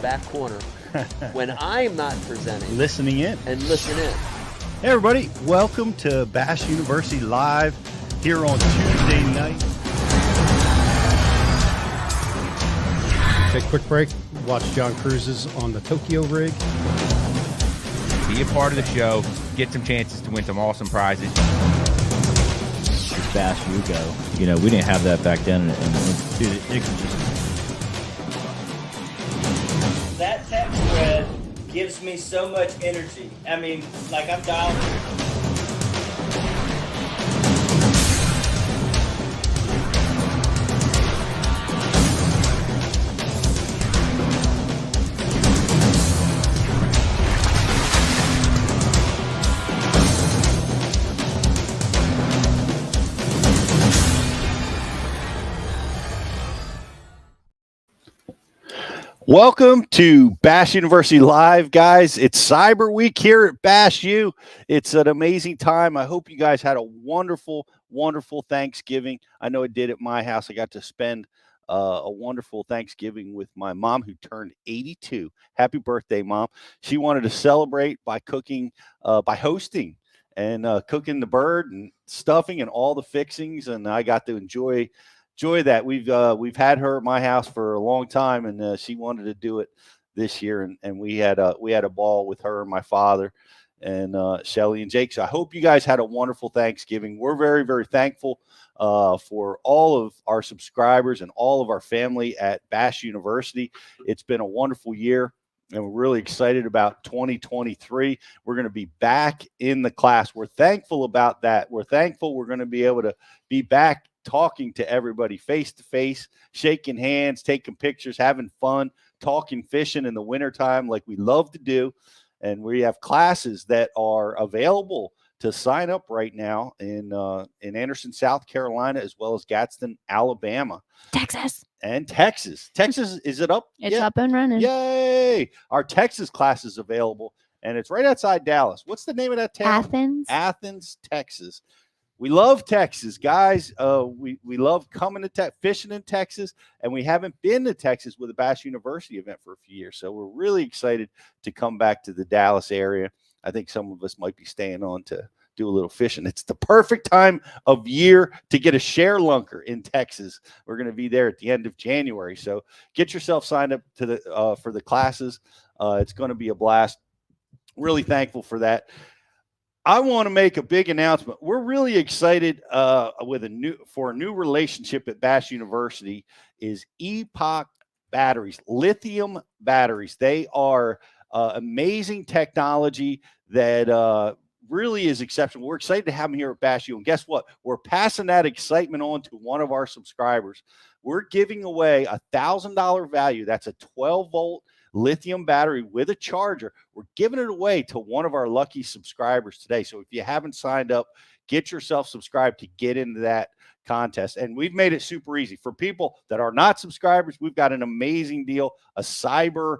back corner when I'm not presenting. Listening in. And listen in. Hey, everybody. Welcome to Bass University Live here on Tuesday night. Take a quick break. Watch John Cruz's on the Tokyo rig. Be a part of the show. Get some chances to win some awesome prizes. Bass you go. You know, we didn't have that back then. And dude, it can just... That text thread gives me so much energy. I mean, like I'm dialed. Welcome to Bass University Live, guys. It's Cyber Week here at Bass U. It's an amazing time. I hope you guys had a wonderful, wonderful Thanksgiving. I know it did at my house. I got to spend a wonderful Thanksgiving with my mom, who turned 82. Happy birthday, Mom. She wanted to celebrate by cooking, by hosting and cooking the bird and stuffing and all the fixings, and I got to enjoy that. We've had her at my house for a long time, and she wanted to do it this year, and we had a ball with her and my father and Shelly and Jake. So I hope you guys had a wonderful Thanksgiving. We're very, very thankful for all of our subscribers and all of our family at Bass University. It's been a wonderful year, and we're really excited about 2023. We're going to be back in the class. We're thankful about that. We're thankful we're going to be able to be back talking to everybody face to face, shaking hands, taking pictures, having fun, talking fishing in the wintertime like we love to do. And we have classes that are available to sign up right now in Anderson, South Carolina, as well as Gadsden, Alabama. Texas. And Texas. Texas, is it up? It's up and running. Yay! Our Texas class is available, and it's right outside Dallas. What's the name of that town? Athens, Texas. We love Texas, guys. We love coming to fishing in Texas, and we haven't been to Texas with a Bass University event for a few years. So we're really excited to come back to the Dallas area. I think some of us might be staying on to do a little fishing. It's the perfect time of year to get a share lunker in Texas. We're going to be there at the end of January. So get yourself signed up to the for the classes. It's going to be a blast. Really thankful for that. I want to make a big announcement. We're really excited with a new relationship at Bass University is Epoch batteries, lithium batteries. They are amazing technology that really is exceptional. We're excited to have them here at Bass U. And guess what? We're passing that excitement on to one of our subscribers. We're giving away a $1,000 value. That's a 12-volt lithium battery with a charger. We're giving it away to one of our lucky subscribers today. So if you haven't signed up, get yourself subscribed to get into that contest. And we've made it super easy. For people that are not subscribers, we've got an amazing deal, a cyber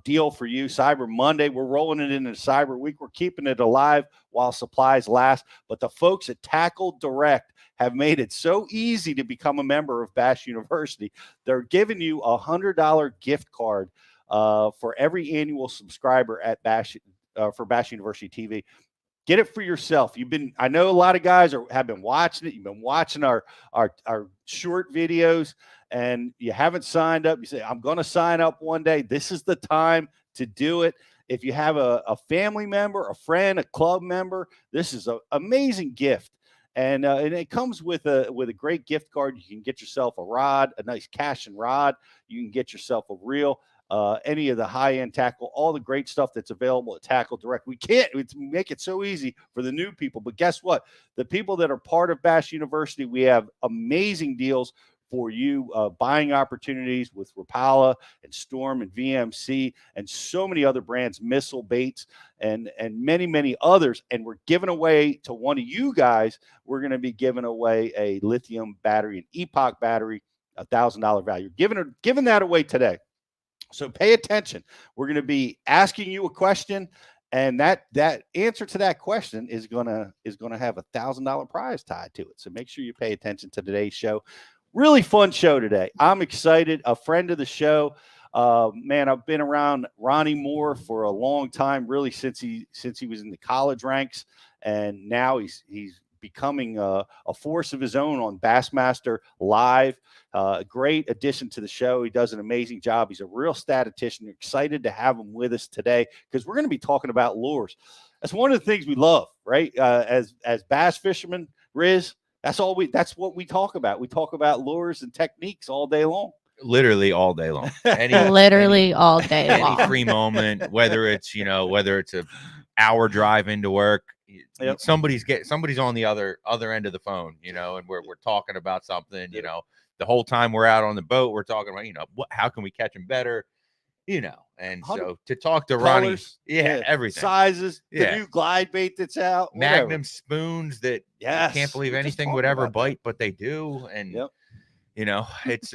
deal for you. Cyber Monday. We're rolling it into Cyber Week. We're keeping it alive while supplies last. But the folks at TackleDirect have made it so easy to become a member of Bass University. They're giving you a $100 gift card for every annual subscriber at Bass for Bass University TV. Get it for yourself. I know a lot of guys have been watching it. You've been watching our short videos, and you haven't signed up. You say, I'm going to sign up one day. This is the time to do it. If you have a family member, a friend, a club member, this is an amazing gift. And it comes with a great gift card. You can get yourself a rod, a nice casting rod. You can get yourself a reel. Any of the high-end tackle, all the great stuff that's available at TackleDirect. We can't make it so easy for the new people. But guess what? The people that are part of Bass University, we have amazing deals for you, buying opportunities with Rapala and Storm and VMC and so many other brands, Missile Baits and many, many others. And we're giving away to one of you guys, we're going to be giving away a lithium battery, an Epoch battery, $1,000 value. Giving that away today. So pay attention. We're going to be asking you a question, and that answer to that question is gonna have $1,000 prize tied to it. So make sure you pay attention to today's show. Really fun show today. I'm excited. A friend of the show, Man, I've been around Ronnie Moore for a long time, really since he was in the college ranks, and now he's becoming a force of his own on Bassmaster Live. A great addition to the show. He does an amazing job. He's a real statistician. Excited to have him with us today because we're going to be talking about lures. That's one of the things we love, right? As bass fishermen, Riz, that's what we talk about. We talk about lures and techniques all day long. Literally all day long. Literally all day long. Any free moment, whether it's a hour drive into work, Yep. somebody's on the other end of the phone, and we're talking about something, the whole time we're out on the boat, we're talking about, how can we catch them better, and so to talk to Ronnie, everything, sizes, the new glide bait that's out, Magnum whatever. Spoons that I can't believe anything would ever bite, but they do, and it's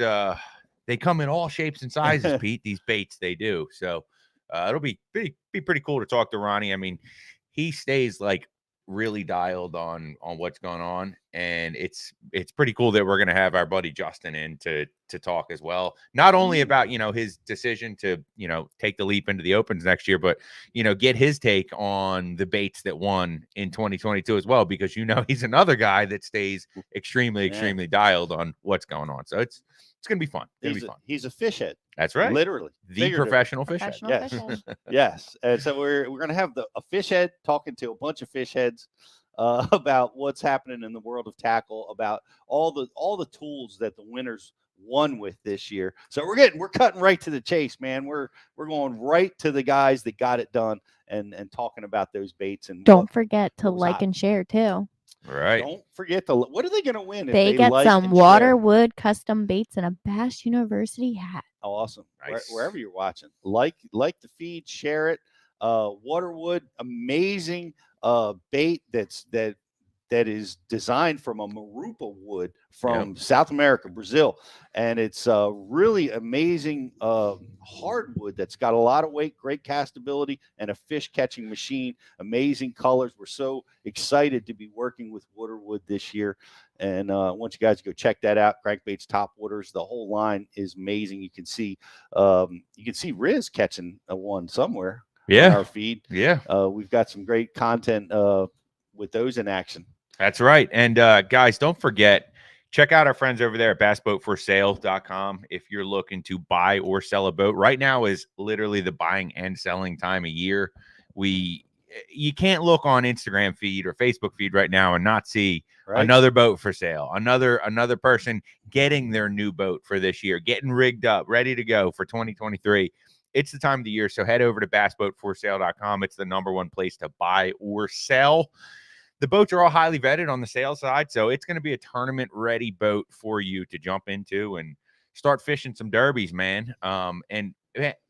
they come in all shapes and sizes, Pete. These baits, they do. So it'll be pretty cool to talk to Ronnie. I mean, he stays like really dialed on what's going on, and it's pretty cool that we're gonna have our buddy Justin in to talk as well. Not only about his decision to take the leap into the opens next year, but get his take on the baits that won in 2022 as well, because he's another guy that stays extremely dialed on what's going on. So it's gonna be fun. He's a fish head. That's right. Literally. The professional fish head. Yes. Yes. And so we're going to have a fish head talking to a bunch of fish heads about what's happening in the world of tackle, about all the tools that the winners won with this year. So we're cutting right to the chase, man. We're going right to the guys that got it done and talking about those baits. And don't forget to like and share too. Right. Don't forget what are they going to win? They get some Waterwood custom baits and a Bass University hat. Oh, awesome. Nice. Wherever you're watching, like the feed, share it. Waterwood, amazing bait that is designed from a marupa wood from South America, Brazil, and it's really amazing hardwood that's got a lot of weight, great castability, and a fish catching machine. Amazing colors. We're so excited to be working with Waterwood this year, and I want you guys to go check that out. Crankbaits, top waters, the whole line is amazing. You can see Riz catching one somewhere. On our feed. We've got some great content with those in action. That's right. And guys, don't forget, check out our friends over there at bassboatforsale.com if you're looking to buy or sell a boat. Right now is literally the buying and selling time of year. You can't look on Instagram feed or Facebook feed right now and not see another boat for sale, another person getting their new boat for this year, getting rigged up, ready to go for 2023. It's the time of the year, so head over to bassboatforsale.com. It's the #1 place to buy or sell. The boats are all highly vetted on the sales side, so it's going to be a tournament-ready boat for you to jump into and start fishing some derbies, man. And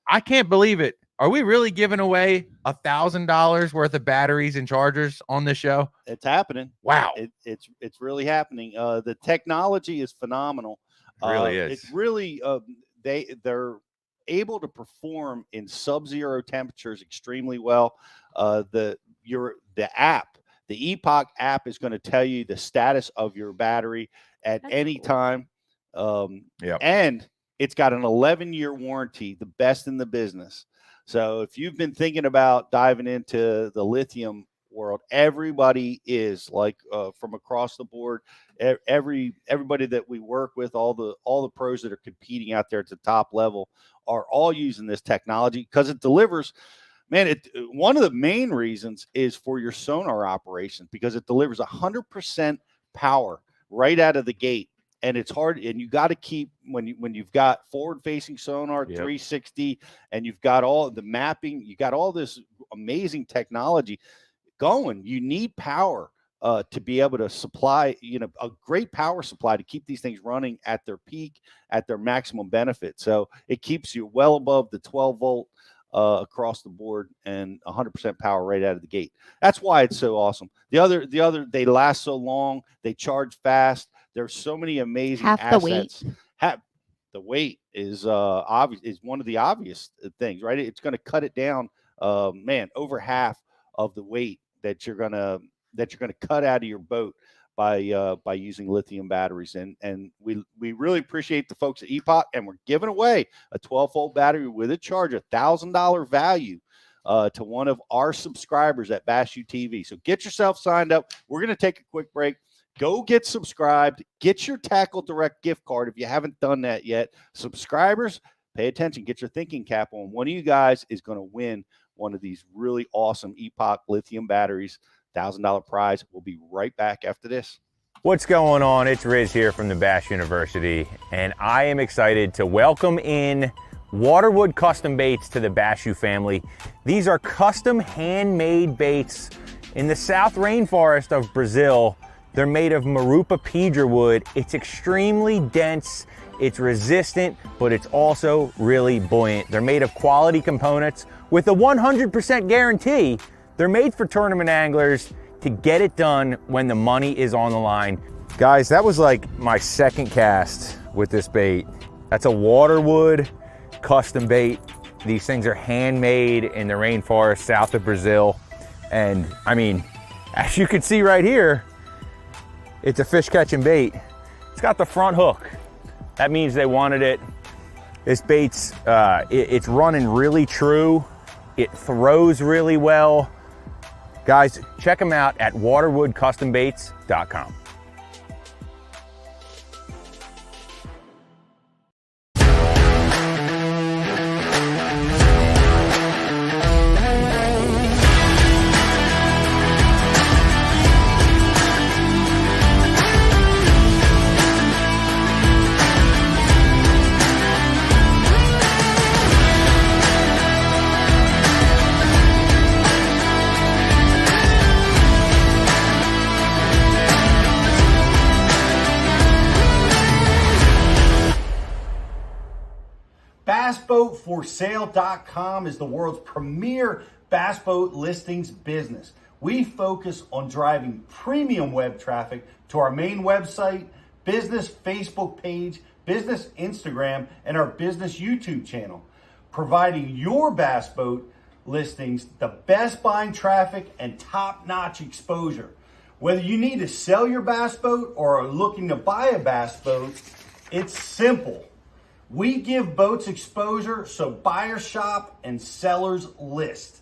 I can't believe it. Are we really giving away $1,000 worth of batteries and chargers on this show? It's happening. Wow. It's really happening. The technology is phenomenal. It really is. It's really they're able to perform in sub-zero temperatures extremely well. The app, the Epoch app, is going to tell you the status of your battery at any time. And it's got an 11-year warranty, the best in the business. So if you've been thinking about diving into the lithium world, everybody is from across the board. Everybody that we work with, all the pros that are competing out there at the top level, are all using this technology because it delivers. Man, one of the main reasons is for your sonar operation, because it delivers 100% power right out of the gate. And it's hard, and you got to keep when you've got forward-facing sonar, 360, and you've got all the mapping, you got all this amazing technology going. You need power to be able to supply, a great power supply to keep these things running at their peak, at their maximum benefit. So it keeps you well above the 12-volt across the board and 100% power right out of the gate. That's why it's so awesome. The other, they last so long, they charge fast. There's so many amazing assets. The weight is obvious, is one of the obvious things, right? It's going to cut it down, over half of the weight that you're gonna cut out of your boat by using lithium batteries. And we really appreciate the folks at Epoch, and we're giving away a 12-volt battery with a charge, $1,000 value to one of our subscribers at Bashu TV. So get yourself signed up. We're going to take a quick break. Go get subscribed. Get your TackleDirect gift card if you haven't done that yet. Subscribers, pay attention. Get your thinking cap on. One of you guys is going to win one of these really awesome Epoch lithium batteries. $1,000 prize. We'll be right back after this. What's going on? It's Riz here from the Bass University, and I am excited to welcome in Waterwood Custom Baits to the Bashu family. These are custom handmade baits in the South Rainforest of Brazil. They're made of Marupa pedra wood. It's extremely dense, it's resistant, but it's also really buoyant. They're made of quality components with a 100% guarantee. They're made for tournament anglers to get it done when the money is on the line. Guys, that was like my second cast with this bait. That's a Waterwood custom bait. These things are handmade in the rainforest south of Brazil. And I mean, as you can see right here, it's a fish catching bait. It's got the front hook. That means they wanted it. This bait's, it's running really true. It throws really well. Guys, check them out at waterwoodcustombaits.com. BassBoatForSale.com is the world's premier bass boat listings business. We focus on driving premium web traffic to our main website, business Facebook page, business Instagram, and our business YouTube channel, providing your bass boat listings the best buying traffic and top-notch exposure. Whether you need to sell your bass boat or are looking to buy a bass boat, it's simple. We give boats exposure so buyers shop and sellers list.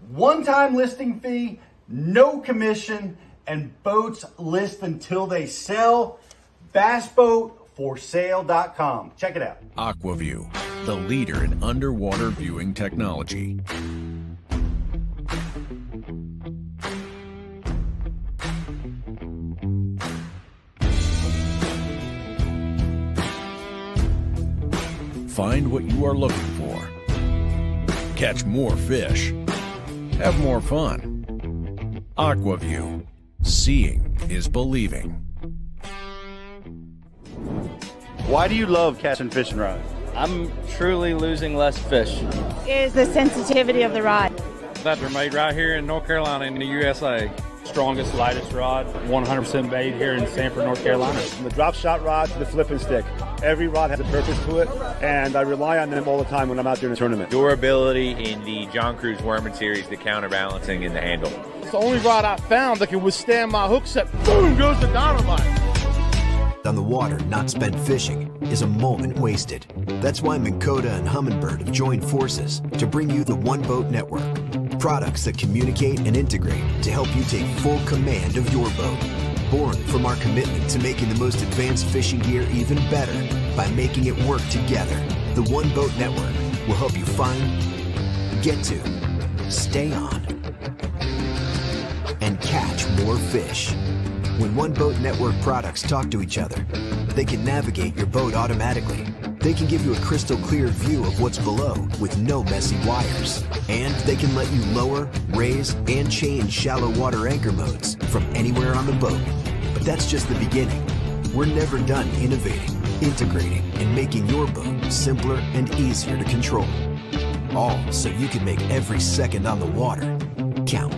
One-time listing fee, no commission, and boats list until they sell. BassBoatForSale.com. Check it out. AquaView, the leader in underwater viewing technology. Find what you are looking for. Catch more fish. Have more fun. AquaView. Seeing is believing. Why do you love casting fishing rods? I'm truly losing less fish. Is the sensitivity of the rod. That they're made right here in North Carolina in the USA. Strongest, lightest rod, 100% made here in Sanford, North Carolina. From the drop shot rod to the flipping stick. Every rod has a purpose to it, and I rely on them all the time when I'm out there in a tournament. Durability in the John Cruz Worming series, the counterbalancing in the handle. It's the only rod I found that can withstand my hook set. Boom goes the dynamite. On the water, not spent fishing, is a moment wasted. That's why Minn Kota and Humminbird have joined forces to bring you the One Boat Network. Products that communicate and integrate to help you take full command of your boat. Born from our commitment to making the most advanced fishing gear even better by making it work together. The One Boat Network will help you find, get to, stay on, and catch more fish. When One Boat Network products talk to each other, they can navigate your boat automatically. They can give you a crystal clear view of what's below with no messy wires. And they can let you lower, raise, and change shallow water anchor modes from anywhere on the boat. But that's just the beginning. We're never done innovating, integrating, and making your boat simpler and easier to control. All so you can make every second on the water count.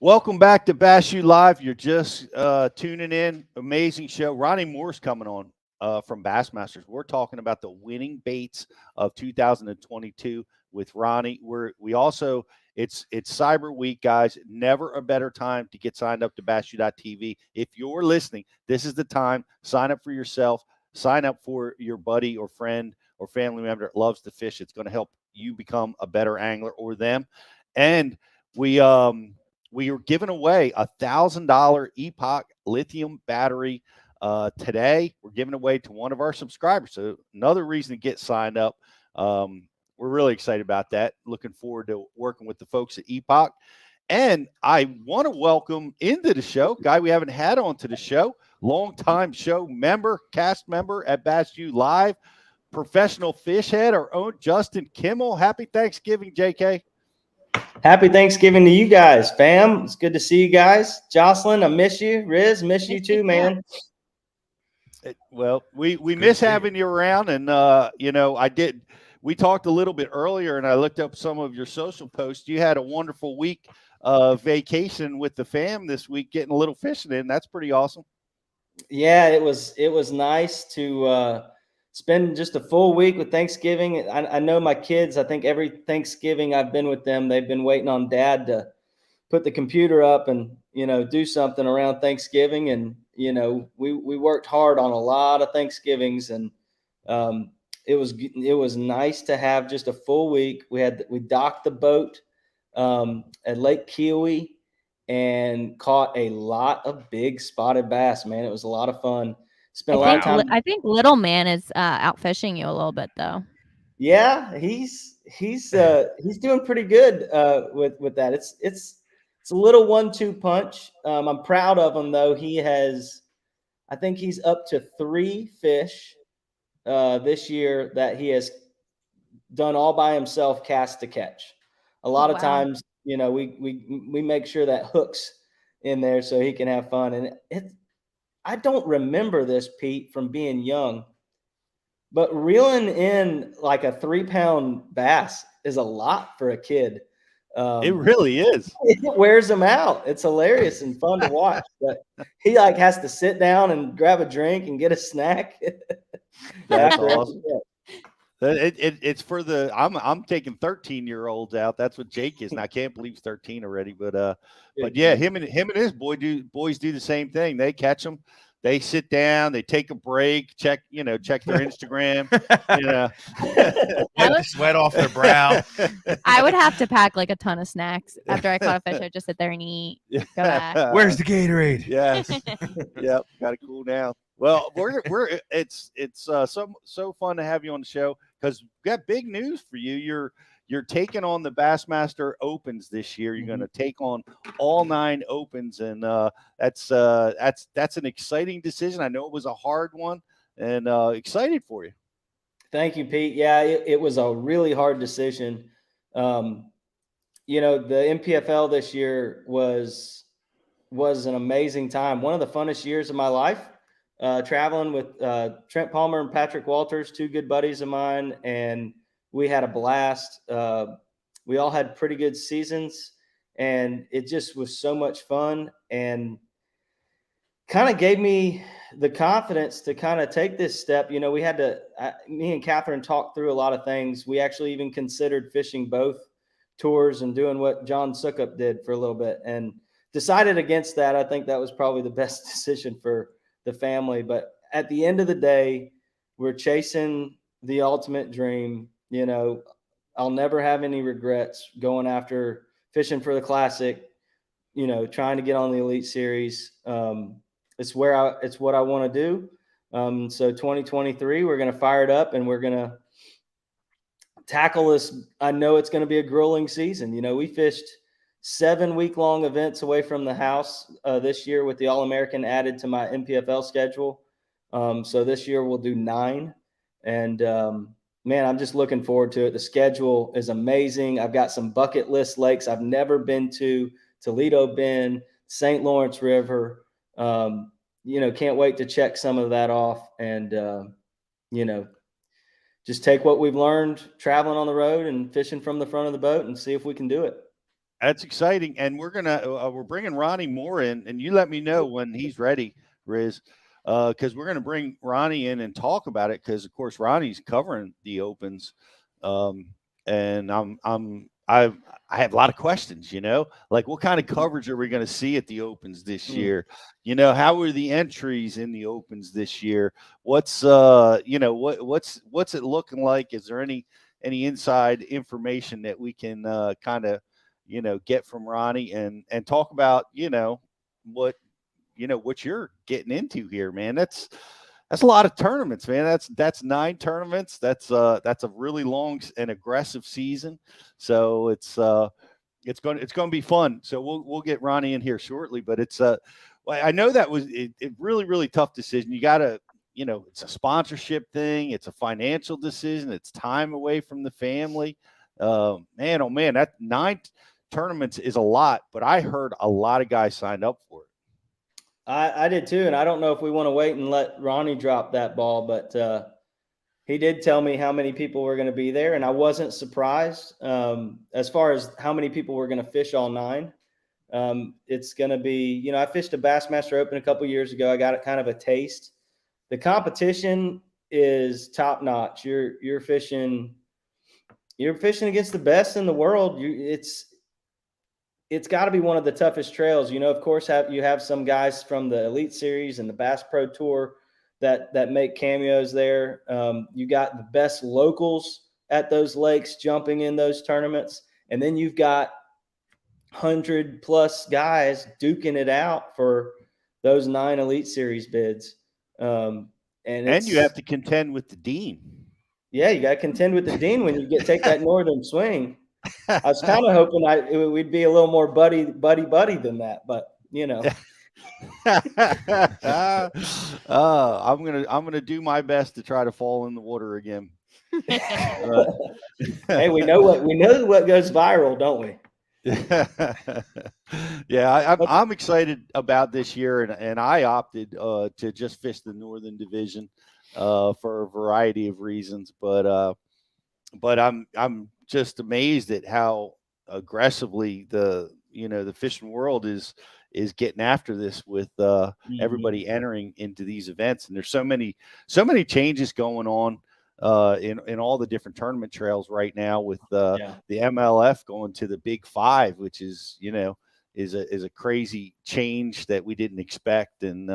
Welcome back to Bashu Live. You're just tuning in. Amazing show. Ronnie Moore's coming on from Bassmasters. We're talking about the winning baits of 2022. with Ronnie. It's Cyber Week, guys. Never a better time to get signed up to BassU.TV. If you're listening, this is the time. Sign up for yourself. Sign up for your buddy or friend or family member that loves to fish. It's going to help you become a better angler, or them. And we are giving away $1,000 Epoch lithium battery today. We're giving away to one of our subscribers. So another reason to get signed up. We're really excited about that. Looking forward to working with the folks at Epoch. And I want to welcome into the show, guy we haven't had on to the show, longtime show member, cast member at Bass U Live, professional fish head, our own Justin Kimmel. Happy Thanksgiving, JK. Happy Thanksgiving to you guys, fam. It's good to see you guys. Jocelyn, I miss you. Riz, miss you too, man. Well, we miss having you around. And, we talked a little bit earlier, and I looked up some of your social posts. You had a wonderful week of vacation with the fam this week, getting a little fishing in. That's pretty awesome. Yeah, it was nice to spend just a full week with Thanksgiving. I know my kids, I think every Thanksgiving I've been with them, they've been waiting on Dad to put the computer up and, do something around Thanksgiving. And, we worked hard on a lot of Thanksgivings, and it was nice to have just a full week. We docked the boat at Lake Kiowee and caught a lot of big spotted bass, man. It was a lot of fun. Spent a lot of time. I think Little Man is out fishing you a little bit, though. Yeah, he's doing pretty good with that. It's a little 1-2 punch. I'm proud of him though. I think he's up to 3 fish this year that he has done all by himself, cast to catch. A lot of times, we make sure that hook's in there so he can have fun. And I don't remember this, Pete, from being young, but reeling in like a 3-pound bass is a lot for a kid. It really is. It wears him out. It's hilarious and fun to watch, but he has to sit down and grab a drink and get a snack. That's awesome. It's for the I'm taking 13-year-olds out. That's what Jake is, and I can't believe he's 13 already. But yeah, him and his boys do the same thing. They catch them, they sit down, they take a break, check their Instagram, wipe the sweat off their brow. I would have to pack like a ton of snacks after I caught a fish. I'd just sit there and eat. Go back. Where's the Gatorade? Yes. Yep. Got to cool down. Well, it's so fun to have you on the show, because we got big news for you. You're taking on the Bassmaster Opens this year. You're going to take on all 9 Opens, and that's an exciting decision. I know it was a hard one, and excited for you. Thank you, Pete. Yeah, it was a really hard decision. The NPFL this year was an amazing time. One of the funnest years of my life. Traveling with Trent Palmer and Patrick Walters, 2 good buddies of mine, and we had a blast. We all had pretty good seasons, and it just was so much fun, and kind of gave me the confidence to kind of take this step. Me and Catherine talked through a lot of things. We actually even considered fishing both tours and doing what John Suckup did for a little bit, and decided against that. I think that was probably the best decision for the family. But at the end of the day, we're chasing the ultimate dream. I'll never have any regrets going after fishing for the Classic, trying to get on the Elite Series. It's what I want to do. So 2023, we're going to fire it up, and we're going to tackle this. I know it's going to be a grueling season. We fished 7 week-long events away from the house this year, with the All-American added to my NPFL schedule. So this year we'll do 9. And, man, I'm just looking forward to it. The schedule is amazing. I've got some bucket list lakes I've never been to, Toledo Bend, St. Lawrence River. Can't wait to check some of that off, and, just take what we've learned traveling on the road and fishing from the front of the boat and see if we can do it. That's exciting. And we're bringing Ronnie Moore in, and you let me know when he's ready, Riz, because we're going to bring Ronnie in and talk about it, because, of course, Ronnie's covering the Opens. and I have a lot of questions, like what kind of coverage are we going to see at the Opens this year? How are the entries in the Opens this year? What's what's it looking like? Is there any inside information that we can kind of get from Ronnie and talk about what what you're getting into here, man? That's a lot of tournaments, man. That's 9 tournaments. That's a really long and aggressive season. So it's going to be fun. So we'll get Ronnie in here shortly, but it's I know that was a really, really tough decision. You got to, it's a sponsorship thing. It's a financial decision. It's time away from the family. Man, oh man, that 9 tournaments is a lot, but I heard a lot of guys signed up for it. I did too, and I don't know if we want to wait and let Ronnie drop that ball, but he did tell me how many people were going to be there, and I wasn't surprised as far as how many people were going to fish all 9. It's going to be, I fished a Bassmaster Open a couple years ago. I got kind of a taste. The competition is top notch. You're fishing against the best in the world. It's got to be one of the toughest trails. Of course, you have some guys from the Elite Series and the Bass Pro Tour that make cameos there. You got the best locals at those lakes jumping in those tournaments, and then you've got 100+ guys duking it out for those 9 Elite Series bids. And you have to contend with the dean. Yeah, you got to contend with the dean when you take that northern swing. I was kind of hoping we'd be a little more buddy than that, but I'm gonna do my best to try to fall in the water again. Hey, we know what goes viral, don't we? Yeah, I'm excited about this year, and I opted to just fish the Northern Division for a variety of reasons, but I'm just amazed at how aggressively the fishing world is getting after this with everybody entering into these events, and there's so many changes going on in all the different tournament trails right now with the MLF going to the Big 5, which is is a crazy change that we didn't expect, and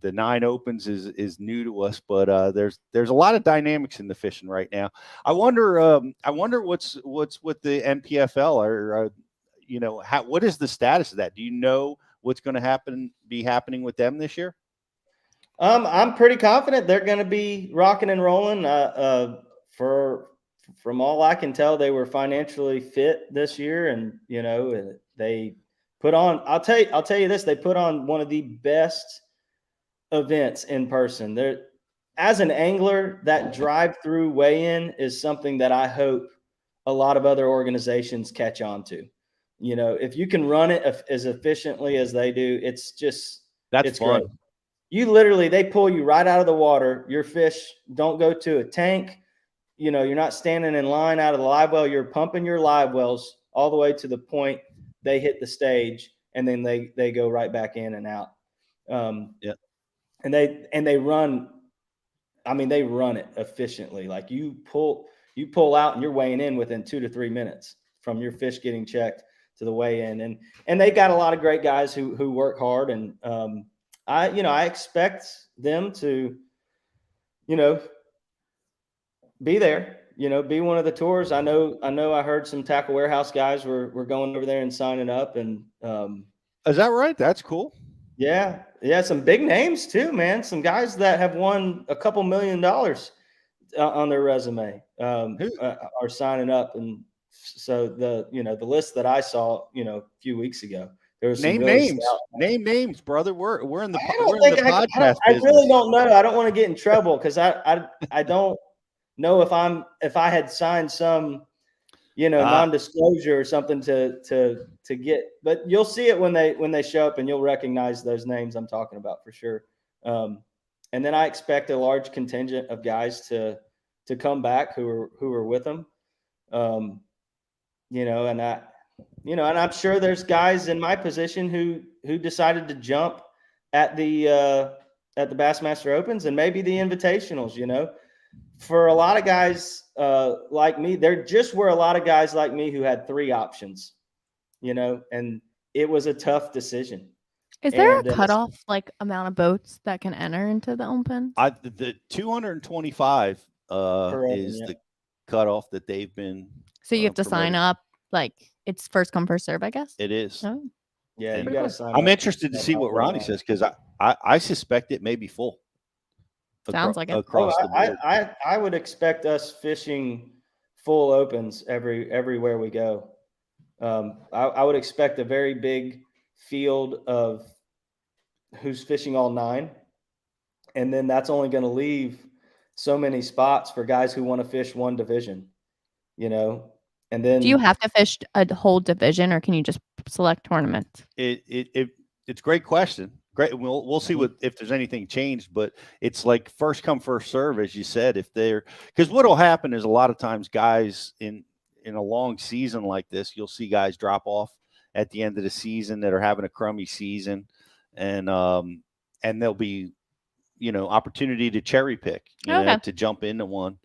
the 9 Opens is new to us, but there's a lot of dynamics in the fishing right now. I wonder what's with the NPFL, or what is the status of that? Do you know what's going to be happening with them this year? I'm pretty confident they're going to be rocking and rolling. From all I can tell, they were financially fit this year, and they put on. I'll tell you this: they put on one of the best events in person. There, as an angler, that drive-through weigh-in is something that I hope a lot of other organizations catch on to. If you can run it as efficiently as they do, it's fun. Great. They pull you right out of the water. Your fish don't go to a tank. You're not standing in line out of the live well. You're pumping your live wells all the way to the point they hit the stage, and then they go right back in and out. And they run. I mean, they run it efficiently. Like you pull out and you're weighing in within 2 to 3 minutes from your fish getting checked to the weigh in. And they got a lot of great guys who work hard. And I expect them to, be there, be one of the tours. I know I heard some Tackle Warehouse guys were going over there and signing up, and is that right? That's cool. Yeah. Some big names too, man. Some guys that have won a couple $1 million on their resume are signing up, and so the list that I saw a few weeks ago, there was name names, brother. We're in the podcast. I really don't know. I don't want to get in trouble because I don't know if I had signed some non-disclosure or something to get, but you'll see it when they show up, and you'll recognize those names I'm talking about for sure. And then I expect a large contingent of guys to come back who are with them. And I'm sure there's guys in my position who decided to jump at the Bassmaster Opens and maybe the Invitationals. for a lot of guys like me, there just were a lot of guys like me who had 3 options, and it was a tough decision. Is there a cutoff amount of boats that can enter into the Open? The 225 is the cutoff that they've been. So you have to sign up, it's first come first serve, I guess. It is. Oh. Yeah, you got to sign up. I'm interested to see what Ronnie says because I suspect it may be full. Sounds like it. Across the board. I would expect us fishing full Opens everywhere we go. I would expect a very big field of who's fishing all 9, and then that's only going to leave so many spots for guys who want to fish one division, and then do you have to fish a whole division or can you just select tournaments? It's a great question. Great. We'll see if there's anything changed, but it's like first come first serve, as you said. Because what'll happen is a lot of times guys in a long season like this, you'll see guys drop off at the end of the season that are having a crummy season, and there'll be opportunity to cherry pick, to jump into one.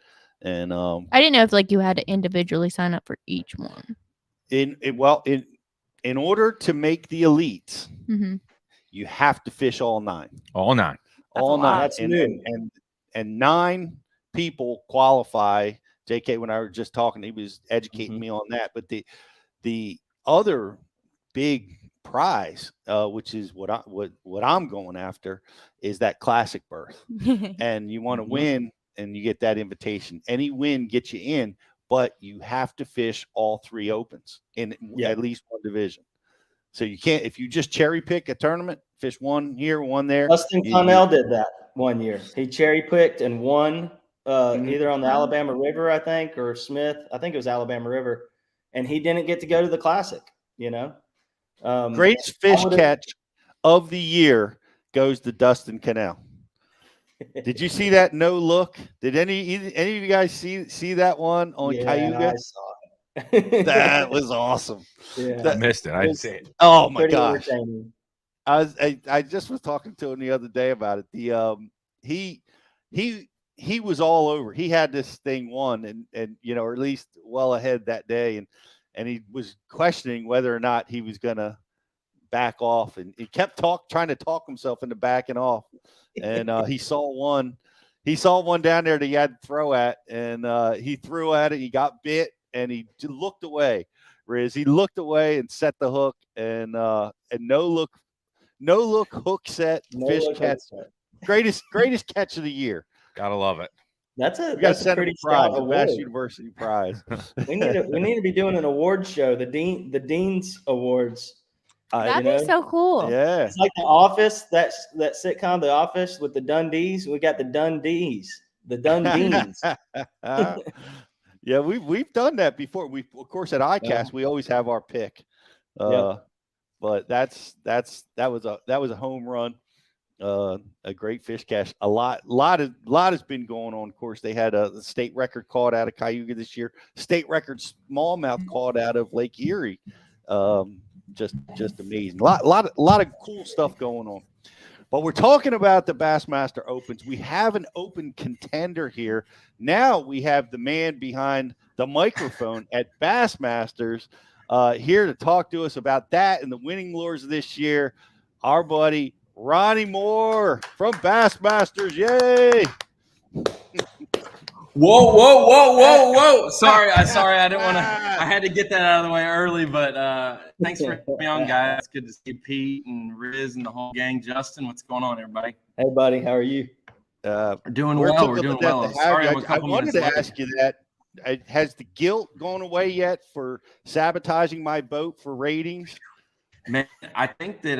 And I didn't know if you had to individually sign up for each one. In order to make the elites, you have to fish all 9. All 9. All 9. That's new. And 9 people qualify. JK, when I was just talking, he was educating me on that. But the other big prize, which is what I'm going after, is that classic berth. And you want to win, and you get that invitation. Any win gets you in, but you have to fish all 3 Opens in at least one division. So you can't, if you just cherry pick a tournament, fish one here, one there. Dustin Connell did that one year. He cherry picked and won either on the Alabama River, I think, or Smith. I think it was Alabama River. And he didn't get to go to the Classic, Greatest fish catch of the year goes to Dustin Connell. Did you see that no look? Did any of you guys see that one on Cayuga? I saw it. That was awesome. Yeah. I missed it. I didn't see it. Oh my gosh! I just was talking to him the other day about it. He was all over. He had this thing won, and or at least well ahead that day, and he was questioning whether or not he was gonna back off, and he kept trying to talk himself into backing off. And he saw one down there that he had to throw at, and he threw at it. He got bit, and he looked away. Riz, he looked away and set the hook, and no look hook set fish catch. Greatest catch of the year. Gotta love it. That's a pretty prize, award. Bass University prize. we need to be doing an award show, the Dean's Awards. That'd be so cool. Yeah, it's like The Office, that sitcom, The Office, with the Dundees. We got the Dundees, the Dundeans. Yeah, we've done that before. We of course at ICAST we always have our pick, but that was a home run, a great fish catch. A lot has been going on. Of course, they had a state record caught out of Cayuga this year. State record smallmouth caught out of Lake Erie. Just amazing. A lot of cool stuff going on. But we're talking about the Bassmaster Opens. We have an open contender here. Now we have the man behind the microphone at Bassmasters here to talk to us about that and the winning lures of this year. Our buddy Ronnie Moore from Bassmasters. Yay! Whoa. Sorry, I didn't want to. I had to get that out of the way early, but thanks for having me on, guys. It's good to see Pete and Riz and the whole gang. Justin, what's going on, everybody? Hey, buddy, how are you? We're doing well. We're doing well. Sorry, I wanted to ask you that. Has the guilt gone away yet for sabotaging my boat for ratings? Man, I think that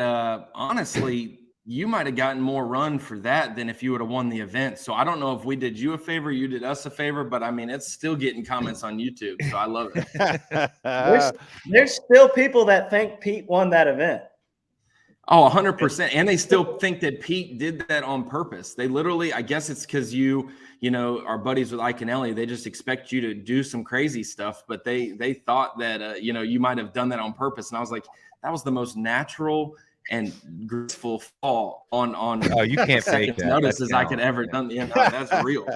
honestly, you might have gotten more run for that than if you would have won the event. So I don't know if we did you a favor, you did us a favor, but I mean, it's still getting comments on YouTube. So I love it. There's still people that think Pete won that event. Oh, 100%. And they still think that Pete did that on purpose. They literally, I guess it's because you are buddies with Ike and Ellie. They just expect you to do some crazy stuff, but they thought that, you might have done that on purpose. And I was like, that was the most natural and graceful fall on you can't fake that. Notice as I could ever done. That's real.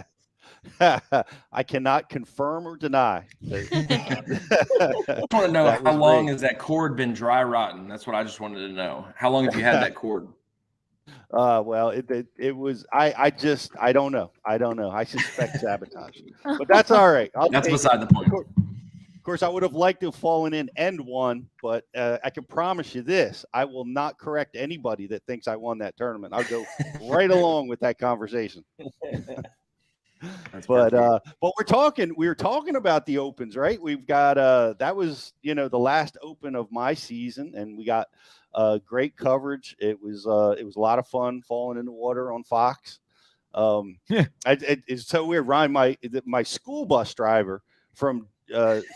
I cannot confirm or deny. I just want to know how long has that cord been dry rotting? That's what I just wanted to know. How long have you had that cord? Well, it was, I don't know. I suspect sabotage, but that's all right. That's beside the point. Of course, I would have liked to have fallen in and won, but I can promise you this: I will not correct anybody that thinks I won that tournament. I'll go right along with that conversation. But we were talking about the opens, right? We've got that was the last open of my season, and we got great coverage. It was a lot of fun falling in the water on Fox. It's so weird. Ryan, my school bus driver from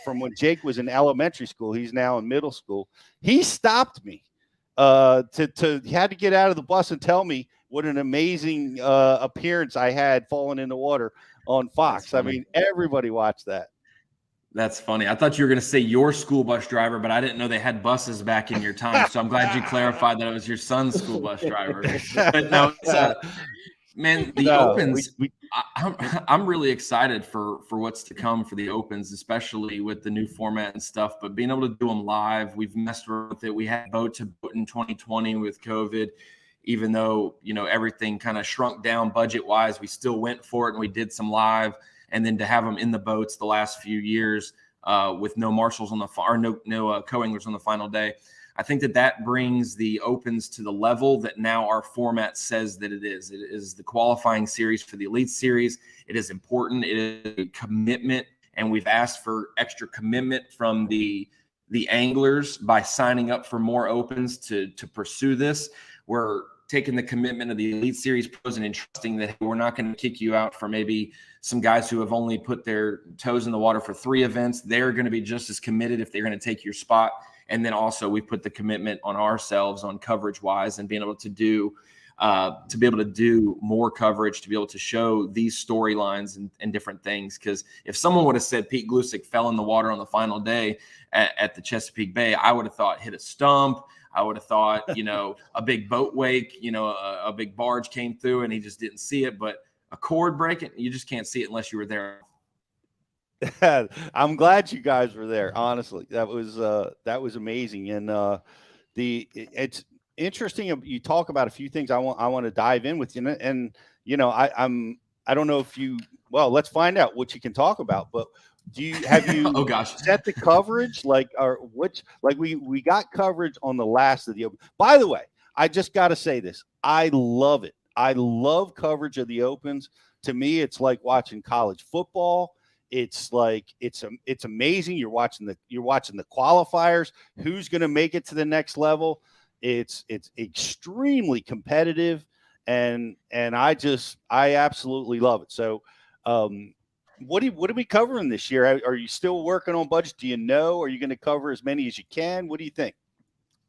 when Jake was in elementary school, he's now in middle school. He stopped me he had to get out of the bus and tell me what an amazing appearance I had falling in the water on Fox. I mean, everybody watched that. That's funny. I thought you were going to say your school bus driver, but I didn't know they had buses back in your time. So I'm glad you clarified that it was your son's school bus driver. But no, man, the opens. I'm really excited for what's to come for the opens, especially with the new format and stuff. But being able to do them live, we've messed with it. We had boat to boat in 2020 with COVID, even though everything kind of shrunk down budget wise. We still went for it and we did some live. And then to have them in the boats the last few years with no marshals on no co-anglers on the final day. I think that brings the opens to the level that now our format says that it is. It is the qualifying series for the Elite Series. It is important. It is a commitment, and we've asked for extra commitment from the anglers by signing up for more opens to pursue this. We're taking the commitment of the Elite Series pros and entrusting that we're not going to kick you out for maybe some guys who have only put their toes in the water for 3 events. They're going to be just as committed if they're going to take your spot. And then also we put the commitment on ourselves on coverage wise and being able to do more coverage, to be able to show these storylines and different things. Because if someone would have said Pete Glusick fell in the water on the final day at the Chesapeake Bay, I would have thought hit a stump. I would have thought, a big boat wake, a big barge came through and he just didn't see it. But a cord breaking, you just can't see it unless you were there. I'm glad you guys were there. Honestly, that was amazing. And it's interesting. You talk about a few things I want to dive in with you. And I don't know if let's find out what you can talk about. But have you oh gosh, set the coverage we got coverage on the last of the open. By the way, I just got to say this. I love it. I love coverage of the opens. To me, it's like watching college football. It's like it's amazing. You're watching the qualifiers. Who's going to make it to the next level? It's extremely competitive, and I absolutely love it. So, what are we covering this year? Are you still working on budget? Do you know? Are you going to cover as many as you can? What do you think?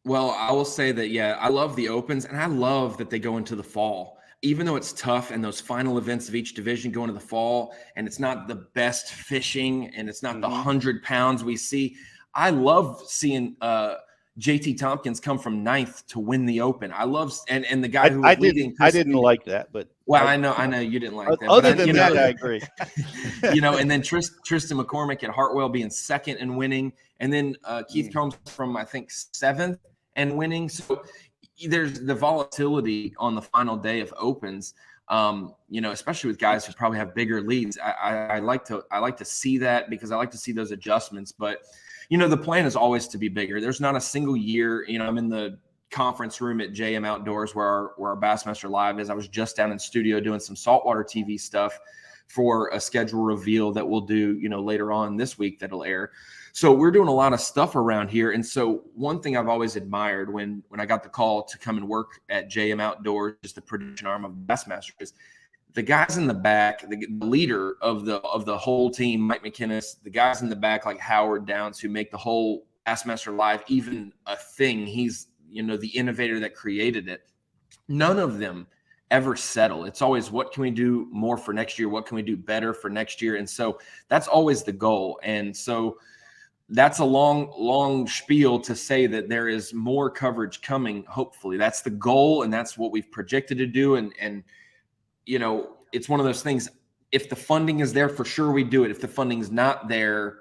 Well, I will say that, yeah, I love the opens, and I love that they go into the fall. Even though it's tough and those final events of each division go into the fall and it's not the best fishing and it's not the 100 pounds we see, I love seeing JT Tompkins come from 9th to win the open. I love and the guy who was leading. I didn't like that, but I know you didn't like that. Other than that, I agree. And then Tristan McCormick at Hartwell being 2nd and winning, and then Keith Combs from I think 7th and winning. So there's the volatility on the final day of opens, especially with guys who probably have bigger leads. I like to see that because I like to see those adjustments. But, the plan is always to be bigger. There's not a single year, I'm in the conference room at JM Outdoors where our Bassmaster Live is. I was just down in studio doing some saltwater TV stuff for a schedule reveal that we'll do, later on this week that'll air. So we're doing a lot of stuff around here. And so one thing I've always admired when I got the call to come and work at JM Outdoors, just the production arm of Bassmaster, is the guys in the back, the leader of the whole team, Mike McInnes, the guys in the back like Howard Downs, who make the whole Bassmaster Live even a thing. He's, the innovator that created it. None of them ever settle. It's always, what can we do more for next year? What can we do better for next year? And so that's always the goal. And so that's a long spiel to say that there is more coverage coming. Hopefully that's the goal. And that's what we've projected to do. And it's one of those things. if the funding is there, for sure we do it. If the funding's not there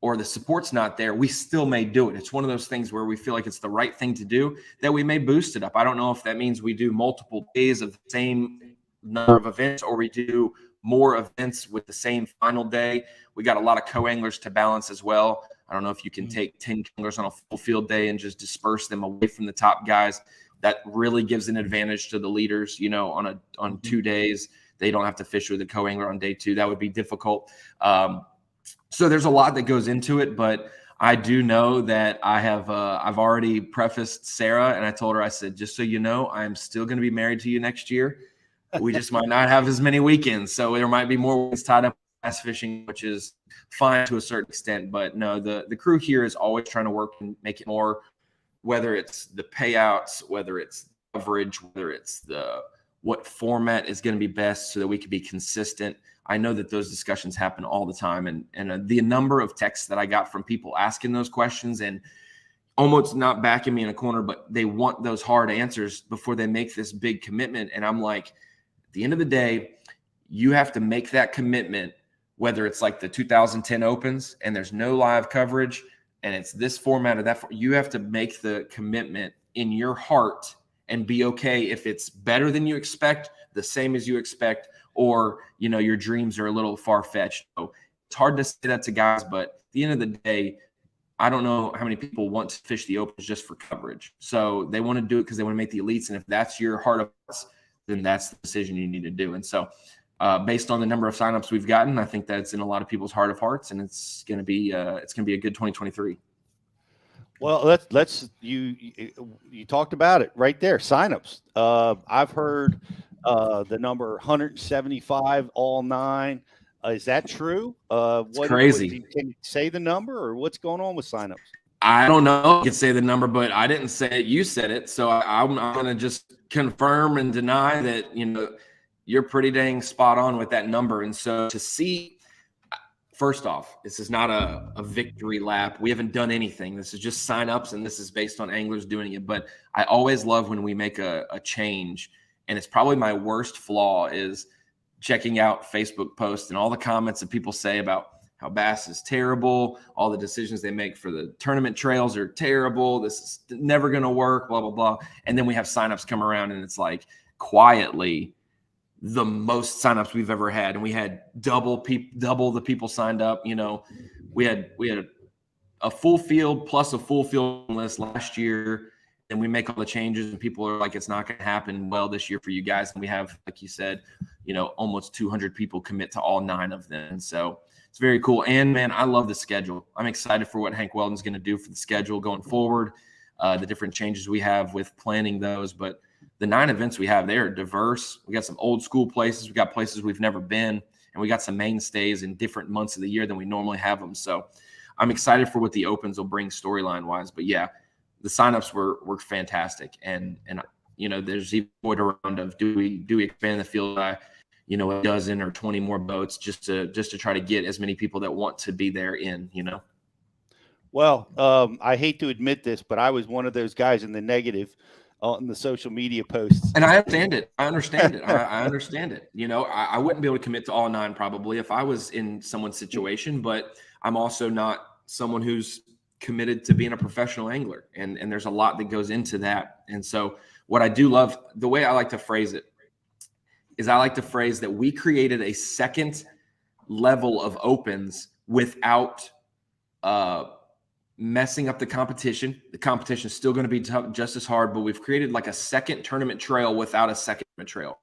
or the support's not there, we still may do it. It's one of those things where we feel like it's the right thing to do, that we may boost it up. I don't know if that means we do multiple days of the same number of events, or we do more events with the same final day. We got a lot of co-anglers to balance as well. I don't know if you can take 10 anglers on a full field day and just disperse them away from the top guys. That really gives an advantage to the leaders, you know, on 2 days. They don't have to fish with a co-angler on day 2. That would be difficult. So there's a lot that goes into it, but I do know that I've already prefaced Sarah, and I told her, I said, just so you know, I'm still going to be married to you next year. We just might not have as many weekends. So there might be more weekends tied up in bass fishing, which is fine to a certain extent. But no, the crew here is always trying to work and make it more, whether it's the payouts, whether it's coverage, whether it's what format is going to be best so that we can be consistent. I know that those discussions happen all the time. And the number of texts that I got from people asking those questions and almost not backing me in a corner, but they want those hard answers before they make this big commitment. And I'm like, at the end of the day, you have to make that commitment, whether it's like the 2010 Opens and there's no live coverage and it's this format or that. You have to make the commitment in your heart and be okay if it's better than you expect, the same as you expect, or, you know, your dreams are a little far-fetched. So it's hard to say that to guys, but at the end of the day, I don't know how many people want to fish the Opens just for coverage. So they want to do it because they want to make the elites. And if that's your heart of hearts, then that's the decision you need to do. And so based on the number of signups we've gotten, I think that's in a lot of people's heart of hearts, and it's going to be a good 2023. Well, you talked about it right there. Signups. I've heard the number 175 all 9. Is that true? It's crazy. Can you say the number, or what's going on with signups? I don't know. I can say the number, but I didn't say it. You said it. So I'm going to just confirm and deny that, you know, you're pretty dang spot on with that number. And so to see, first off, this is not a victory lap. We haven't done anything. This is just signups, and this is based on anglers doing it. But I always love when we make a change, and it's probably my worst flaw is checking out Facebook posts and all the comments that people say about how bass is terrible, all the decisions they make for the tournament trails are terrible, this is never going to work, blah, blah, blah. And then we have signups come around, and it's like quietly the most signups we've ever had. And we had double the people signed up. You know, we had a full field plus a full field list last year, and we make all the changes, and people are like, it's not going to happen well this year for you guys. And we have, like you said, you know, almost 200 people commit to all 9 of them. So it's very cool. And man, I love the schedule. I'm excited for what Hank Weldon's going to do for the schedule going forward, the different changes we have with planning those. But the 9 events we have, they're diverse. We got some old school places. We got places we've never been, and we got some mainstays in different months of the year than we normally have them. So I'm excited for what the Opens will bring storyline wise. But yeah, the signups were fantastic. And you know, there's even more around of do we expand the field by, you know, a dozen or 20 more boats just to try to get as many people that want to be there in, you know? Well, I hate to admit this, but I was one of those guys in the negative on the social media posts. And I understand it. I understand it. You know, I wouldn't be able to commit to all 9 probably if I was in someone's situation, but I'm also not someone who's committed to being a professional angler. And there's a lot that goes into that. And so what I do love, the way I like to phrase it, is I like to phrase that we created a second level of Opens without messing up the competition. The competition is still going to be just as hard, but we've created like a second tournament trail without a second trail,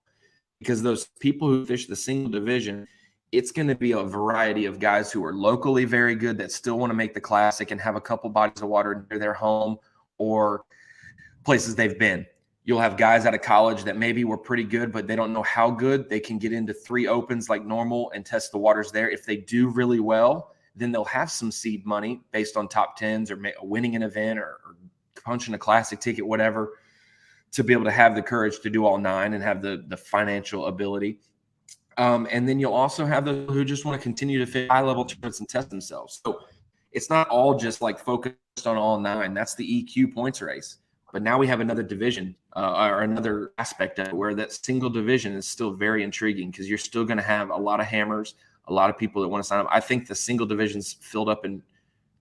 because those people who fish the single division, it's going to be a variety of guys who are locally very good that still want to make the classic and have a couple bodies of water near their home or places they've been. You'll have guys out of college that maybe were pretty good, but they don't know how good. They can get into 3 Opens like normal and test the waters there. If they do really well, then they'll have some seed money based on top 10s or winning an event or punching a classic ticket, whatever, to be able to have the courage to do all 9 and have the financial ability. And then you'll also have those who just want to continue to fish high-level tournaments and test themselves. So it's not all just like focused on all 9. That's the EQ points race. But now we have another division or another aspect of it where that single division is still very intriguing because you're still going to have a lot of hammers, a lot of people that want to sign up. I think the single division's filled up in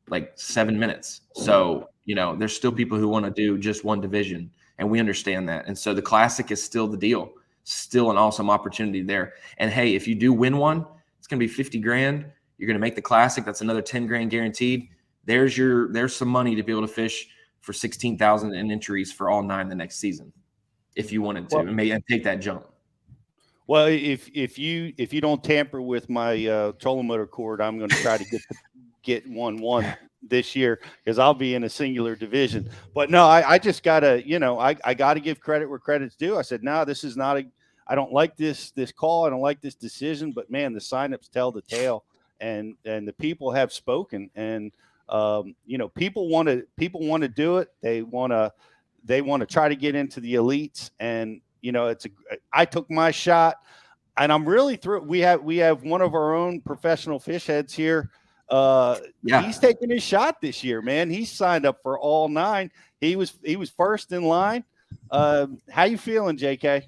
like 7 minutes. So, there's still people who want to do just one division, and we understand that. And so the classic is still the deal, still an awesome opportunity there. And hey, if you do win one, it's going to be 50 grand. You're going to make the classic. That's another 10 grand guaranteed. There's some money to be able to fish for 16,000 in entries for all 9 the next season, if you wanted to, and take that jump. Well, if you don't tamper with my trolling motor cord, I'm going to try to get one this year because I'll be in a singular division. But no, I just gotta, I gotta give credit where credit's due. I said, no, this is not I don't like this call. I don't like this decision. But man, the signups tell the tale, and the people have spoken, and people want to do it. They want to try to get into the elites, and I took my shot, and I'm really through. We have one of our own professional fish heads here. He's taking his shot this year, man. He signed up for all 9. He was first in line. How you feeling, JK?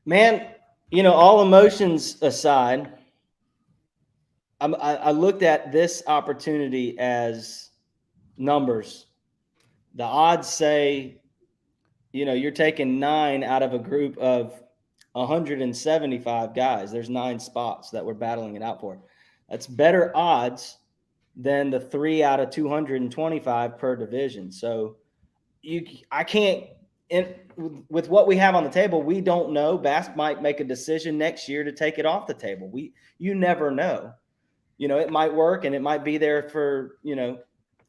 Man, all emotions aside, I looked at this opportunity as numbers. The odds say, you're taking 9 out of a group of 175 guys. There's 9 spots that we're battling it out for. That's better odds than the 3 out of 225 per division. So I can't, with what we have on the table, we don't know. Bass might make a decision next year to take it off the table. You never know. It might work and it might be there for,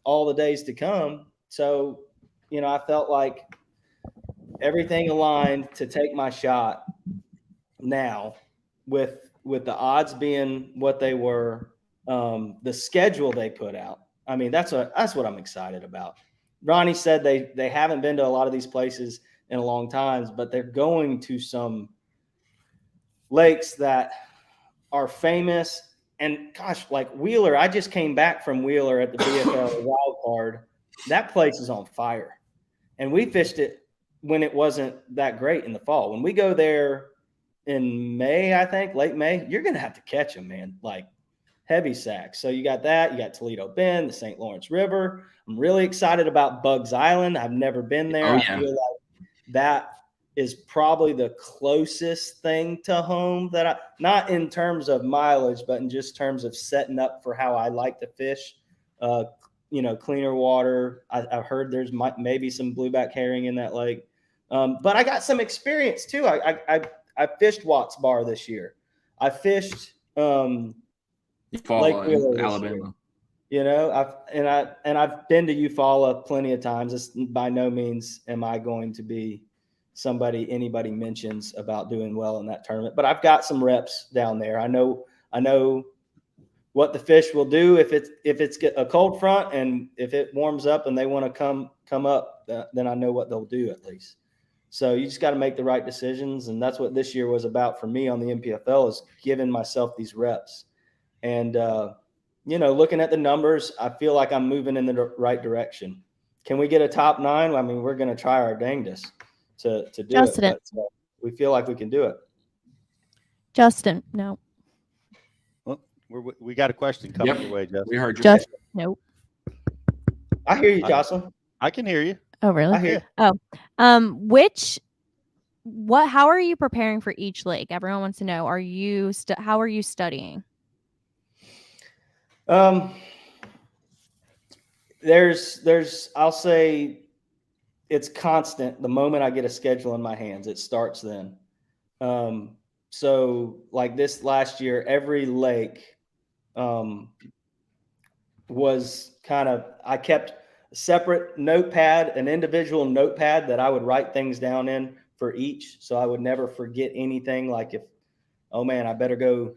all the days to come. So, I felt like everything aligned to take my shot now with the odds being what they were, the schedule they put out. I mean, that's what I'm excited about. Ronnie said they haven't been to a lot of these places in a long time, but they're going to some lakes that are famous. And gosh, like Wheeler, I just came back from Wheeler at the BFL wild card. That place is on fire. And we fished it when it wasn't that great in the fall. When we go there in May, I think, late May, you're going to have to catch them, man, like heavy sacks. So you got that. You got Toledo Bend, the St. Lawrence River. I'm really excited about Bugs Island. I've never been there. I feel like that is probably the closest thing to home that not in terms of mileage, but in just terms of setting up for how I like to fish, cleaner water. I've heard there's maybe some blueback herring in that lake. But I got some experience too. I fished Watts Bar this year. I fished Lake Wheeler this Alabama. Year. I've been to Eufaula plenty of times. It's by no means am I going to be anybody mentions about doing well in that tournament, but I've got some reps down there. I know what the fish will do if it's a cold front, and if it warms up and they want to come up, then I know what they'll do at least. So you just got to make the right decisions, and that's what this year was about for me on the MPFL, is giving myself these reps. And looking at the numbers, I feel like I'm moving in the right direction. Can we get a top 9? I mean, we're going to try our dangest to do Justin. it. But we feel like we can do it. Justin, no. Well, we got a question coming your way, Justin. We heard you. Justin, nope. I hear you, Jocelyn. I can hear you. Oh, really? I hear you. How are you preparing for each lake? Everyone wants to know. How are you studying? I'll say it's constant. The moment I get a schedule in my hands, it starts then. So like this last year, every lake was I kept a separate notepad, an individual notepad that I would write things down in for each. So I would never forget anything. Like oh man, I better go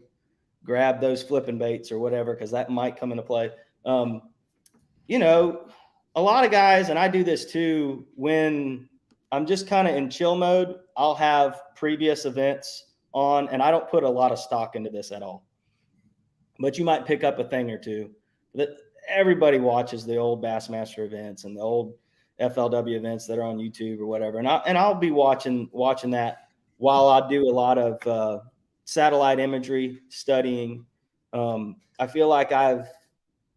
grab those flipping baits or whatever, because that might come into play. A lot of guys, and I do this too, when I'm just kind of in chill mode, I'll have previous events on, and I don't put a lot of stock into this at all. But you might pick up a thing or two. That everybody watches the old Bassmaster events and the old FLW events that are on YouTube or whatever. And I'll be watching that while I do a lot of satellite imagery studying. I feel like I've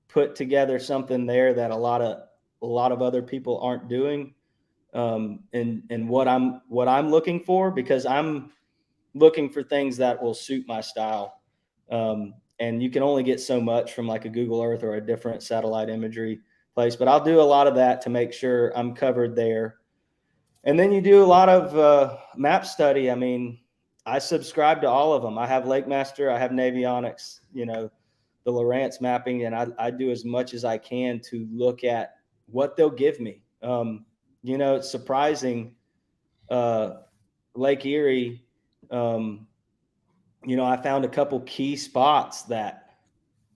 put together something there that a lot of other people aren't doing. And what I'm looking for, because I'm looking for things that will suit my style. And you can only get so much from like a Google Earth or a different satellite imagery place, but I'll do a lot of that to make sure I'm covered there. And then you do a lot of map study. I mean, I subscribe to all of them. I have LakeMaster, I have Navionics, the Lowrance mapping, and I do as much as I can to look at what they'll give me. It's surprising. Lake Erie, I found a couple key spots that,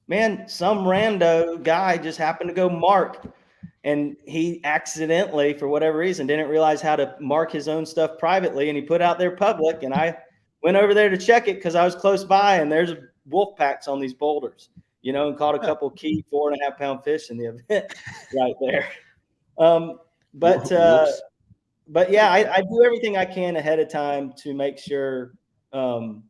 man, some rando guy just happened to go mark, and he accidentally, for whatever reason, didn't realize how to mark his own stuff privately, and he put out there public, and I went over there to check it because I was close by, and there's wolf packs on these boulders, and caught a couple key 4.5 pound fish in the event right there. But yeah, I do everything I can ahead of time to make sure, all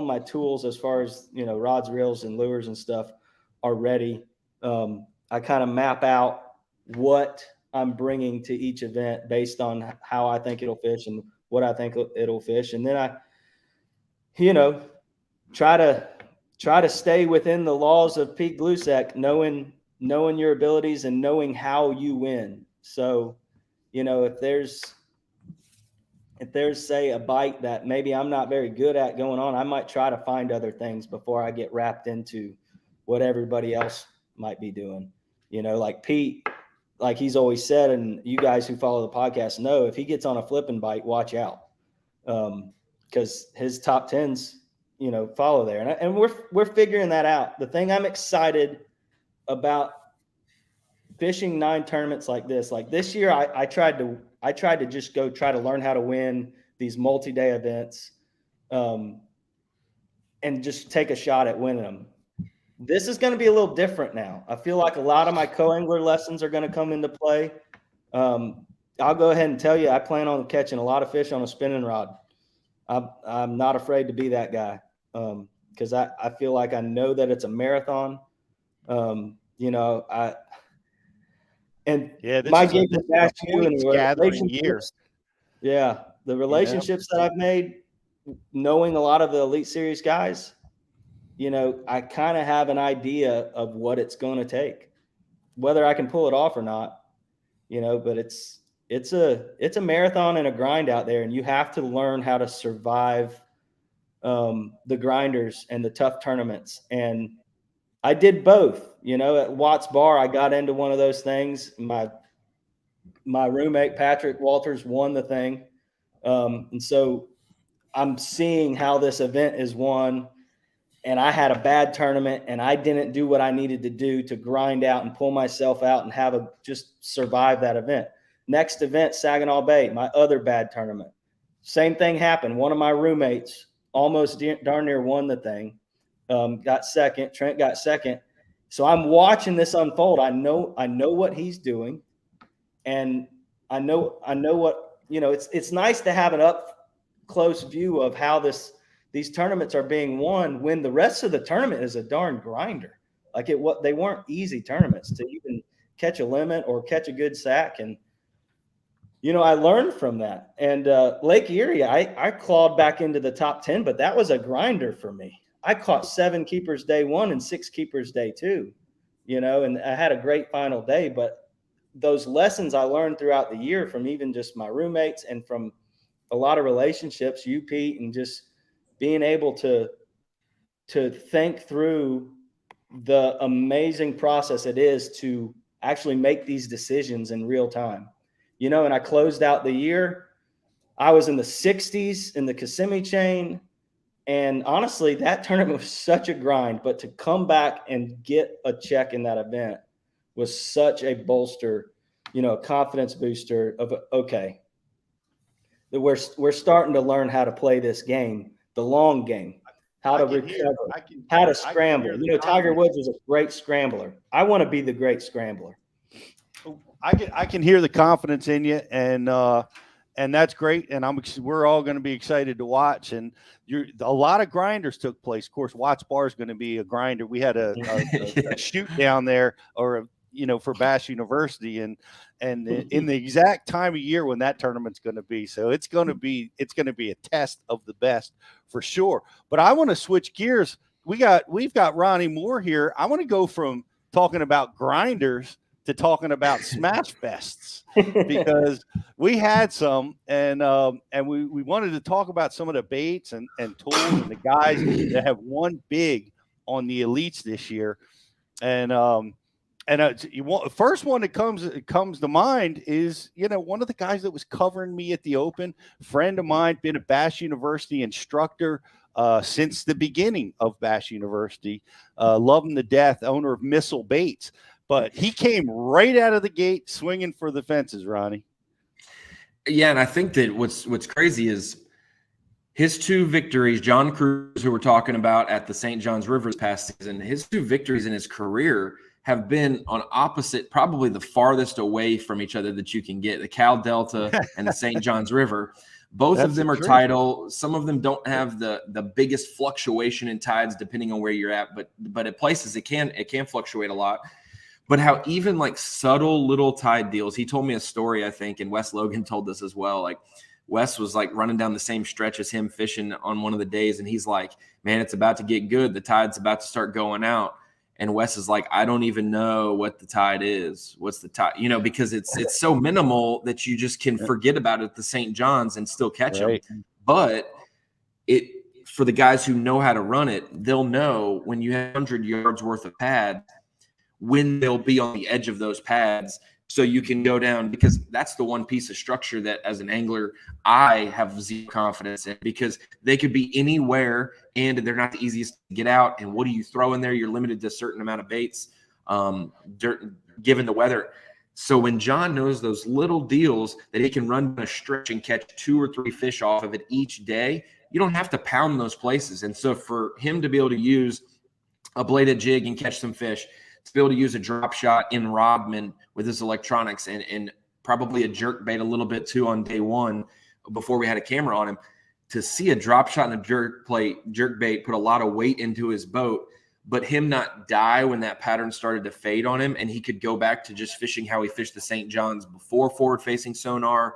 my tools as far as, rods, reels, and lures and stuff are ready. I kind of map out what I'm bringing to each event based on how I think it'll fish and what I think it'll fish. And then I, try to stay within the laws of Pete Glusek, knowing your abilities and knowing how you win. So, if there's say a bite that maybe I'm not very good at going on, I might try to find other things before I get wrapped into what everybody else might be doing. Like Pete, like he's always said, and you guys who follow the podcast know, if he gets on a flipping bite, watch out. Because his top 10s, follow there. And we're figuring that out. The thing I'm excited about fishing 9 tournaments like this year, I tried to just go try to learn how to win these multi-day events, and just take a shot at winning them. This is going to be a little different now. I feel like a lot of my co-angler lessons are going to come into play. I'll go ahead and tell you, I plan on catching a lot of fish on a spinning rod. I'm not afraid to be that guy, because I feel like I know that it's a marathon. My gig with Bass and the relationships. Yeah, the relationships that I've made, knowing a lot of the Elite Series guys, I kind of have an idea of what it's going to take, whether I can pull it off or not. But it's a marathon and a grind out there, and you have to learn how to survive the grinders and the tough tournaments. And I did both. At Watts Bar, I got into one of those things. My roommate, Patrick Walters, won the thing. And so I'm seeing how this event is won. And I had a bad tournament, and I didn't do what I needed to do to grind out and pull myself out and just survive that event. Next event, Saginaw Bay, my other bad tournament. Same thing happened. One of my roommates almost darn near won the thing. Got second. Trent got second. So I'm watching this unfold. I know what he's doing, and I know what, it's nice to have an up close view of how these tournaments are being won when the rest of the tournament is a darn grinder. Like they weren't easy tournaments to even catch a limit or catch a good sack. And, I learned from that. And Lake Erie, I clawed back into the top 10, but that was a grinder for me. I caught 7 keepers day 1 and 6 keepers day 2, and I had a great final day. But those lessons I learned throughout the year from even just my roommates and from a lot of relationships, you, Pete, and just being able to think through the amazing process it is to actually make these decisions in real time. And I closed out the year. I was in the 60s in the Kissimmee chain. And honestly, that tournament was such a grind, but to come back and get a check in that event was such a bolster, a confidence booster of, okay, that we're starting to learn how to play this game, the long game, how to recover, how to scramble. Tiger Woods was a great scrambler. I want to be the great scrambler. I can hear the confidence in you, and that's great. And we're all going to be excited to watch. And a lot of grinders took place. Of course, Watts Bar is going to be a grinder. We had a shoot down there, or for Bass University, and in the exact time of year when that tournament's going to be. So it's going to be a test of the best for sure. But I want to switch gears. We've got Ronnie Moore here. I want to go from talking about grinders to talking about smash fests, because we had some, and we wanted to talk about some of the baits and tools and the guys that have won big on the elites this year. And first one that comes to mind is, one of the guys that was covering me at the Open, friend of mine, been a Bass University instructor since the beginning of Bass University, love him to death, owner of Missile Baits. But he came right out of the gate swinging for the fences, Ronnie. Yeah, and I think that what's crazy is his two victories, John Cruz, who we're talking about at the St. John's River this past season, his two victories in his career have been on opposite, probably the farthest away from each other that you can get, the Cal Delta and the St. John's River. Both of them are tidal. Some of them don't have the biggest fluctuation in tides depending on where you're at, but at places it can fluctuate a lot. But how even like subtle little tide deals, he told me a story, I think, and Wes Logan told this as well. Like Wes was like running down the same stretch as him fishing on one of the days. And he's like, man, it's about to get good. The tide's about to start going out. And Wes is like, I don't even know what the tide is. What's the tide? Because it's so minimal that you just can forget about it at the St. John's and still catch them. But for the guys who know how to run it, they'll know when you have 100 yards worth of pad, when they'll be on the edge of those pads, so you can go down, because that's the one piece of structure that as an angler I have zero confidence in, because they could be anywhere and they're not the easiest to get out. And what do you throw in there? You're limited to a certain amount of baits, given the weather. So when John knows those little deals that he can run a stretch and catch 2 or 3 fish off of it each day, you don't have to pound those places. And so for him to be able to use a bladed jig and catch some fish, to be able to use a drop shot in Rodman with his electronics, and probably a jerk bait a little bit too on day one before we had a camera on him, to see a drop shot and a jerk bait put a lot of weight into his boat, but him not die when that pattern started to fade on him, and he could go back to just fishing how he fished the St. John's before forward-facing sonar,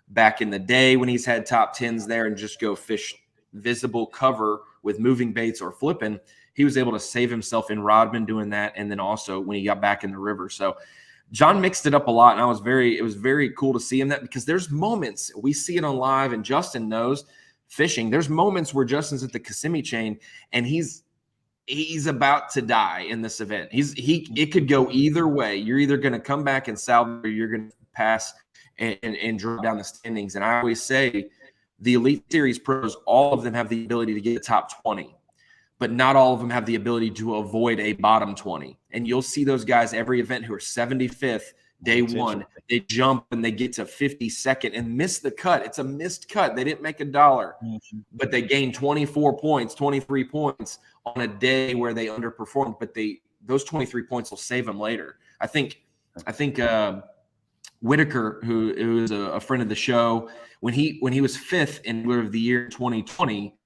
back in the day when he's had top 10s there, and just go fish visible cover with moving baits or flipping. He was able to save himself in Rodman doing that, and then also when he got back in the river. So John mixed it up a lot, and it was very cool to see him that, because there's moments, we see it on live, and Justin knows fishing. There's moments where Justin's at the Kissimmee chain and he's about to die in this event. It could go either way. You're either going to come back and salvage, or you're going to pass and drop down the standings. And I always say the Elite Series pros, all of them have the ability to get a top 20. But not all of them have the ability to avoid a bottom 20. And you'll see those guys every event who are 75th day one. They jump and they get to 52nd and miss the cut. It's a missed cut. They didn't make $1, but they gained 24 points, 23 points on a day where they underperformed. But those 23 points will save them later. I think Whitaker, who is a friend of the show, when he was 5th in Angler of the Year 2020,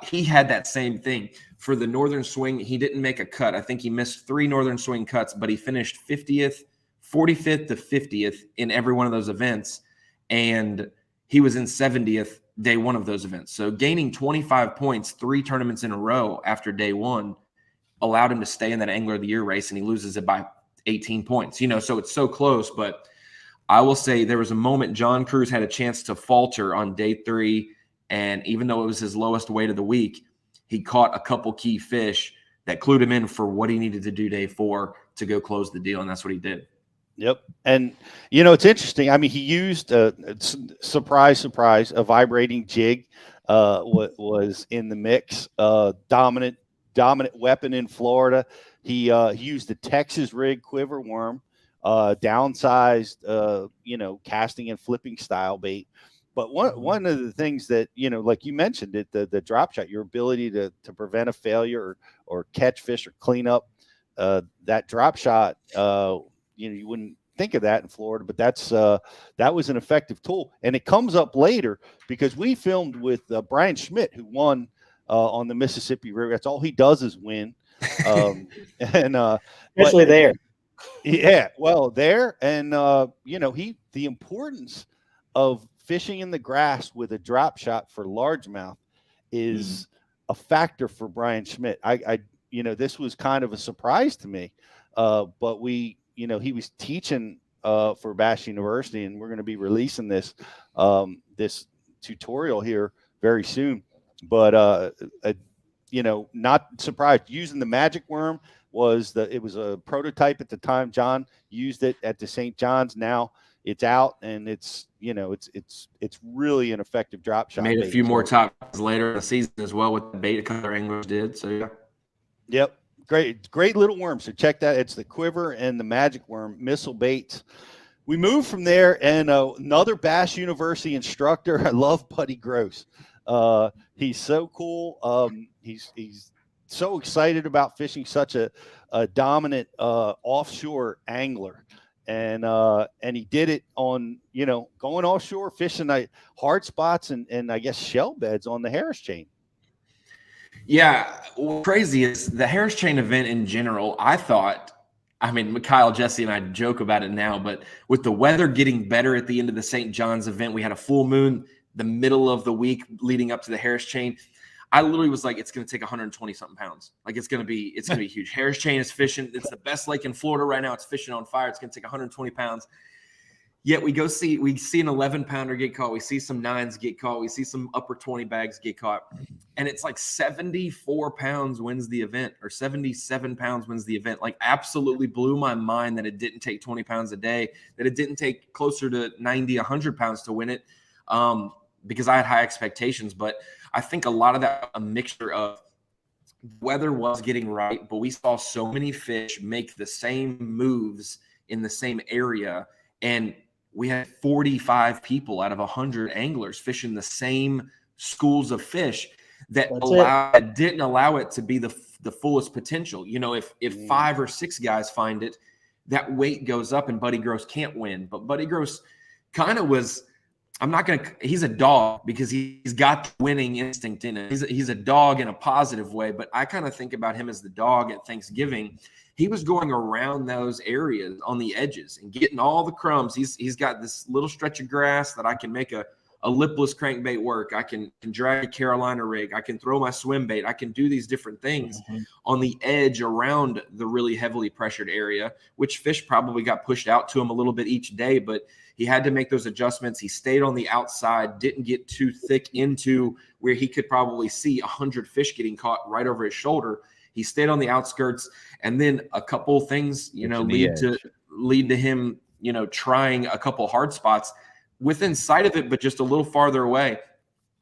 he had that same thing. For the Northern Swing, he didn't make a cut. I think he missed 3 Northern Swing cuts, but he finished 50th, 45th to 50th in every one of those events. And he was in 70th day one of those events. So gaining 25 points 3 tournaments in a row after day one allowed him to stay in that Angler of the Year race, and he loses it by 18 points. So it's so close. But I will say there was a moment John Cruz had a chance to falter on day 3. And even though it was his lowest weight of the week, he caught a couple key fish that clued him in for what he needed to do day 4 to go close the deal. And that's what he did. Yep. And, it's interesting. I mean, he used surprise, a vibrating jig was in the mix, dominant weapon in Florida. He used the Texas rig quiver worm, downsized, casting and flipping style bait. But one of the things that, like you mentioned it, the drop shot, your ability to prevent a failure or catch fish or clean up that drop shot, you wouldn't think of that in Florida, but that was an effective tool. And it comes up later because we filmed with Brian Schmidt, who won on the Mississippi River. That's all he does is win. Especially there. Yeah, well, there. And, the importance of fishing in the grass with a drop shot for largemouth is a factor for Brian Schmidt. This was kind of a surprise to me. But he was teaching for Bass University, and we're going to be releasing this tutorial here very soon. But not surprised. Using the magic worm it was a prototype at the time. John used it at the St. John's. Now it's out, and it's really an effective drop shot. Made a few more tops later in the season as well with the bait color anglers did. So yeah. Yep. Great little worm. So check that. It's the quiver and the magic worm missile baits. We moved from there, and another Bass University instructor. I love Buddy Gross. He's so cool. He's so excited about fishing such a dominant offshore angler. And he did it on, going offshore, fishing hard spots and I guess shell beds on the Harris chain. Yeah, what's crazy is the Harris chain event in general. Kyle, Jesse, and I joke about it now, but with the weather getting better at the end of the St. John's event, we had a full moon the middle of the week leading up to the Harris chain. I literally was like, it's going to take 120 something pounds. Like it's going to be huge. Harris chain is fishing. It's the best lake in Florida right now. It's fishing on fire. It's going to take 120 pounds. Yet we see an 11 pounder get caught. We see some 9s get caught. We see some upper 20 bags get caught. And it's like 74 pounds wins the event, or 77 pounds wins the event. Like absolutely blew my mind that it didn't take 20 pounds a day, that it didn't take closer to 90, 100 pounds to win it. Because I had high expectations, but I think a lot of that, a mixture of weather was getting right, but we saw so many fish make the same moves in the same area. And we had 45 people out of 100 anglers fishing the same schools of fish that didn't allow it to be the fullest potential. If 5 or 6 guys find it, that weight goes up and Buddy Gross can't win. But Buddy Gross kind of was, he's a dog because he's got the winning instinct in it. He's a dog in a positive way, but I kind of think about him as the dog at Thanksgiving. He was going around those areas on the edges and getting all the crumbs. He's got this little stretch of grass that I can make a lipless crankbait work. I can drag a Carolina rig. I can throw my swim bait. I can do these different things on the edge around the really heavily pressured area, which fish probably got pushed out to him a little bit each day, but he had to make those adjustments. He stayed on the outside, didn't get too thick into where he could probably see 100 fish getting caught right over his shoulder. He stayed on the outskirts, and then a couple things, lead to him, trying a couple hard spots within sight of it, but just a little farther away.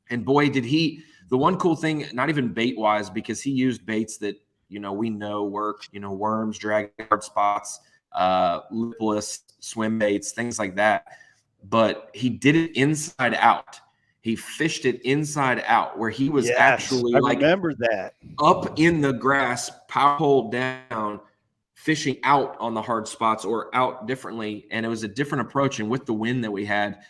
And boy, did he, the one cool thing, not even bait wise, because he used baits that, we know work, worms, drag hard spots, lipless swim baits, things like that. But he did it inside out. He fished it inside out, where he was actually remember that up in the grass, power pole down, fishing out on the hard spots or out differently. And it was a different approach. And with the wind that we had,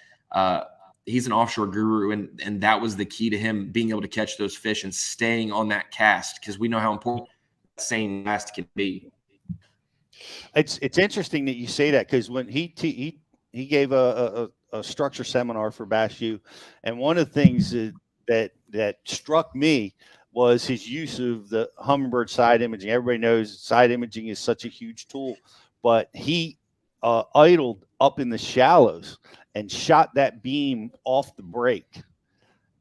he's an offshore guru. And that was the key to him being able to catch those fish and staying on that cast, because we know how important that same cast can be. It's interesting that you say that, because when he gave a structure seminar for Bass U, and one of the things that struck me was his use of the Humminbird side imaging. Everybody knows side imaging is such a huge tool, but he idled up in the shallows and shot that beam off the break,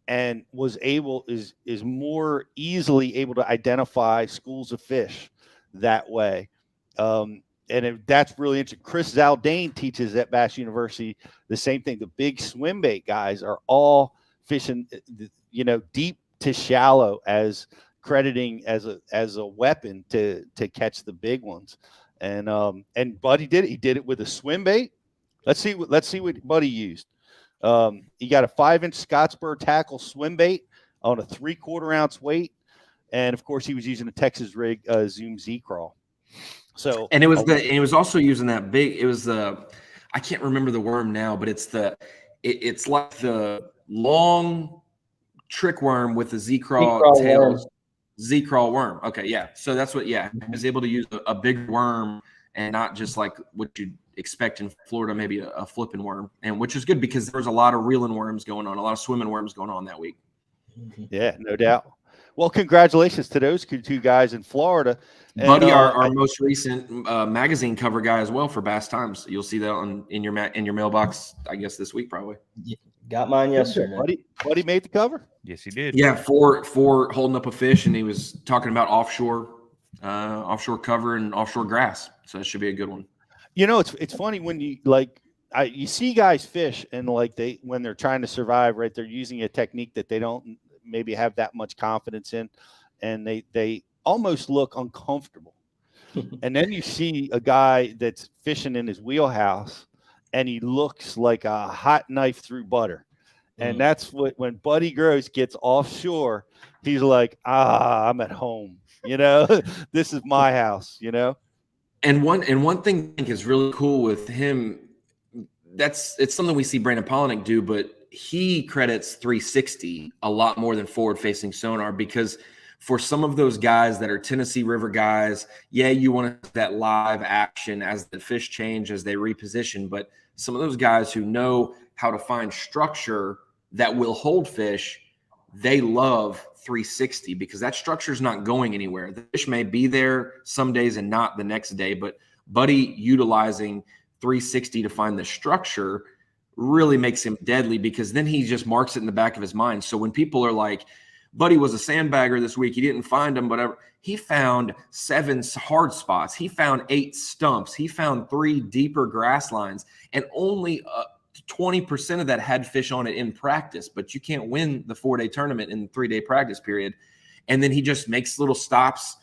and is more easily able to identify schools of fish that way. That's really interesting. Chris Zaldane teaches at Bass University the same thing. The big swim bait guys are all fishing, deep to shallow, as crediting as a weapon to catch the big ones. And Buddy did it. He did it with a swim bait. Let's see what Buddy used. He got a 5-inch Scottsburg tackle swim bait on a 3/4 ounce weight, and of course he was using a Texas rig Zoom Z crawl. So and it was also using that big. It was I can't remember the worm now, but it's like the long trick worm with the Z-crawl tail. Z-crawl worm. Okay, yeah. So that's what. Yeah, I was able to use a big worm and not just like what you'd expect in Florida, maybe a flipping worm, and which is good because there was a lot of reeling worms going on, a lot of swimming worms going on that week. Yeah, no doubt. Well, congratulations to those two guys in Florida. And, Buddy, our most recent magazine cover guy as well for Bass Times. You'll see that in your mailbox, I guess, this week probably. Got mine yesterday. Buddy made the cover. Yes, he did. Yeah, for holding up a fish, and he was talking about offshore cover and offshore grass. So that should be a good one. You know, it's funny when you you see guys fish and when they're trying to survive, right? They're using a technique that they don't maybe have that much confidence in, and they almost look uncomfortable. And then you see a guy that's fishing in his wheelhouse and he looks like a hot knife through butter. And that's when Buddy Gross gets offshore, he's like, I'm at home, this is my house, And one thing I think is really cool with him, it's something we see Brandon Polinick do, but he credits 360 a lot more than forward-facing sonar, because for some of those guys that are Tennessee River guys, yeah, you want that live action as the fish change, as they reposition. But some of those guys who know how to find structure that will hold fish, they love 360 because that structure is not going anywhere. The fish may be there some days and not the next day, but Buddy utilizing 360 to find the structure really makes him deadly, because then he just marks it in the back of his mind. So when people are like, Buddy was a sandbagger this week, he didn't find them, whatever, he found 7 hard spots. He found 8 stumps. He found 3 deeper grass lines, and only 20% of that had fish on it in practice. But you can't win the 4-day tournament in the 3-day practice period. And then he just makes little stops,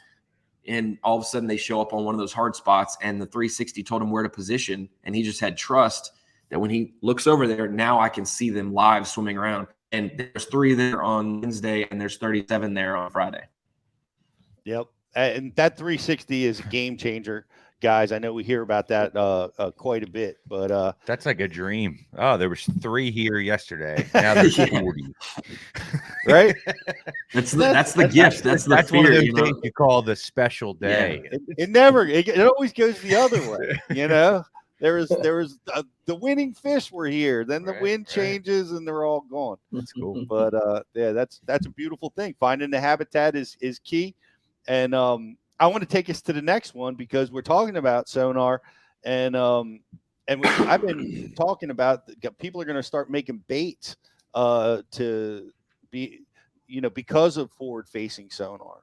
and all of a sudden they show up on one of those hard spots, and the 360 told him where to position, and he just had trust that when he looks over there, now I can see them live swimming around. And there's 3 there on Wednesday, and there's 37 there on Friday. Yep. And that 360 is a game changer, guys. I know we hear about that quite a bit, but that's like a dream. Oh, there was 3 here yesterday. Now there's 40. Right? That's the gift. That's the fear, one of those things you call the special day. Yeah. It always goes the other way, There was the winning fish were here. Then the wind changes and they're all gone. That's cool. But yeah, that's a beautiful thing. Finding the habitat is key. And I want to take us to the next one, because we're talking about sonar, and I've been talking about people are going to start making baits to be, because of forward-facing sonar,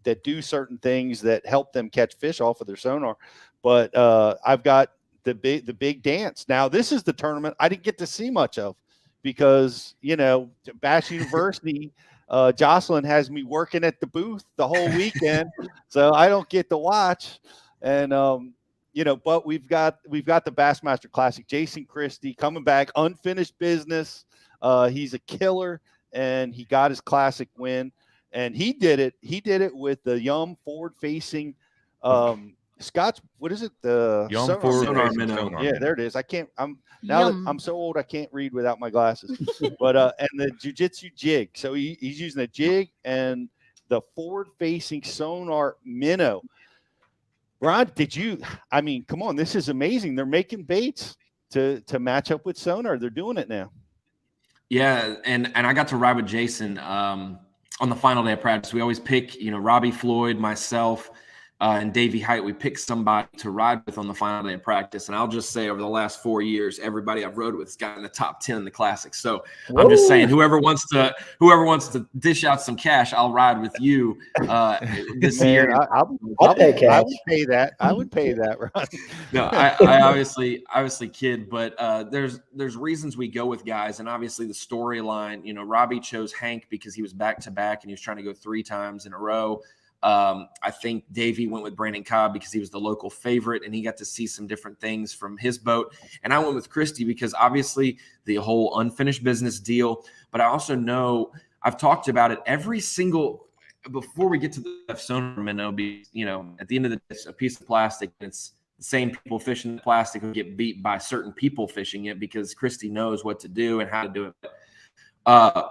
that do certain things that help them catch fish off of their sonar. But I've got the big dance. Now, this is the tournament I didn't get to see much of, because, Bass University, Jocelyn has me working at the booth the whole weekend, so I don't get to watch. And, but we've got the Bassmaster Classic. Jason Christie coming back, unfinished business. He's a killer, and he got his classic win. And he did it with the Yum forward-facing Scotch. What is it? The Yum Sonar Minnow. Yeah, there it is. I'm so old I can't read without my glasses. But and the jiu-jitsu jig. So he's using a jig and the forward-facing sonar minnow. Ron, come on, this is amazing. They're making baits to match up with sonar. They're doing it now. Yeah, and I got to ride with Jason on the final day of practice. We always pick, Robbie Floyd, myself, and Davey Height. We pick somebody to ride with on the final day of practice. And I'll just say, over the last 4 years, everybody I've rode with has gotten the top 10 in the Classics. So I'm just saying, whoever wants to dish out some cash, I'll ride with you this year. I'll pay cash. I would pay that. I would pay that, Ron. No, I obviously kid, but there's reasons we go with guys, and obviously the storyline. Robbie chose Hank because he was back to back and he was trying to go 3 times in a row. I think Davey went with Brandon Cobb because he was the local favorite and he got to see some different things from his boat. And I went with Christie because obviously the whole unfinished business deal, but I also know I've talked about it before we get to the sonar minnow, you know, at the end of the day, it's a piece of plastic. And it's the same people fishing the plastic who get beat by certain people fishing it, because Christy knows what to do and how to do it.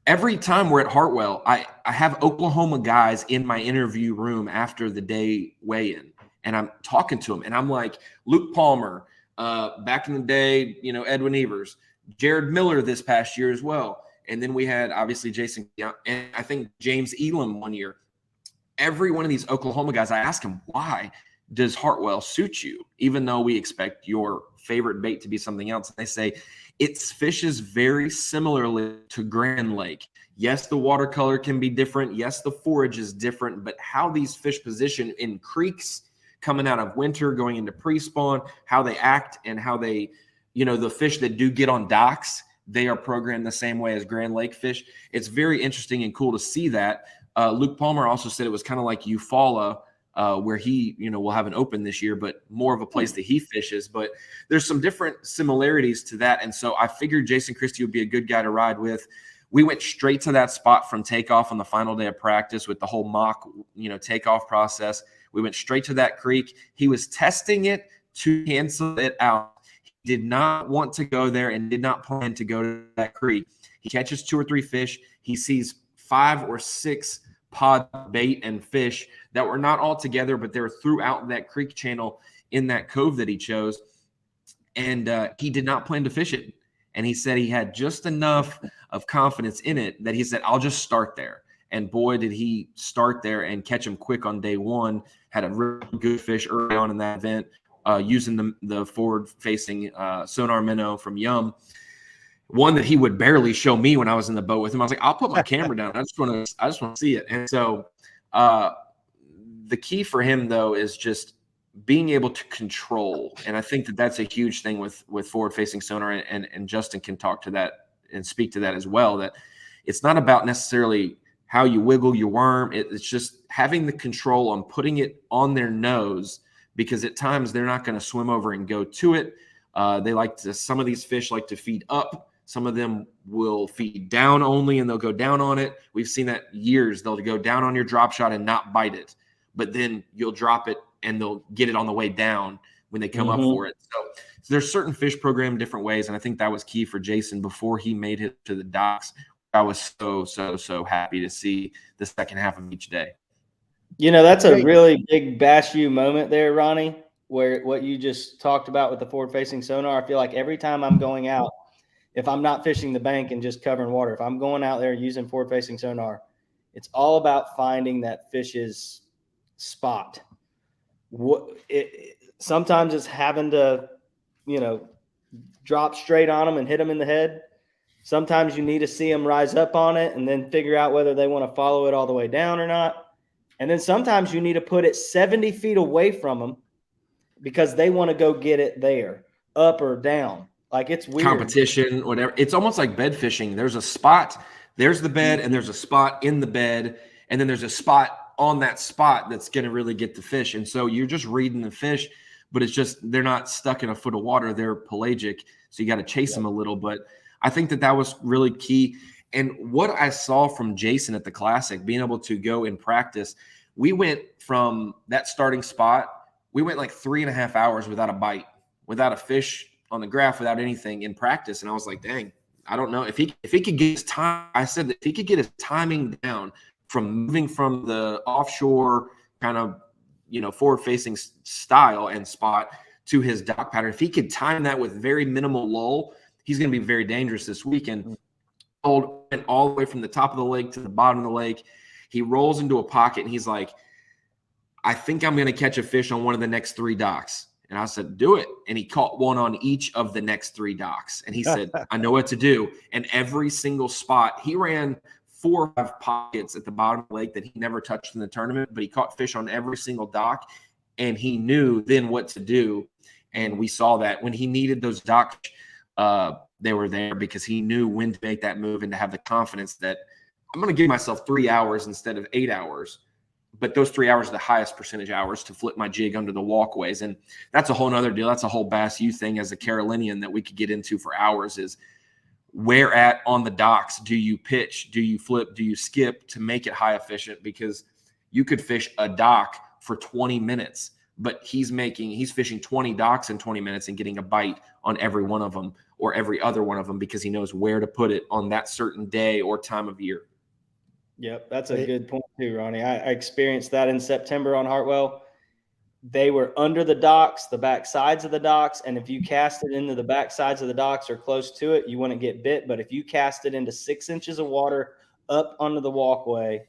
Every time we're at Hartwell, I have Oklahoma guys in my interview room after the day weigh-in, and I'm talking to them, and I'm like, Luke Palmer, back in the day, you know, Edwin Evers, Jared Miller this past year as well. And then we had obviously Jason, and I think James Elam one year. Every one of these Oklahoma guys, I ask him, why does Hartwell suit you, even though we expect your favorite bait to be something else? And they say, it fishes very similarly to Grand Lake. Yes, the watercolor can be different. Yes, the forage is different, but how these fish position in creeks coming out of winter, going into pre-spawn, how they act, and how they, you know, the fish that do get on docks, they are programmed the same way as Grand Lake fish. It's very interesting and cool to see that. Luke Palmer also said it was kind of like Eufaula, where he, you know, will have an open this year, but more of a place that he fishes. But there's some different similarities to that. And so I figured Jason Christie would be a good guy to ride with. We went straight to that spot from takeoff on the final day of practice with the whole mock, you know, takeoff process. We went straight to that creek. He was testing it to cancel it out. He did not want to go there and did not plan to go to that creek. He catches 2 or 3 fish. He sees 5 or 6 pod bait and fish that were not all together, but they were throughout that creek channel in that cove that he chose. And he did not plan to fish it. And he said he had just enough of confidence in it that he said, I'll just start there. And boy, did he start there and catch him quick on day one. Had a really good fish early on in that event, using the forward-facing sonar minnow from Yum. One that he would barely show me when I was in the boat with him. I was like, I'll put my camera down. I just want to see it. And so the key for him, though, is just being able to control. And I think that that's a huge thing with forward-facing sonar. And Justin can talk to that and speak to that as well, that it's not about necessarily how you wiggle your worm. It's just having the control on putting it on their nose, because at times they're not going to swim over and go to it. They like to, some of these fish like to feed up. Some of them will feed down only, and they'll go down on it. We've seen that years. They'll go down on your drop shot and not bite it, but then you'll drop it and they'll get it on the way down when they come up for it. So there's certain fish programmed different ways, and I think that was key for Jason before he made it to the docks. I was so happy to see the second half of each day. You know, that's a really big Bass U moment there, Ronnie, where what you just talked about with the forward-facing sonar. I feel like every time I'm going out, if I'm not fishing the bank and just covering water, if I'm going out there using forward-facing sonar, it's all about finding that fish's spot. Sometimes it's having to, you know, drop straight on them and hit them in the head. Sometimes you need to see them rise up on it and then figure out whether they want to follow it all the way down or not. And then sometimes you need to put it 70 feet away from them because they want to go get it there, up or down. Like, it's weird. Competition, whatever. It's almost like bed fishing. There's a spot, there's the bed, and there's a spot in the bed, and then there's a spot on that spot that's going to really get the fish. And so you're just reading the fish, but it's just they're not stuck in a foot of water. They're pelagic, so you got to chase them a little. But I think that was really key. And what I saw from Jason at the Classic, being able to go in practice, we went from that starting spot, we went like 3.5 hours without a bite, without a fish on the graph, without anything in practice. And I was like, dang, I don't know if he could get his time. I said that if he could get his timing down from moving from the offshore kind of, you know, forward-facing style and spot to his dock pattern, if he could time that with very minimal lull, he's going to be very dangerous this weekend. Went all the way from the top of the lake to the bottom of the lake. He rolls into a pocket and he's like, I think I'm going to catch a fish on one of the next 3 docks. And I said, do it. And he caught one on each of the next 3 docks. And he said, I know what to do. And every single spot, he ran 4 or 5 pockets at the bottom of the lake that he never touched in the tournament, but he caught fish on every single dock. And he knew then what to do. And we saw that when he needed those docks, they were there because he knew when to make that move and to have the confidence that I'm going to give myself 3 hours instead of 8 hours. But those 3 hours are the highest percentage hours to flip my jig under the walkways. And that's a whole nother deal. That's a whole Bass U thing as a Carolinian that we could get into for hours, is where at on the docks do you pitch, do you flip, do you skip to make it high efficient? Because you could fish a dock for 20 minutes, but he's fishing 20 docks in 20 minutes and getting a bite on every one of them or every other one of them because he knows where to put it on that certain day or time of year. Yep, that's a good point too, Ronnie. I experienced that in September on Hartwell. They were under the docks, the back sides of the docks, and if you cast it into the back sides of the docks or close to it, you wouldn't get bit. But if you cast it into 6 inches of water up onto the walkway,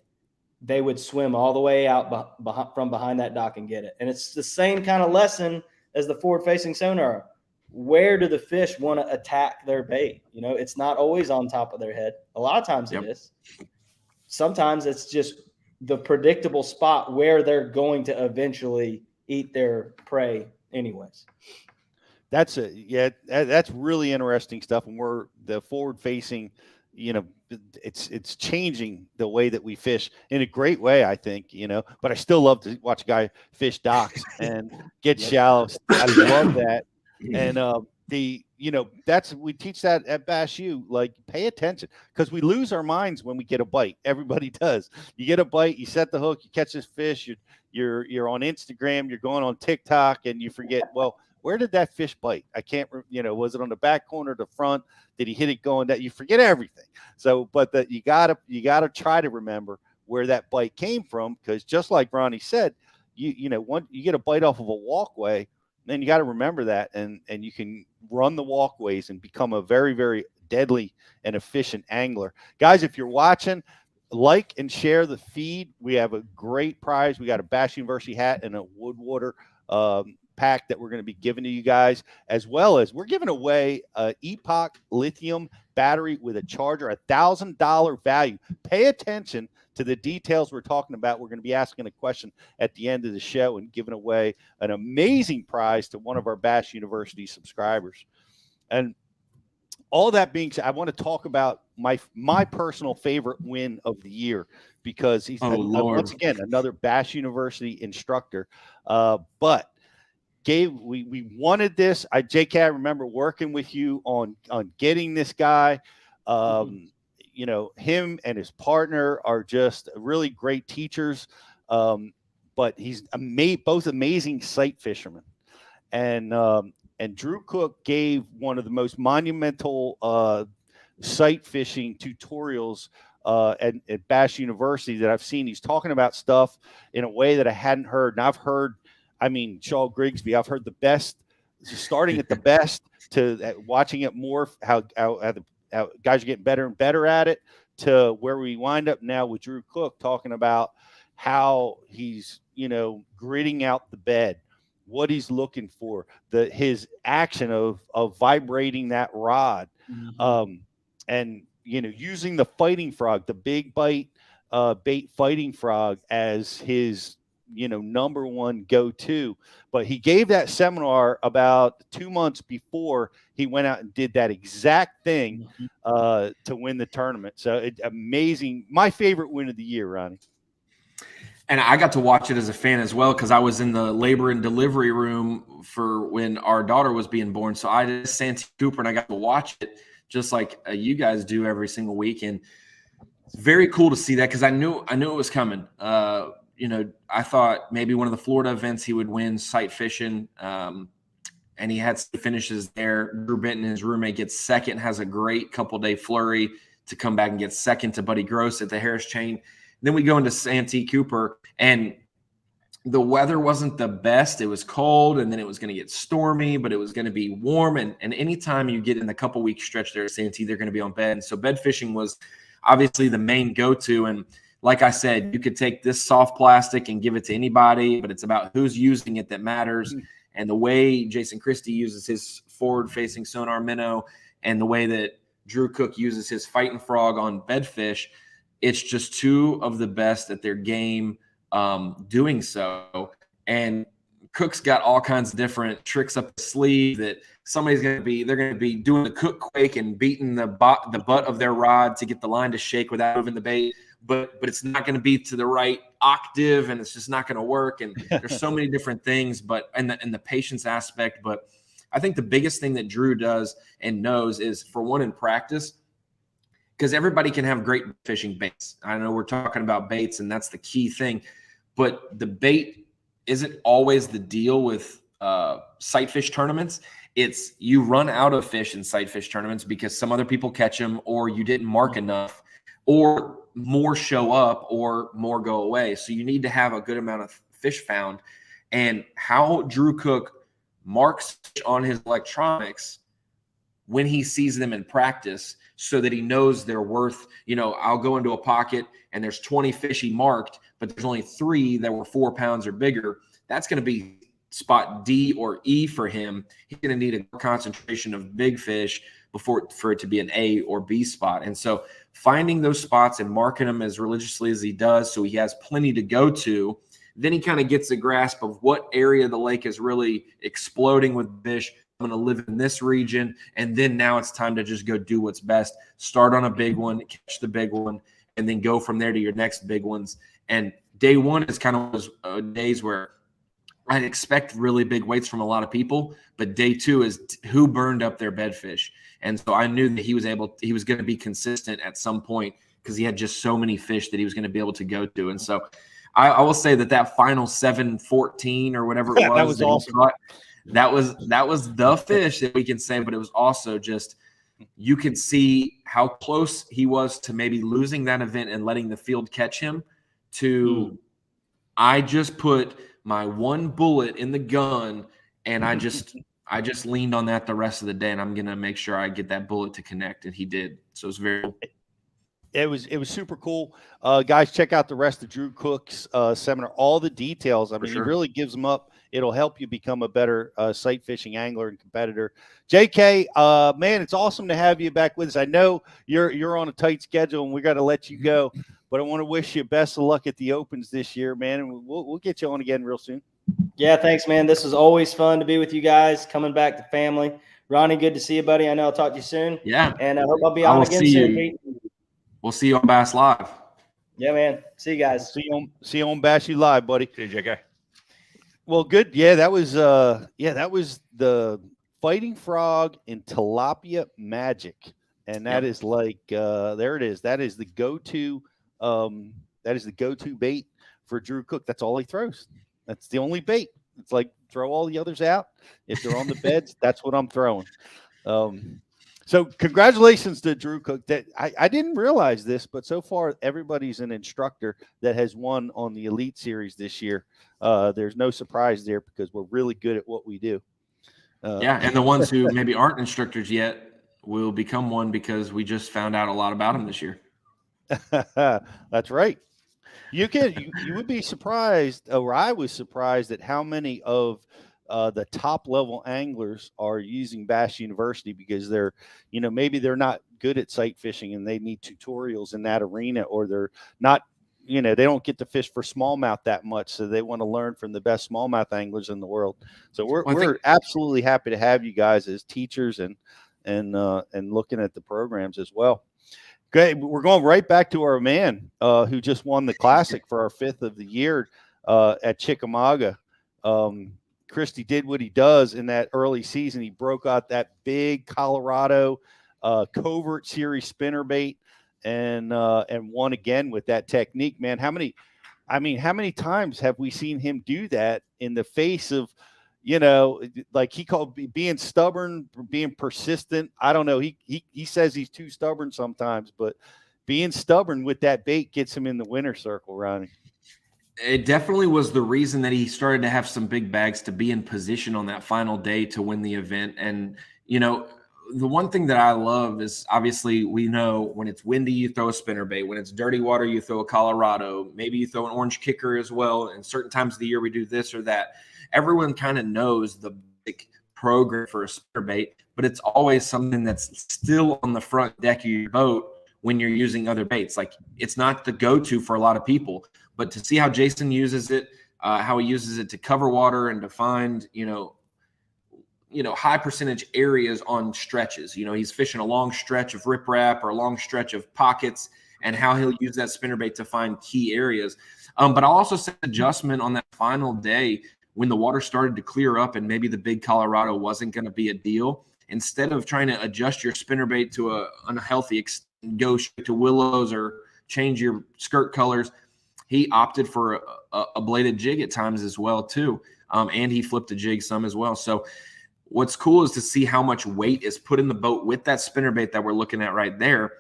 they would swim all the way out from behind that dock and get it. And it's the same kind of lesson as the forward-facing sonar. Where do the fish want to attack their bait? You know, it's not always on top of their head. A lot of times it is. Sometimes it's just the predictable spot where they're going to eventually eat their prey anyways. That's that's really interesting stuff. And we're the forward facing, you know, it's changing the way that we fish in a great way, I think, you know, but I still love to watch a guy fish docks and get shallow. I love that. And we teach that at Bass U, like pay attention, because we lose our minds when we get a bite. Everybody does. You get a bite, you set the hook, you catch this fish, you're on Instagram, you're going on TikTok, and you forget, well, where did that fish bite? I can't, was it on the back corner, the front? Did he hit it going that? You forget everything. So, but you gotta try to remember where that bite came from, because just like Ronnie said, once you get a bite off of a walkway, then you got to remember that, and you can run the walkways and become a very, very deadly and efficient angler. Guys, if you're watching, like and share the feed. We have a great prize. We got a Bass University hat and a Woodwater pack that we're going to be giving to you guys, as well as we're giving away a Epoch lithium battery with a charger, $1,000 value. Pay attention to the details we're talking about. We're going to be asking a question at the end of the show and giving away an amazing prize to one of our Bass University subscribers. And all that being said, I want to talk about my personal favorite win of the year, because he's once again another Bass University instructor. But we wanted this. JK, I remember working with you on getting this guy. Him and his partner are just really great teachers. But he's both amazing sight fishermen. And Drew Cook gave one of the most monumental sight fishing tutorials at Bass University that I've seen. He's talking about stuff in a way that I hadn't heard. And I've heard, Shaw Grigsby, I've heard the best, starting at the best to watching it more, how guys are getting better and better at it, to where we wind up now with Drew Cook talking about how he's, gritting out the bed, what he's looking for, his action of vibrating that rod, and using the fighting frog, the big bait fighting frog, as his number one go-to. But he gave that seminar about 2 months before he went out and did that exact thing to win the tournament. So it's amazing. My favorite win of the year, Ronnie. And I got to watch it as a fan as well, because I was in the labor and delivery room for when our daughter was being born. So I did Santee Cooper, and I got to watch it just like you guys do every single week. And it's very cool to see that, because I knew it was coming. I thought maybe one of the Florida events he would win sight fishing, and he had some finishes there. Drew Benton, his roommate, gets second, has a great couple-day flurry to come back and get second to Buddy Gross at the Harris Chain. Then we go into Santee Cooper, and the weather wasn't the best. It was cold, and then it was going to get stormy, but it was going to be warm. And anytime you get in the couple-week stretch there at Santee, they're going to be on bed. And so bed fishing was obviously the main go-to. And like I said, you could take this soft plastic and give it to anybody, but it's about who's using it that matters. And the way Jason Christie uses his forward-facing sonar minnow, and the way that Drew Cook uses his fighting frog on bedfish, it's just two of the best at their game doing so. And Cook's got all kinds of different tricks up his sleeve that they're going to be doing the Cook quake and beating the butt of their rod to get the line to shake without moving the bait. But it's not going to be to the right octave, and it's just not going to work. And there's so many different things, and the patience aspect. But I think the biggest thing that Drew does and knows is, for one, in practice, because everybody can have great fishing baits. I know we're talking about baits, and that's the key thing, but the bait isn't always the deal with sight fish tournaments. It's you run out of fish in sight fish tournaments because some other people catch them, or you didn't mark enough, or more show up, or more go away. So you need to have a good amount of fish found. And how Drew Cook marks on his electronics when he sees them in practice, so that he knows they're worth, I'll go into a pocket and there's 20 fish he marked, but there's only 3 that were 4 pounds or bigger. That's going to be spot D or E for him. He's going to need a concentration of big fish for it to be an A or B spot. And so finding those spots and marking them as religiously as he does, so he has plenty to go to, then he kind of gets a grasp of what area of the lake is really exploding with fish. I'm going to live in this region. And then now it's time to just go do what's best. Start on a big one, catch the big one, and then go from there to your next big ones. And day one is kind of those days where I'd expect really big weights from a lot of people, but day 2 is who burned up their bedfish. And so I knew that he was going to be consistent at some point, because he had just so many fish that he was going to be able to go to. And so I will say that final 7-14 or whatever it was, that was awesome. That was the fish that we can say, but it was also just, you could see how close he was to maybe losing that event and letting the field catch him, to I just put my one bullet in the gun, and I just leaned on that the rest of the day, and I'm going to make sure I get that bullet to connect. And he did. So it was very cool. It was super cool. Guys, check out the rest of Drew Cook's seminar. All the details. I mean, he really gives them up. It'll help you become a better sight fishing angler and competitor. JK, man, it's awesome to have you back with us. I know you're on a tight schedule, and we got to let you go, but I want to wish you best of luck at the Opens this year, man. And we'll get you on again real soon. Yeah, thanks, man. This is always fun to be with you guys, coming back to family. Ronnie, good to see you, buddy. I know I'll talk to you soon. Yeah. And I hope I'll be on again soon. We'll see you on Bass Live. Yeah, man. See you guys. See you on Bass You Live, buddy. See you, JK. Well, good. Yeah, that was the Fighting Frog and Tilapia Magic. And that is like there it is. That is the go-to bait for Drew Cook. That's all he throws. That's the only bait. It's like throw all the others out. If they're on the beds, that's what I'm throwing. So congratulations to Drew Cook. That I didn't realize this, but so far everybody's an instructor that has won on the Elite Series this year. There's no surprise there, because we're really good at what we do. And the ones who maybe aren't instructors yet will become one, because we just found out a lot about them this year. That's right. You would be surprised, or I was surprised at how many of the top level anglers are using Bass University, because they're, maybe they're not good at sight fishing and they need tutorials in that arena, or they're not, they don't get to fish for smallmouth that much. So they want to learn from the best smallmouth anglers in the world. So we're absolutely happy to have you guys as teachers and looking at the programs as well. Great. We're going right back to our man who just won the Classic for our 5th of the year at Chickamauga. Christy did what he does in that early season. He broke out that big Colorado Covert Series spinnerbait and won again with that technique, man. How many times have we seen him do that in the face of, like he called being stubborn, being persistent? I don't know. He says he's too stubborn sometimes, but being stubborn with that bait gets him in the winner's circle, Ronnie. It definitely was the reason that he started to have some big bags to be in position on that final day to win the event. And, the one thing that I love is, obviously we know when it's windy, you throw a spinnerbait. When it's dirty water, you throw a Colorado. Maybe you throw an orange kicker as well. And certain times of the year we do this or that. Everyone kind of knows the big program for a spinnerbait, but it's always something that's still on the front deck of your boat when you're using other baits. Like, it's not the go-to for a lot of people, but to see how Jason uses it, how he uses it to cover water and to find, high percentage areas on stretches. He's fishing a long stretch of riprap or a long stretch of pockets, and how he'll use that spinnerbait to find key areas. But I'll also say adjustment on that final day when the water started to clear up and maybe the big Colorado wasn't going to be a deal, instead of trying to adjust your spinnerbait to a unhealthy go straight to willows or change your skirt colors, he opted for a bladed jig at times as well too. And he flipped a jig some as well. So what's cool is to see how much weight is put in the boat with that spinnerbait that we're looking at right there,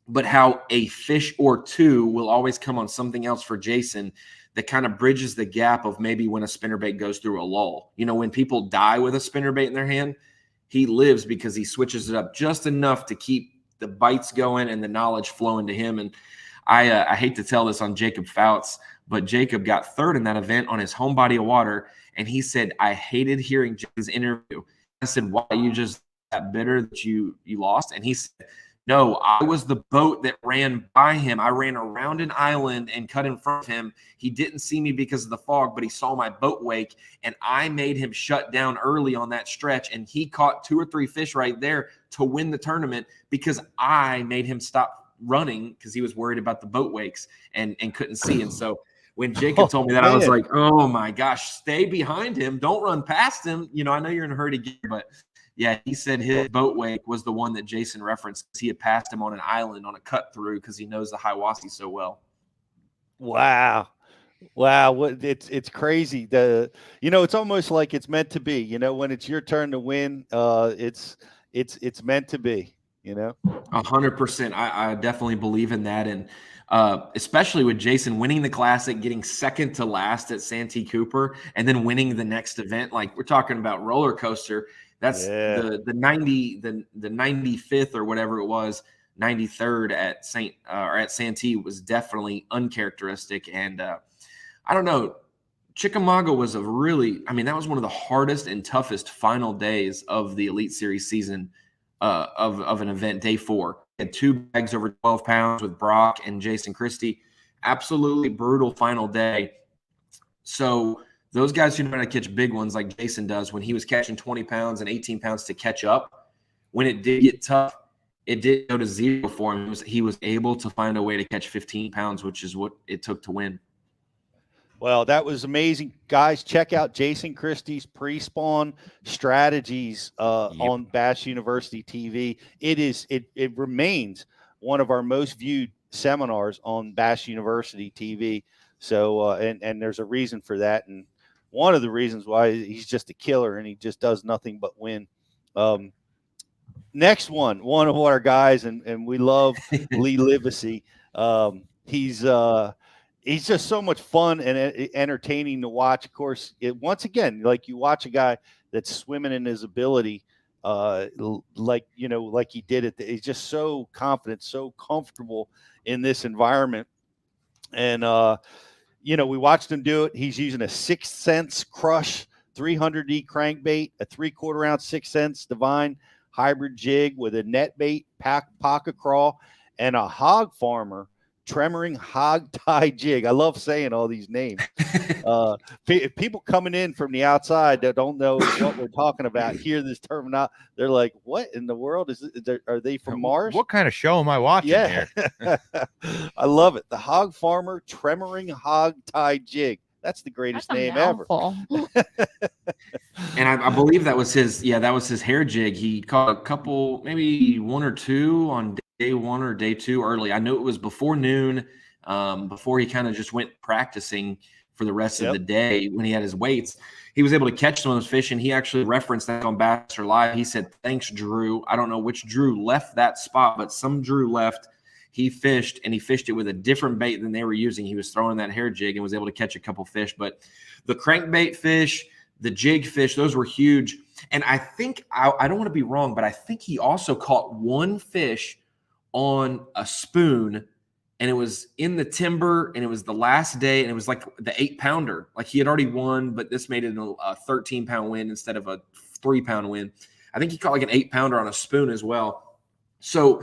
but how a fish or two will always come on something else for Jason that kind of bridges the gap of maybe when a spinnerbait goes through a lull. You know, when people die with a spinnerbait in their hand, he lives because he switches it up just enough to keep the bites going and the knowledge flowing to him. And I hate to tell this on Jacob Fouts, but Jacob got third in that event on his home body of water. And he said, I hated hearing Jason's interview. I said, why, you just that bitter that you lost? And he said, no, I was the boat that ran by him. I ran around an island and cut in front of him. He didn't see me because of the fog, but he saw my boat wake, and I made him shut down early on that stretch, and he caught 2 or 3 fish right there to win the tournament because I made him stop running because he was worried about the boat wakes and couldn't see. And so when Jacob told me that, I was like, oh my gosh, stay behind him. Don't run past him. You know, I know you're in a hurry to get, but yeah, he said his boat wake was the one that Jason referenced. He had passed him on an island on a cut through because he knows the Hiwassee so well. Wow. It's crazy. It's almost like it's meant to be. You know, when it's your turn to win, it's meant to be. 100%. I definitely believe in that, and especially with Jason winning the Classic, getting second to last at Santee Cooper, and then winning the next event. Like, we're talking about roller coaster. That's the 95th or whatever it was, 93rd at Santee was definitely uncharacteristic. And I don't know, Chickamauga was that was one of the hardest and toughest final days of the Elite Series season of an event, day 4. Had 2 bags over 12 pounds with Brock and Jason Christie. Absolutely brutal final day. So those guys who know how to catch big ones like Jason does, when he was catching 20 pounds and 18 pounds to catch up, when it did get tough, it did go to 0 for him. He was able to find a way to catch 15 pounds, which is what it took to win. Well, that was amazing. Guys, check out Jason Christie's pre-spawn strategies on Bass University TV. It remains one of our most viewed seminars on Bass University TV. So, and there's a reason for that. And one of the reasons why he's just a killer and he just does nothing but win. Next one of our guys, and we love Lee Livesey. He's just so much fun and entertaining to watch. Of course, once again, like you watch a guy that's swimming in his ability, like he did it. He's just so confident, so comfortable in this environment. And, we watched him do it. He's using a 6 Sense Crush 300D crankbait, a 3/4 ounce 6 Sense Divine hybrid jig with a net bait, pocket crawl, and a Hog Farmer tremoring hog tie jig. I love saying all these names. People coming in from the outside that don't know what we're talking about hear this term now. They're like, "What in the world is it? Are they from Mars? What kind of show am I watching here?" I love it. The Hog Farmer tremoring hog tie jig. That's the greatest name ever. And I believe that was his hair jig. He caught a couple, maybe 1 or 2 on day 1 or day 2 early. I know it was before noon, before he kind of just went practicing for the rest of the day when he had his weights. He was able to catch some of those fish, and he actually referenced that on Bassmaster Live. He said, "Thanks, Drew." I don't know which Drew left that spot, but some Drew left. He fished, and he fished it with a different bait than they were using. He was throwing that hair jig and was able to catch a couple fish. But the crankbait fish, the jig fish, those were huge. And I think, I don't want to be wrong, but I think he also caught 1 fish on a spoon, and it was in the timber, and it was the last day, and it was like the 8-pounder. Like, he had already won, but this made it a 13-pound win instead of a 3-pound win. I think he caught like an 8-pounder on a spoon as well. So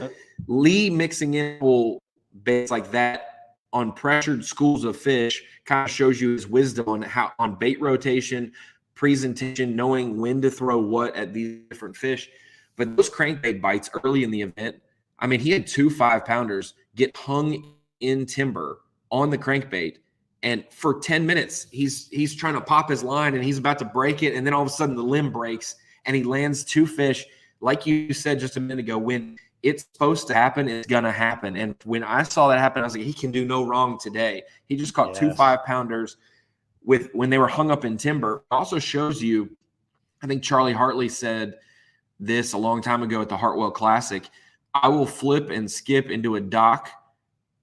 Lee mixing in baits like that on pressured schools of fish kind of shows you his wisdom on bait rotation, presentation, knowing when to throw what at these different fish. But those crankbait bites early in the event, I mean, he had 2 5-pounders get hung in timber on the crankbait, And for 10 minutes, he's trying to pop his line and he's about to break it. And then all of a sudden the limb breaks and he lands 2 fish. Like you said just a minute ago, when it's supposed to happen, it's going to happen. And when I saw that happen, I was like, he can do no wrong today. He just caught 2 5-pounders when they were hung up in timber. It also shows you, I think Charlie Hartley said this a long time ago at the Hartwell Classic, I will flip and skip into a dock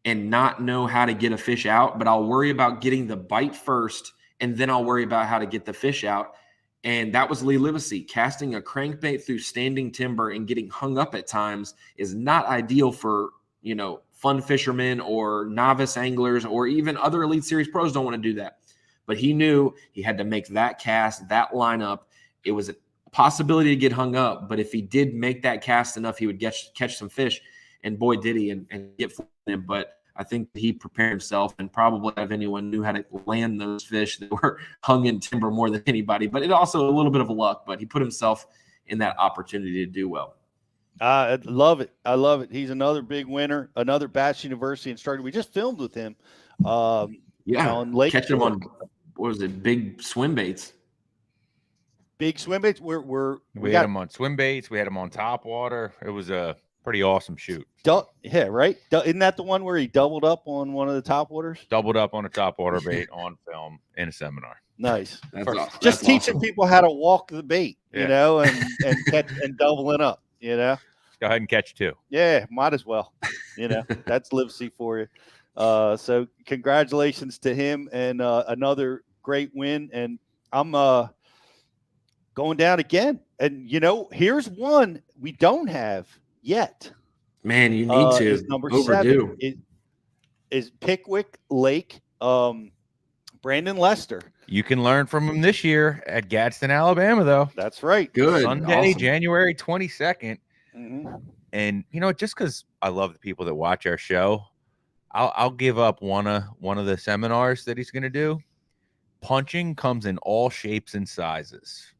and not know how to get a fish out, but I'll worry about getting the bite first, and then I'll worry about how to get the fish out. And that was Lee Livesey. Casting a crankbait through standing timber and getting hung up at times is not ideal for, fun fishermen or novice anglers, or even other Elite Series pros don't want to do that. But he knew he had to make that cast, that lineup. It was a possibility to get hung up, but if he did make that cast enough, he would catch some fish. And boy, did he, and get for him. But I think he prepared himself, and probably if anyone knew how to land those fish that were hung in timber more than anybody. But it also a little bit of luck, but he put himself in that opportunity to do well. I love it. I love it. He's another big winner, another Bass University instructor. We just filmed with him. On Lake catching him on, what was it, big swim baits. Big swim baits. We had him on swim baits. We had him on top water. It was a pretty awesome shoot. Yeah, right. Isn't that the one where he doubled up on one of the top waters? Doubled up on a top water bait on film in a seminar. Nice. That's just teaching people how to walk the bait, Yeah. and catch and doubling up, Go ahead and catch 2. Yeah, might as well. That's Livesey for you. So congratulations to him, and another great win. And I'm going down again. And here's one we don't have yet. Man, you need to. Is number overdue. 7 is Pickwick Lake. Brandon Lester. You can learn from him this year at Gadsden, Alabama, though. That's right. Good. Sunday, Awesome. January 22nd. Mm-hmm. And just because I love the people that watch our show, I'll give up one of the seminars that he's going to do. Punching comes in all shapes and sizes.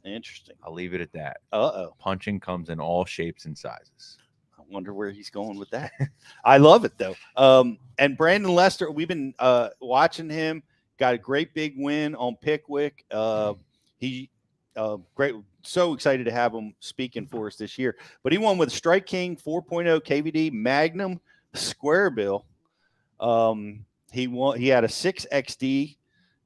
Interesting. I'll leave it at that. Punching comes in all shapes and sizes. I wonder where he's going with that. I love it, though. And Brandon Lester, we've been watching him. Got a great big win on Pickwick. He great. So excited to have him speaking for us this year. But he won with Strike King 4.0 KVD Magnum Square Bill. He had a 6XD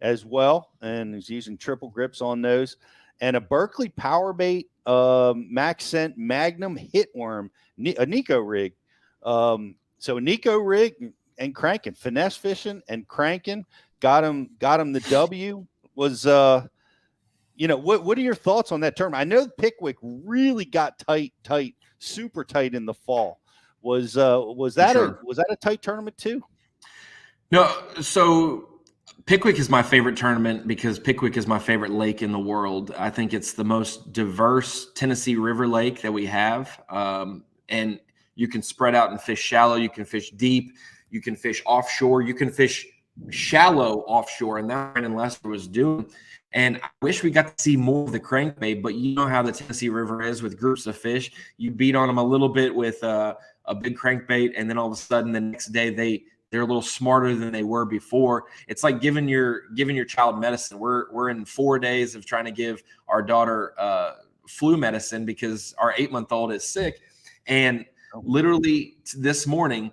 as well, and he's using triple grips on those. And a Berkeley Power Bait Max Scent Magnum Hitworm, a Nico rig. So Nico rig and cranking, finesse fishing and cranking, got him the W. Was what are your thoughts on that tournament? I know Pickwick really got tight, super tight in the fall. Was that a tight tournament too? No, so Pickwick is my favorite tournament because Pickwick is my favorite lake in the world. I think it's the most diverse Tennessee River lake that we have. And you can spread out and fish shallow. You can fish deep. You can fish offshore. You can fish shallow offshore. And that's what Brandon Lester was doing. And I wish we got to see more of the crankbait, but you know how the Tennessee River is with groups of fish. You beat on them a little bit with a big crankbait, and then all of a sudden the next day they're a little smarter than they were before. It's like giving your child medicine. We're in 4 days of trying to give our daughter flu medicine because our 8-month-old is sick. And literally this morning,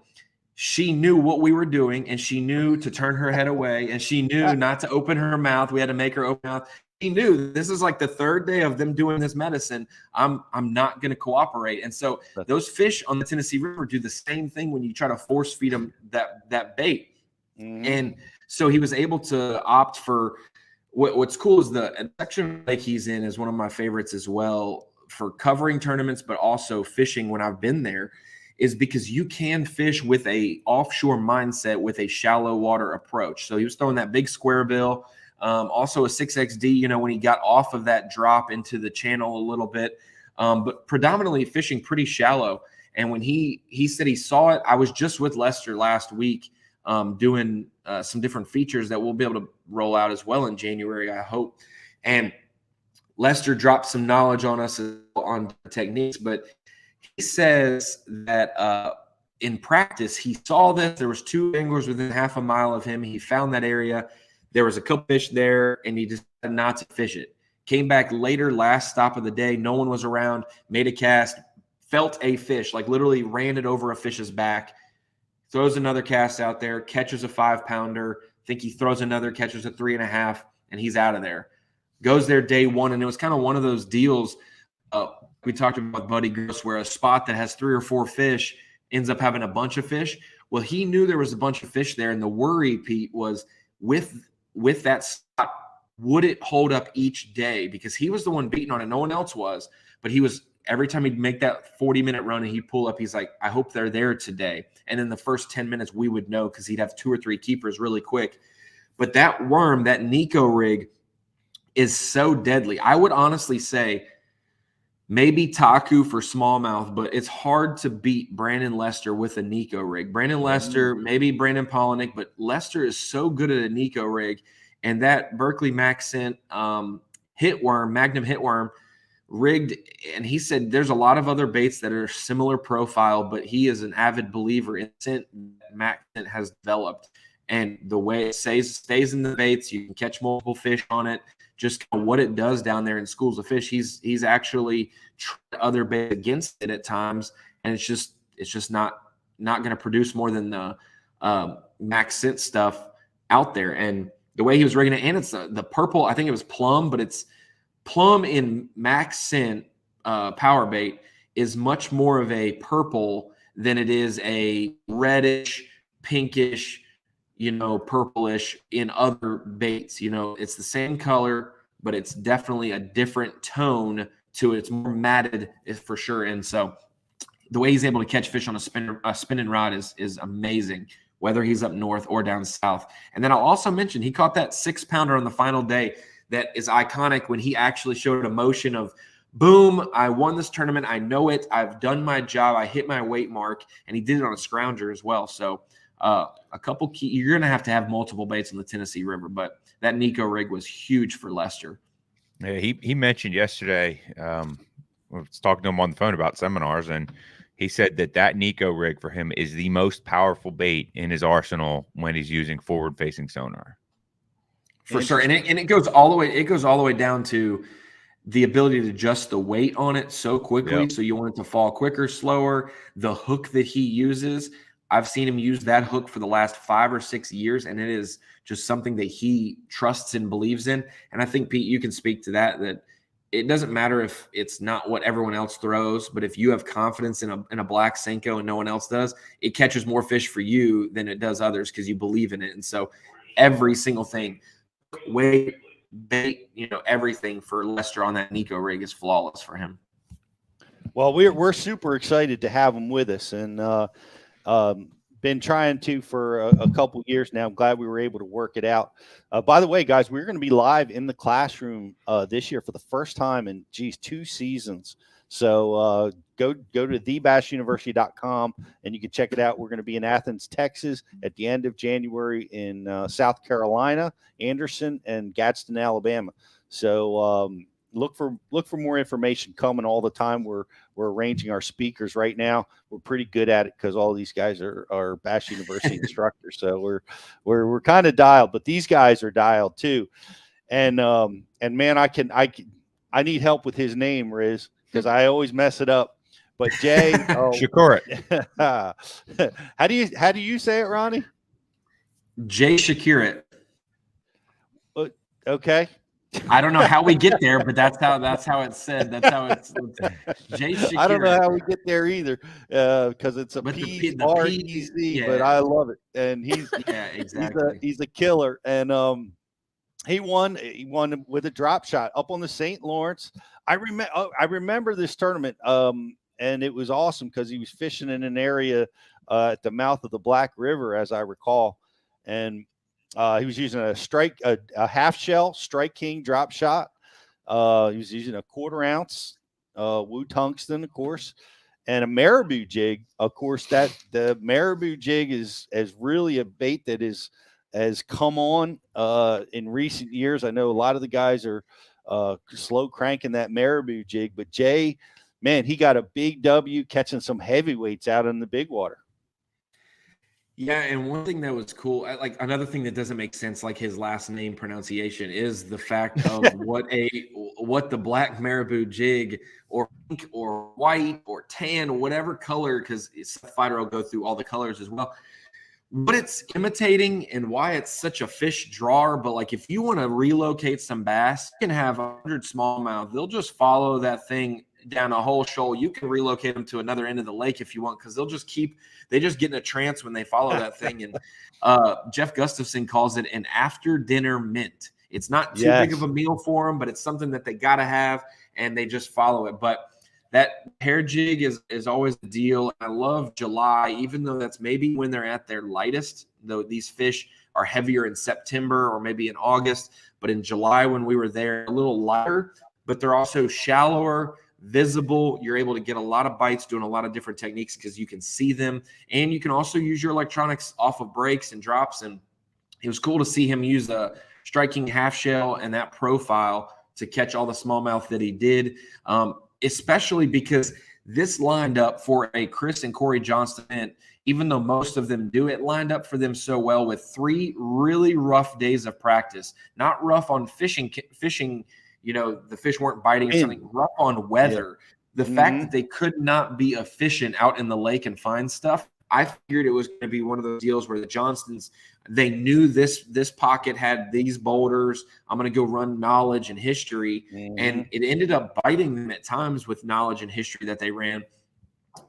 she knew what we were doing, and she knew to turn her head away, and she knew not to open her mouth. We had to make her open her mouth. She knew this is like the 3rd day of them doing this medicine. I'm not going to cooperate. And so those fish on the Tennessee River do the same thing when you try to force feed them that bait. Mm. And so he was able to opt for what's cool is the section lake he's in is one of my favorites as well for covering tournaments, but also fishing when I've been there, is because you can fish with a offshore mindset with a shallow water approach. So he was throwing that big square bill. Also a 6XD, when he got off of that drop into the channel a little bit, but predominantly fishing pretty shallow. And when he said he saw it, I was just with Lester last week doing some different features that we'll be able to roll out as well in January, I hope. And Lester dropped some knowledge on us on techniques, but he says that in practice, he saw this. There was 2 anglers within half a mile of him. He found that area. There was a couple fish there, and he decided not to fish it. Came back later, last stop of the day. No one was around. Made a cast. Felt a fish, like literally ran it over a fish's back. Throws another cast out there. Catches a 5-pounder. Think he throws another, catches a 3.5, and he's out of there. Goes there day 1, and it was kind of one of those deals we talked about with Buddy Gross, where a spot that has 3 or 4 fish ends up having a bunch of fish. Well, he knew there was a bunch of fish there, and the worry, Pete, was with that spot, would it hold up each day? Because he was the one beating on it. No one else was, but he was – every time he'd make that 40-minute run and he'd pull up, he's like, I hope they're there today. And in the first 10 minutes, we would know because he'd have 2 or 3 keepers really quick. But that worm, that Nico rig, is so deadly. I would honestly say – maybe Taku for smallmouth, but it's hard to beat Brandon Lester with a Nico rig. Brandon Lester, maybe Brandon Polinick, but Lester is so good at a Nico rig. And that Berkeley Maxent Magnum hitworm rigged, and he said there's a lot of other baits that are similar profile, but he is an avid believer in scent that Maxent has developed. And the way it stays in the baits, you can catch multiple fish on it. Just what it does down there in schools of fish. He's actually tried other baits against it at times, and it's just not going to produce more than the Max Scent stuff out there. And the way he was rigging it, and it's the purple, I think it was plum, but it's plum in Max Scent power bait is much more of a purple than it is a reddish, pinkish, purplish in other baits. It's the same color, but it's definitely a different tone to it. It's more matted for sure. And so the way he's able to catch fish on a spinning rod is amazing, whether he's up north or down south. And then I'll also mention he caught that 6-pounder on the final day that is iconic when he actually showed a motion of, boom, I won this tournament. I know it. I've done my job. I hit my weight mark. And he did it on a scrounger as well. So a couple key, you're going to have multiple baits in the Tennessee River, but that Nico rig was huge for Lester. Yeah, he mentioned yesterday, I was talking to him on the phone about seminars, and he said that Nico rig for him is the most powerful bait in his arsenal when he's using forward-facing sonar. For sure. And it goes all the way down to the ability to adjust the weight on it so quickly. Yep. So you want it to fall quicker, slower. The hook that he uses, I've seen him use that hook for the last 5 or 6 years, and it is just something that he trusts and believes in. And I think, Pete, you can speak to that it doesn't matter if it's not what everyone else throws, but if you have confidence in a black Senko and no one else does, it catches more fish for you than it does others because you believe in it. And so every single thing, weight, bait, everything for Lester on that Nico rig is flawless for him. Well, we're super excited to have him with us, and been trying to for a couple years now. I'm glad we were able to work it out. By the way, guys, we're going to be live in the classroom this year for the first time in 2 seasons. So go to thebassuniversity.com and you can check it out. We're going to be in Athens, Texas at the end of January, in South Carolina, Anderson, and Gadsden, Alabama. So look for more information coming all the time. We're arranging our speakers right now. We're pretty good at it because all these guys are Bass University instructors. So we're kind of dialed, but these guys are dialed too. And man, I need help with his name, Riz, because I always mess it up. But Jay, Shakurit. How do you say it, Ronnie? Jay Shakurit. Okay. I don't know how we get there, but that's how it's said. That's how it's Jay Shakurit. I don't know how we get there either, because it's a P-R-E-Z, but I love it. And he's exactly. he's a killer. And he won with a drop shot up on the St. Lawrence. I remember this tournament, and it was awesome because he was fishing in an area at the mouth of the Black River, as I recall, and he was using a half shell Strike King drop shot. He was using a 1/4 ounce Woo tungsten, of course, and a marabou jig. Of course, the marabou jig is really a bait that has come on in recent years. I know a lot of the guys are slow cranking that marabou jig, but Jay, man, he got a big W catching some heavyweights out in the big water. Yeah, and one thing that was cool, like another thing that doesn't make sense, like his last name pronunciation, is the fact of what the black marabou jig or pink or white or tan or whatever color, because Fighter will go through all the colors as well. What it's imitating and why it's such a fish drawer. But like if you want to relocate some bass, you can have 100 smallmouth. They'll just follow that thing down a whole shoal. You can relocate them to another end of the lake if you want, because they just get in a trance when they follow that thing. And Jeff Gustafson calls it an after dinner mint. It's not too big of a meal for them, but it's something that they got to have, and they just follow it. But that hair jig is always the deal. I love July, even though that's maybe when they're at their lightest, though these fish are heavier in September or maybe in August. But in July, when we were there, a little lighter, but they're also shallower, visible. You're able to get a lot of bites doing a lot of different techniques because you can see them. And you can also use your electronics off of breaks and drops. And it was cool to see him use a striking half shell and that profile to catch all the smallmouth that he did. Especially because this lined up for a Chris and Corey Johnston event, even though most of them do, it lined up for them so well with 3 really rough days of practice. Not rough on fishing, the fish weren't biting or something, rough on weather. The fact that they could not be efficient out in the lake and find stuff, I figured it was going to be one of those deals where the Johnstons, they knew this pocket had these boulders. I'm going to go run knowledge and history. And it ended up biting them at times with knowledge and history that they ran.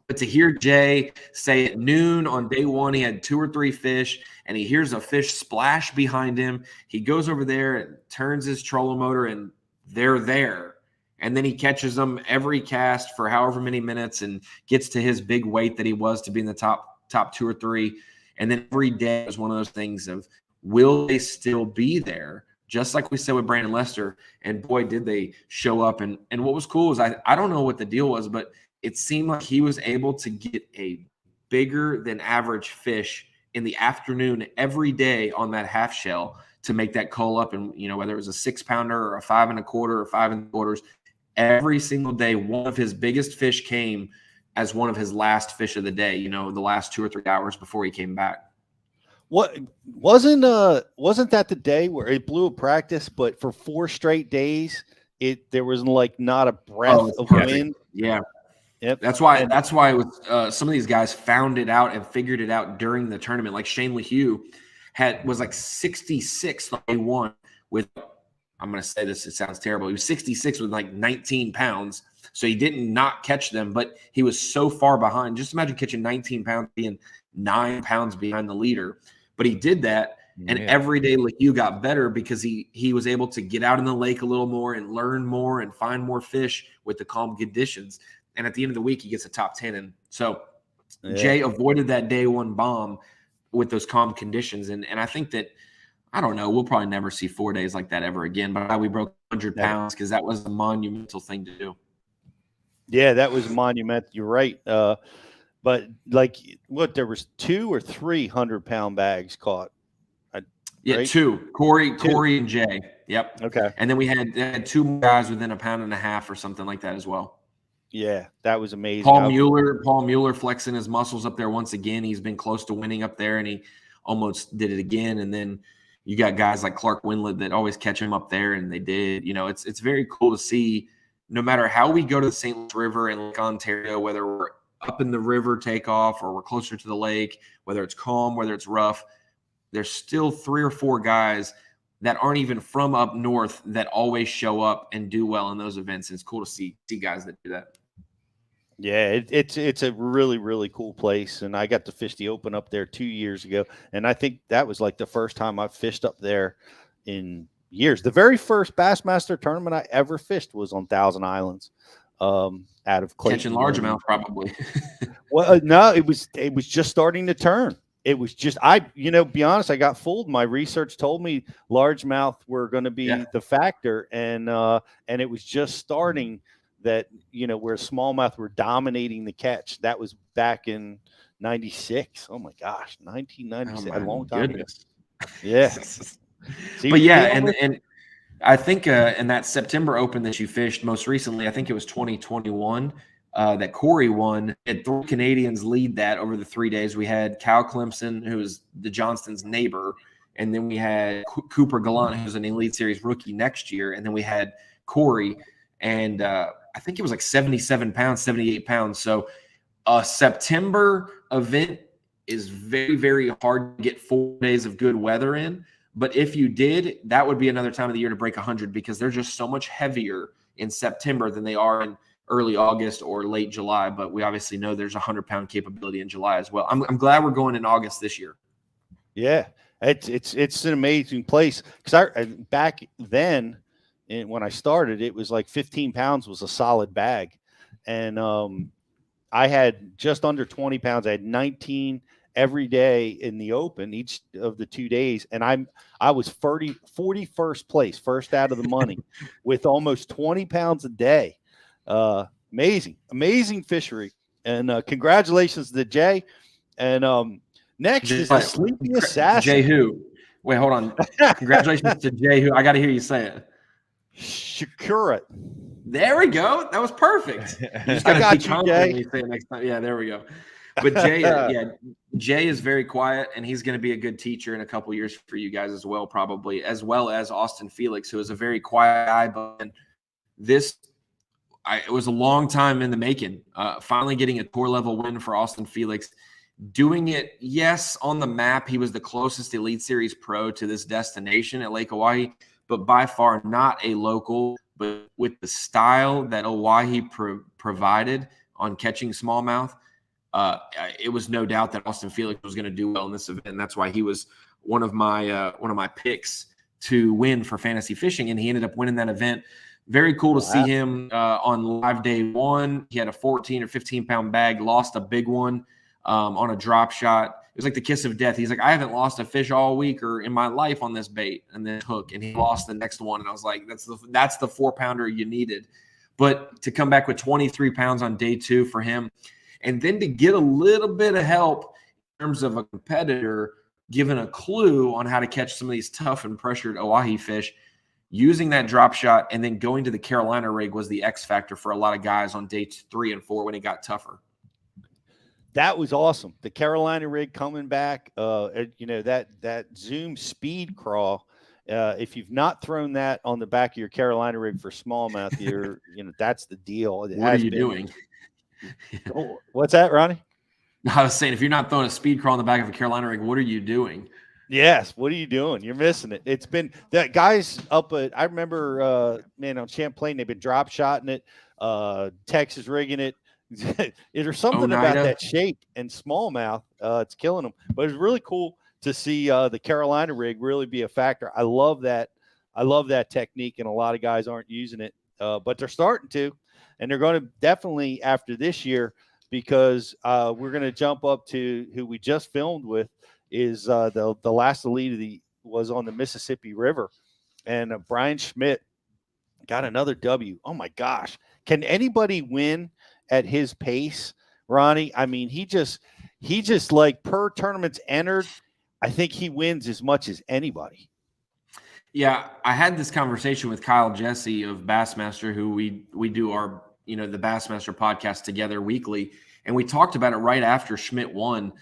But to hear Jay say at noon on day 1, he had 2 or 3 fish, and he hears a fish splash behind him. He goes over there and turns his trolling motor, and they're there. And then he catches them every cast for however many minutes and gets to his big weight that he was to be in the top 2 or 3. And then every day is one of those things of, will they still be there? Just like we said with Brandon Lester. And boy, did they show up. And what was cool is I don't know what the deal was, but it seemed like he was able to get a bigger than average fish in the afternoon every day on that half shell to make that cull up. And, whether it was a 6-pounder or a 5 1/4 or 5 3/4, every single day, one of his biggest fish came as one of his last fish of the day, the last 2 or 3 hours before he came back. What wasn't that the day where it blew a practice, but for 4 straight days, there was like not a breath of wind. Yeah. Yep. That's why it was, some of these guys found it out and figured it out during the tournament. Like Shane LeHue was like 66 on day 1 with, I'm going to say this, it sounds terrible. He was 66 with like 19 pounds. So he didn't not catch them, but he was so far behind. Just imagine catching 19 pounds, being 9 pounds behind the leader. But he did that. And every day LeHue got better because he was able to get out in the lake a little more and learn more and find more fish with the calm conditions. And at the end of the week, he gets a top 10. And so Jay avoided that day 1 bomb with those calm conditions. And I think that, I don't know, we'll probably never see 4 days like that ever again. But we broke 100 pounds because that was a monumental thing to do. Yeah, that was monumental. You're right. But like there was 2 or 3 100-pound bags caught. Yeah, 2. Corey and Jay. Yep. Okay. And then we had 2 guys within 1.5 pounds or something like that as well. Yeah, that was amazing. Paul Mueller flexing his muscles up there once again. He's been close to winning up there, and he almost did it again. And then you got guys like Clark Winlet that always catch him up there, and they did. It's very cool to see. No matter how we go to the St. Louis River and Lake Ontario, whether we're up in the river takeoff or we're closer to the lake, whether it's calm, whether it's rough, there's still 3 or 4 guys that aren't even from up north that always show up and do well in those events. And it's cool to see guys that do that. Yeah, it's a really, really cool place. And I got to fish the Open up there 2 years ago. And I think that was like the first time I've fished up there in years. The very first Bassmaster tournament I ever fished was on Thousand Islands, out of Clayton. Catching largemouth, probably. Well, no, it was just starting to turn. It was just, be honest, I got fooled. My research told me largemouth were going to be the factor. And it was just starting that, where smallmouth were dominating the catch. That was back in 96. Oh my gosh. 1996, a long time ago. Yeah. But yeah, and I think in that September Open that you fished most recently, I think it was 2021, that Corey won. We had 3 Canadians lead that over the 3 days. We had Cal Clemson, who was the Johnston's neighbor, and then we had Cooper Gallant, who's an Elite Series rookie next year, and then we had Corey, and I think it was like 77 pounds, 78 pounds. So a September event is very, very hard to get 4 days of good weather in. But if you did, that would be another time of the year to break 100 because they're just so much heavier in September than they are in early August or late July. But we obviously know there's 100-pound capability in July as well. I'm glad we're going in August this year. Yeah, it's an amazing place. Because back then, when I started, it was like 15 pounds was a solid bag. And I had just under 20 pounds. I had 19 every day in the open each of the 2 days. And I was 41st place, first out of the money with almost 20 pounds a day. Amazing fishery. And congratulations to Jay. And next is the Sleepy Assassin. Jay who? Wait, hold on. Congratulations to Jay who. I got to hear you say it. Shakura. There we go. That was perfect. You just got to teach Jay. You say it next time. Yeah, there we go. But Jay, Jay is very quiet, and he's going to be a good teacher in a couple years for you guys as well, probably, as well as Austin Felix, who is a very quiet guy. But it was a long time in the making. Finally getting a tour level win for Austin Felix. Doing it, yes, on the map, he was the closest Elite Series pro to this destination at Lake Oahe, but by far not a local. But with the style that Oahe provided on catching smallmouth, it was no doubt that Austin Felix was going to do well in this event. And that's why he was one of my picks to win for fantasy fishing, and he ended up winning that event. Very cool to see him on live day one. He had a 14 or 15 pound bag, lost a big one on a drop shot. It was like the kiss of death. He's like, I haven't lost a fish all week or in my life on this bait and then hook, and he lost the next one. And I was like, that's the 4-pounder you needed. But to come back with 23 pounds on day 2 for him, and then to get a little bit of help in terms of a competitor given a clue on how to catch some of these tough and pressured Oahe fish, using that drop shot and then going to the Carolina rig was the X factor for a lot of guys on day 3 and 4 when it got tougher. That was awesome. The Carolina rig coming back, that Zoom speed crawl. If you've not thrown that on the back of your Carolina rig for smallmouth, that's the deal. What are you doing? What's that, Ronnie? I was saying, if you're not throwing a speed crawl on the back of a Carolina rig, what are you doing? Yes. What are you doing? You're missing it. It's been that guys up at, I remember, on Champlain, they've been drop shotting it, Texas rigging it. There's something about that shape and smallmouth. It's killing them. But it's really cool to see the Carolina rig really be a factor. I love that. I love that technique, and a lot of guys aren't using it, but they're starting to, and they're going to definitely after this year, because we're going to jump up to who we just filmed with is the last elite was on the Mississippi River, and Brian Schmidt got another W. Oh my gosh. Can anybody win at his pace, Ronnie? I mean, he just like per tournaments entered, I think he wins as much as anybody. Yeah, I had this conversation with Kyle Jesse of Bassmaster, who we do our, the Bassmaster podcast together weekly, and we talked about it right after Schmidt won.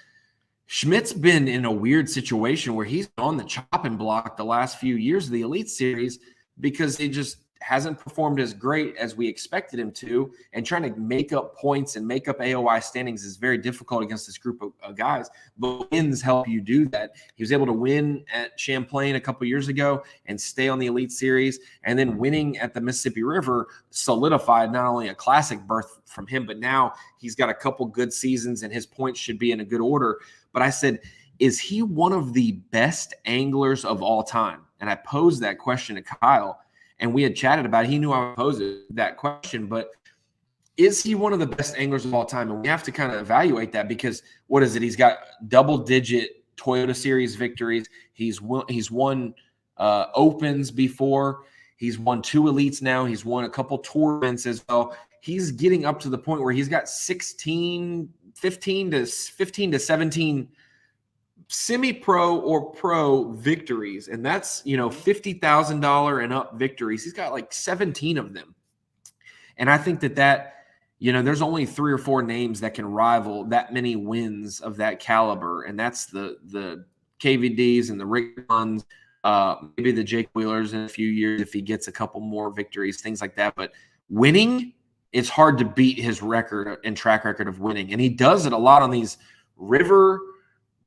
Schmidt's been in a weird situation where he's on the chopping block the last few years of the Elite Series because he just hasn't performed as great as we expected him to, and trying to make up points and make up AOI standings is very difficult against this group of guys, but wins help you do that. He was able to win at Champlain a couple years ago and stay on the Elite Series, and then winning at the Mississippi River solidified not only a classic berth from him, but now he's got a couple good seasons and his points should be in a good order. But I said, is he one of the best anglers of all time? And I posed that question to Kyle, and we had chatted about it. He knew I would pose that question, but is he one of the best anglers of all time? And we have to kind of evaluate that because what is it? He's got double-digit Toyota Series victories. He's won Opens before. He's won 2 Elites now. He's won a couple tournaments as well. He's getting up to the point where he's got 15 to 17 semi-pro or pro victories, and that's $50,000 and up victories. He's got like 17 of them, and I think that you know, there's only 3 or 4 names that can rival that many wins of that caliber, and that's the KVDs and the Rick Guns, maybe the Jake Wheelers in a few years if he gets a couple more victories, things like that. But winning, it's hard to beat his record and track record of winning, and he does it a lot on these river,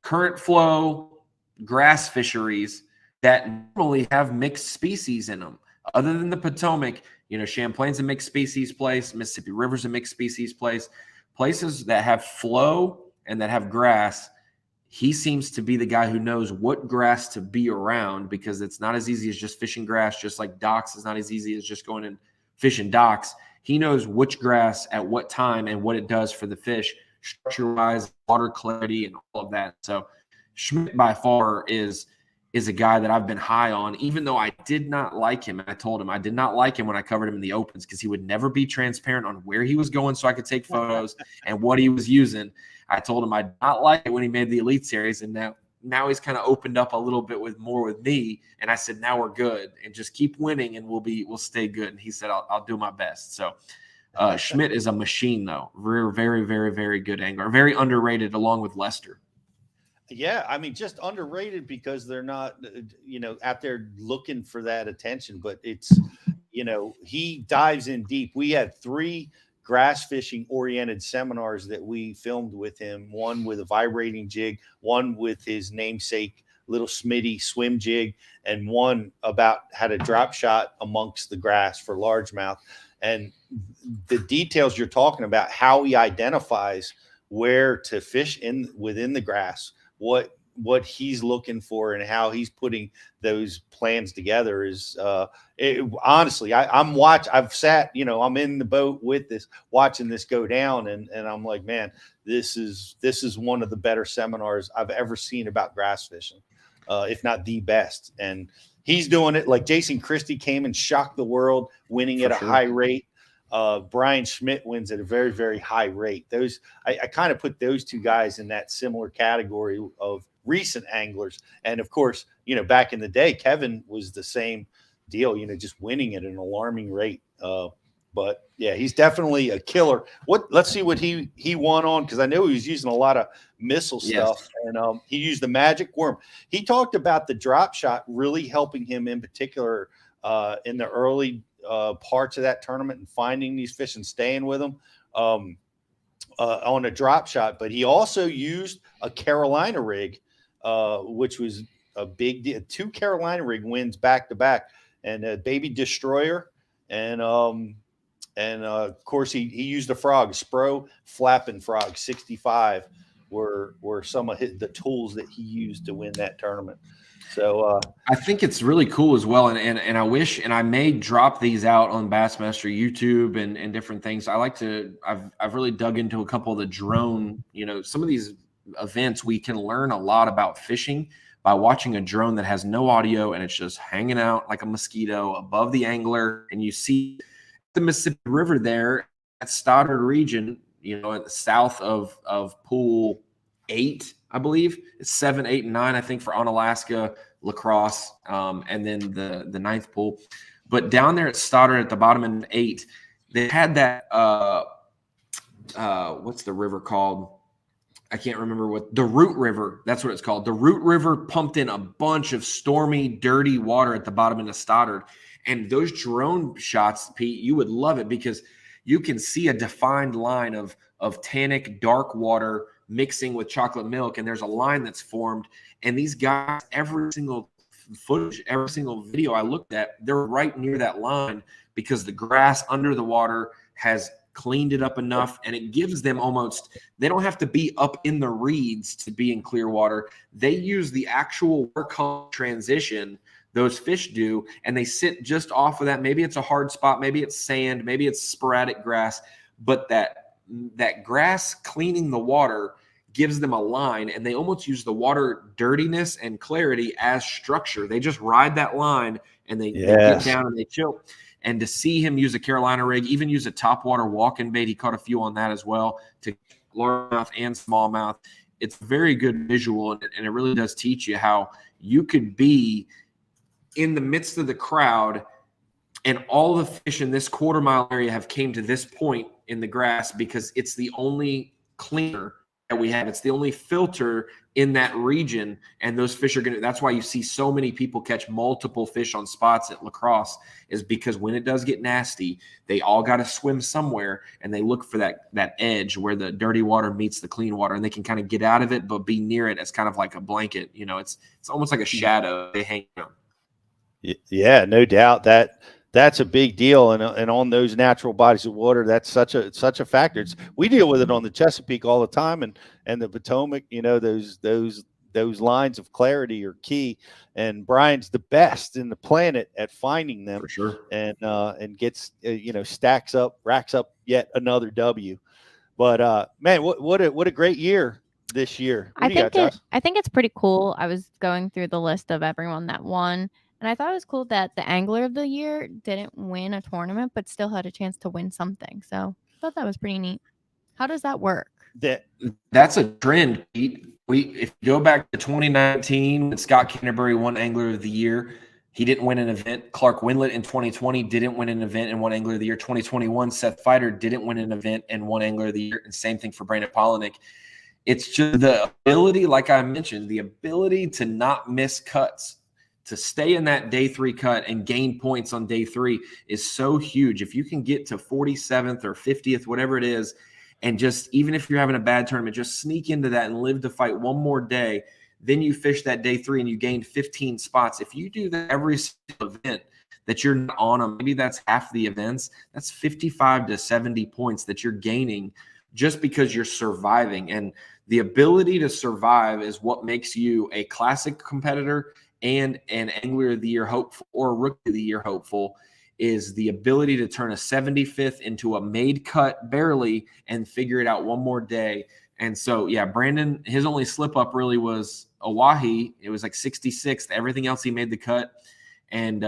current flow, grass fisheries that normally have mixed species in them. Other than the Potomac, you know, Champlain's a mixed species place, Mississippi River's a mixed species place. Places that have flow and that have grass, he seems to be the guy who knows what grass to be around, because it's not as easy as just fishing grass, just like docks is not as easy as just going and fishing docks. He knows which grass at what time and what it does for the fish, structure-wise, water clarity, and all of that. So Schmidt by far is a guy that I've been high on, even though I did not like him. And I told him I did not like him when I covered him in the opens, because he would never be transparent on where he was going so I could take photos and what he was using. I told him I did not like it when he made the Elite Series, and now he's kind of opened up a little bit with me. And I said, now we're good, and just keep winning and we'll stay good. And he said, I'll do my best. So Schmidt is a machine, though. Very, very, very, very good angler. Very underrated, along with Lester. Yeah, I mean, just underrated because they're not, you know, out there looking for that attention. But it's, you know, he dives in deep. We had 3 grass fishing oriented seminars that we filmed with him. One with a vibrating jig, one with his namesake little Smitty swim jig, and one about how to drop shot amongst the grass for largemouth. And the details you're talking about, how he identifies where to fish within the grass, what he's looking for, and how he's putting those plans together is honestly, I've sat, you know, I'm in the boat with this, watching this go down, and I'm like, man, this is one of the better seminars I've ever seen about grass fishing, if not the best. And he's doing it like Jason Christie came and shocked the world, winning at a high rate. Brian Schmidt wins at a very, very high rate. Those I kind of put those 2 guys in that similar category of recent anglers. And of course, you know, back in the day, Kevin was the same deal, you know, just winning at an alarming rate. But yeah, he's definitely a killer. Let's see what he won on, because I know he was using a lot of missile stuff. And he used the magic worm. He talked about the drop shot really helping him in particular in the early parts of that tournament, and finding these fish and staying with them on a drop shot. But he also used a Carolina rig, which was a big deal. 2 Carolina rig wins back to back, and a Baby Destroyer, and of course he used a frog, Spro Flapping Frog 65 were some of the tools that he used to win that tournament. So I think it's really cool as well. And I wish, and I may drop these out on Bassmaster YouTube and different things. I've really dug into a couple of the drone, you know, some of these events, we can learn a lot about fishing by watching a drone that has no audio, and it's just hanging out like a mosquito above the angler. And you see the Mississippi River there at Stoddard region, you know, at the south of Pool 8, I believe. It's 7, 8, and 9, I think, for Onalaska, La Crosse, and then the 9th pool. But down there at Stoddard at the bottom in 8, they had that what's the river called? I can't remember what the Root River. That's what it's called. The Root River pumped in a bunch of stormy, dirty water at the bottom end of Stoddard. And those drone shots, Pete, you would love it, because you can see a defined line of tannic dark water mixing with chocolate milk, and there's a line that's formed. And these guys, every single footage, every single video I looked at, they're right near that line, because the grass under the water has cleaned it up enough, and it gives them almost, they don't have to be up in the reeds to be in clear water. They use the actual work transition, those fish do, and they sit just off of that. Maybe it's a hard spot, maybe it's sand, maybe it's sporadic grass, but that grass cleaning the water gives them a line, and they almost use the water dirtiness and clarity as structure. They just ride that line, and they get down and they chill. And to see him use a Carolina rig, even use a topwater walking bait, he caught a few on that as well, to largemouth and smallmouth. It's a very good visual, and it really does teach you how you could be in the midst of the crowd And all the fish in this quarter-mile area have came to this point in the grass because it's the only cleaner that we have. It's the only filter in that region, and those fish are going to – that's why you see so many people catch multiple fish on spots at La Crosse, is because when it does get nasty, they all got to swim somewhere, and they look for that edge where the dirty water meets the clean water, and they can kind of get out of it but be near it as kind of like a blanket. You know, it's almost like a shadow they hang on. Yeah, no doubt that's a big deal, and on those natural bodies of water, that's such a factor. We deal with it on the Chesapeake all the time, and the Potomac. You know, those lines of clarity are key, and Brian's the best in the planet at finding them for sure, and gets racks up yet another W. But man, what a great year this year. I think it's pretty cool. I was going through the list of everyone that won. And I thought it was cool that the Angler of the Year didn't win a tournament, but still had a chance to win something. So I thought that was pretty neat. How does that work? That's a trend, Pete. If you go back to 2019, when Scott Canterbury won Angler of the Year, he didn't win an event. Clark Wendlandt in 2020 didn't win an event and won Angler of the Year. 2021, Seth Feider didn't win an event and won Angler of the Year. And same thing for Brandon Polinick. It's just the ability, like I mentioned, the ability to not miss cuts, to stay in that day 3 cut and gain points on day 3 is so huge. If you can get to 47th or 50th, whatever it is, and just, even if you're having a bad tournament, just sneak into that and live to fight one more day, then you fish that day 3 and you gain 15 spots. If you do that every single event that you're not on them, maybe that's half the events, that's 55 to 70 points that you're gaining just because you're surviving. And the ability to survive is what makes you a classic competitor and an Angler of the Year hopeful or a Rookie of the Year hopeful, is the ability to turn a 75th into a made cut barely and figure it out one more day. And so, yeah, Brandon, his only slip up really was Oahe. It was like 66th. Everything else, he made the cut. And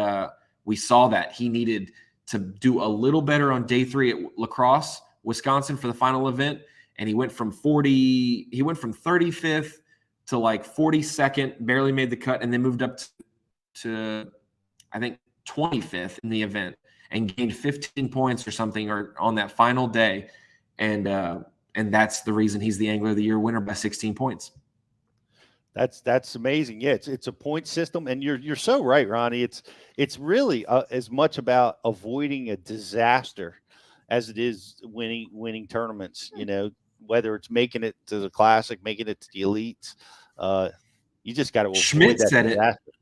we saw that he needed to do a little better on day 3 at La Crosse, Wisconsin for the final event. And he went from 35th to like 42nd, barely made the cut, and then moved up to I think 25th in the event and gained 15 points or something or on that final day. And that's the reason he's the Angler of the Year winner by 16 points. That's amazing. Yeah, it's a point system, and you're so right, Ronnie. It's really as much about avoiding a disaster as it is winning tournaments. You know, whether it's making it to the Classic, making it to the elites, you just got to avoid Schmidt that said disaster. it.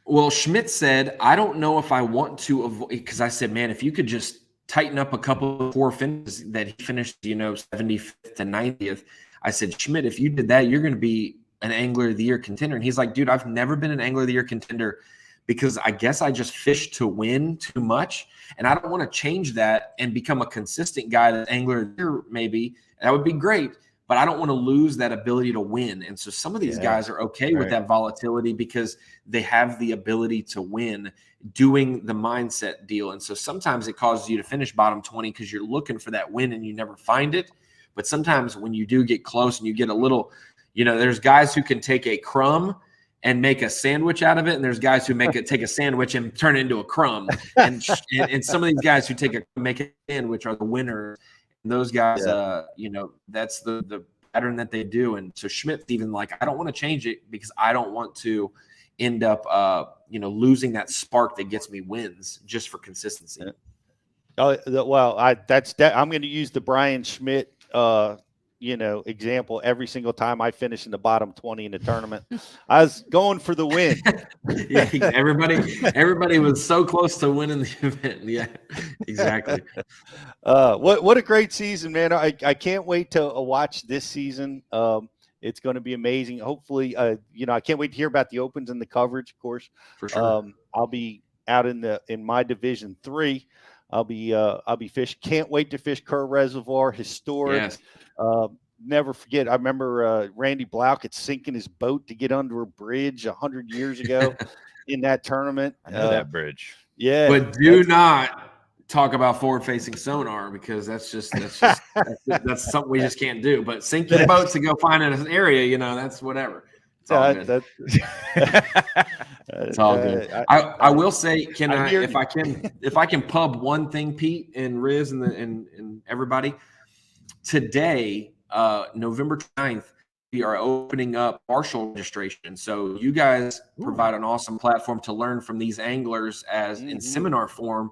Well, Schmidt said, I don't know if I want to avoid, because I said, man, if you could just tighten up a couple of poor finishes that he finished, 75th to 90th. I said, Schmidt, if you did that, you're going to be an Angler of the Year contender. And he's like, dude, I've never been an Angler of the Year contender because I guess I just fish to win too much. And I don't want to change that and become a consistent guy that Angler of the Year maybe. That would be great. But I don't want to lose that ability to win. And so some of these guys are okay with that volatility because they have the ability to win doing the mindset deal. And so sometimes it causes you to finish bottom 20 because you're looking for that win and you never find it. But sometimes when you do get close and you get a little, there's guys who can take a crumb and make a sandwich out of it. And there's guys who take a sandwich and turn it into a crumb. And some of these guys who make a sandwich are the winners. Those guys, that's the pattern that they do. And so Schmidt's even like, I don't want to change it because I don't want to end up, losing that spark that gets me wins just for consistency. Oh, well, I'm going to use the Brian Schmidt, example every single time I finish in the bottom 20 in the tournament. I was going for the win. Yeah, everybody was so close to winning the event. Yeah, exactly. What a great season, man. I can't wait to watch this season. It's going to be amazing. Hopefully, I can't wait to hear about the opens and the coverage, of course. For sure. I'll be out in my division 3. I'll be fishing. Can't wait to fish Kerr Reservoir, historic. Yes. Never forget. I remember Randy Blaukett sinking his boat to get under a bridge 100 years ago in that tournament. I know that bridge. Yeah, but do not talk about forward-facing sonar because that's something we just can't do. But sink your boat to go find an area, that's whatever. It's all good. It's all good. I will say, if I can pub one thing, Pete and Riz and everybody, today, November 9th, we are opening up Marshall registration. So you guys provide an awesome platform to learn from these anglers as in seminar form.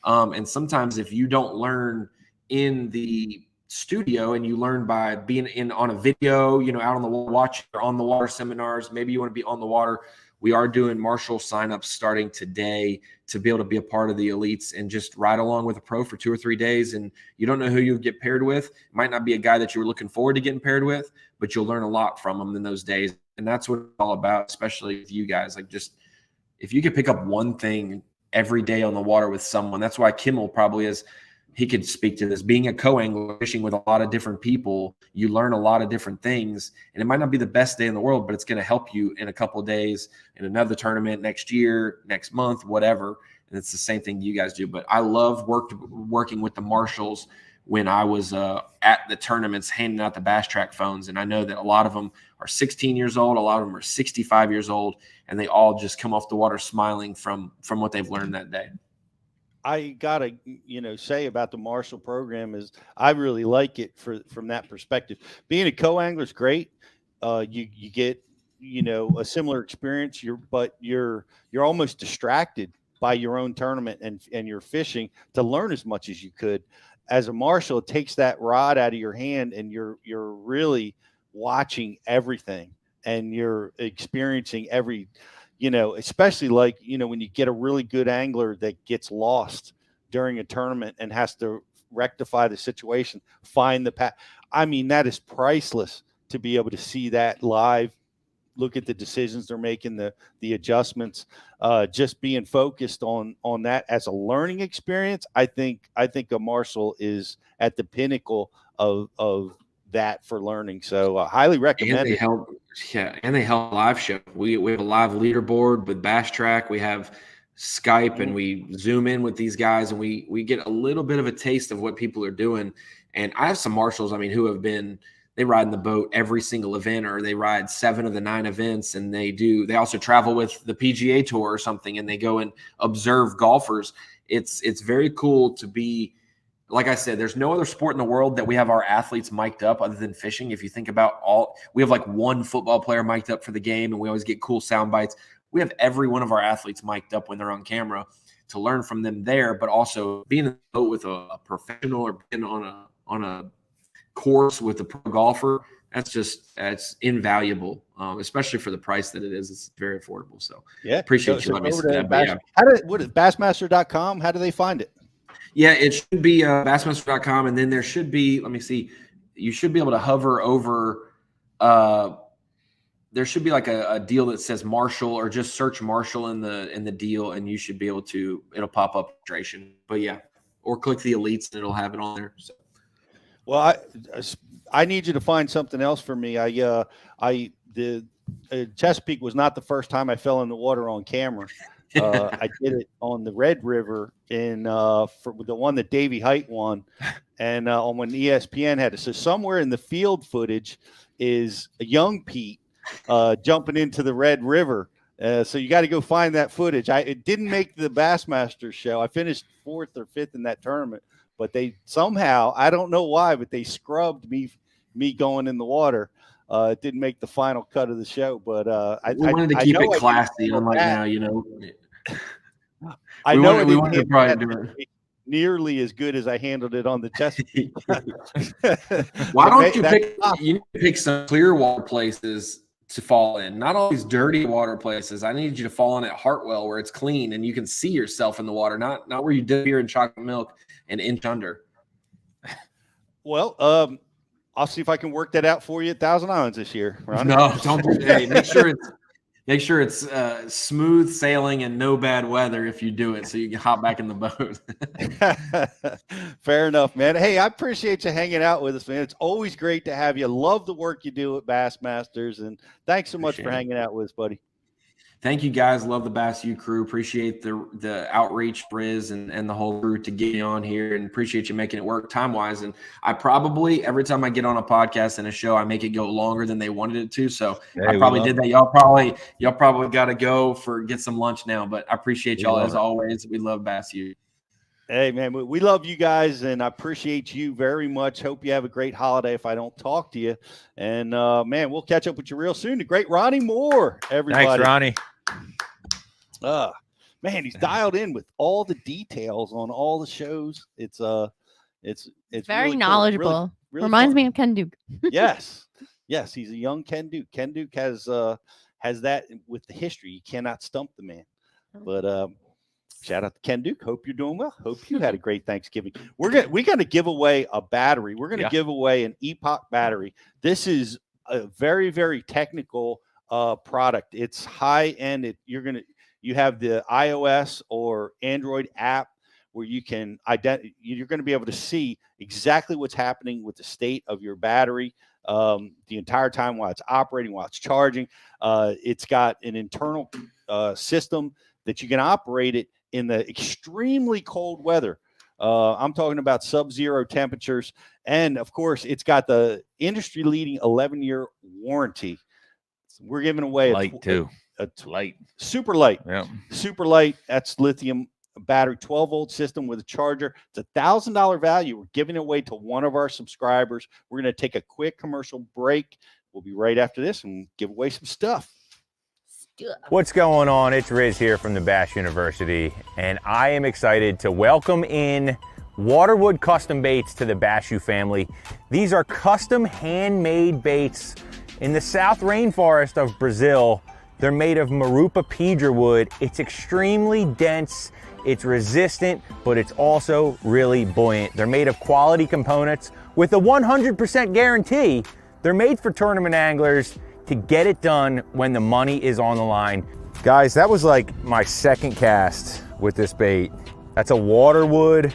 And sometimes if you don't learn in the studio and you learn by being on a video, out on the water, watching on the water seminars, maybe you want to be on the water. We are doing Marshall signups starting today to be able to be a part of the elites and just ride along with a pro for 2 or 3 days. And you don't know who you'll get paired with. It might not be a guy that you were looking forward to getting paired with, but you'll learn a lot from them in those days. And that's what it's all about, especially with you guys. Like, just if you could pick up one thing every day on the water with someone, that's why Kimmel probably is. He could speak to this. Being a co-angler, fishing with a lot of different people, you learn a lot of different things. And it might not be the best day in the world, but it's going to help you in a couple of days, in another tournament next year, next month, whatever. And it's the same thing you guys do. But I love working with the marshals when I was at the tournaments handing out the Bass Track phones. And I know that a lot of them are 16 years old. A lot of them are 65 years old. And they all just come off the water smiling from what they've learned that day. I gotta, say about the Marshall program is I really like it from that perspective. Being a co-angler is great. You get, a similar experience. You're almost distracted by your own tournament and your fishing to learn as much as you could. As a marshal, it takes that rod out of your hand and you're really watching everything and you're experiencing every. Especially when you get a really good angler that gets lost during a tournament and has to rectify the situation, find the path. I mean, that is priceless to be able to see that live, look at the decisions they're making, the adjustments, just being focused on that as a learning experience. I think a marshal is at the pinnacle of that for learning. So highly recommend it. And they help live show. We have a live leaderboard with Bass Track. We have Skype and we zoom in with these guys and we get a little bit of a taste of what people are doing. And I have some marshals, who they ride in the boat every single event, or they ride 7 of the 9 events. And they also travel with the PGA Tour or something, and they go and observe golfers. It's very cool to be. Like I said, there's no other sport in the world that we have our athletes mic'd up other than fishing. If you think about we have like one football player mic'd up for the game, and we always get cool sound bites. We have every one of our athletes mic'd up when they're on camera to learn from them there, but also being in the boat with a professional or being on a course with a pro golfer. That's invaluable, especially for the price that it is. It's very affordable. So appreciate you letting me say that. What is Bassmaster.com? How do they find it? Yeah, it should be Bassmaster.com, and then there should be. Let me see. You should be able to hover over. There should be like a deal that says Marshall, or just search Marshall in the deal, and you should be able to. It'll pop up registration. But yeah, or click the elites, and it'll have it on there. So. Well, I need you to find something else for me. Chesapeake was not the first time I fell in the water on camera. I did it on the Red River for the one that Davey Height won, and on when ESPN had it. So somewhere in the field footage is a young Pete jumping into the Red River. So you got to go find that footage. It didn't make the Bassmaster show. I finished 4th or 5th in that tournament, but they somehow, I don't know why, but they scrubbed me going in the water. It didn't make the final cut of the show, but we wanted to keep it classy. Unlike now, I know we wanted to probably do it nearly as good as I handled it on the Chesapeake. Why don't you pick? You need to pick some clear water places to fall in, not all these dirty water places. I need you to fall in at Hartwell where it's clean and you can see yourself in the water, not where you dip here in chocolate milk and inch under. Well, I'll see if I can work that out for you at Thousand Islands this year, Ronnie. No, don't do that. Make sure it's smooth sailing and no bad weather if you do it, so you can hop back in the boat. Fair enough, man. Hey, I appreciate you hanging out with us, man. It's always great to have you. Love the work you do at Bassmasters, and thanks so much for hanging out with us, buddy. thank you guys. Love the Bass U crew. Appreciate the outreach, Riz, and the whole crew to get me on here, and appreciate you making it work time-wise. And I probably, every time I get on a podcast and a show, I make it go longer than they wanted it to. So I probably did that. Y'all probably got to go get some lunch now, but I appreciate y'all as always. We love Bass U. Hey, man, we love you guys, and I appreciate you very much. Hope you have a great holiday if I don't talk to you. And, man, we'll catch up with you real soon. The great Ronnie Moore, everybody. Thanks, Ronnie. Man, he's dialed in with all the details on all the shows. It's very really knowledgeable. Cool. Really Reminds fun. me of Ken Duke. Yes, he's a young Ken Duke. Ken Duke has that with the history. You cannot stump the man. But shout out to Ken Duke. Hope you're doing well. Hope you had a great Thanksgiving. We're gonna give away a battery. We're gonna give away an Epoch battery. This is a very, very technical product. It's high end. You have the iOS or Android app where you can you're going to be able to see exactly what's happening with the state of your battery the entire time while it's operating, while it's charging. It's got an internal system that you can operate it in the extremely cold weather. I'm talking about sub-zero temperatures. And of course, it's got the industry leading 11-year warranty. So we're giving away super light. Yeah. Super light. That's lithium battery, 12-volt system with a charger. It's $1,000 value. We're giving it away to one of our subscribers. We're going to take a quick commercial break. We'll be right after this and give away some stuff. What's going on? It's Riz here from the Bass University, and I am excited to welcome in Waterwood Custom Baits to the Bass U family. These are custom handmade baits in the South Rainforest of Brazil. They're made of Marupa pedra wood. It's extremely dense, it's resistant, but it's also really buoyant. They're made of quality components with a 100% guarantee. They're made for tournament anglers to get it done when the money is on the line. Guys, that was like my second cast with this bait. That's a Waterwood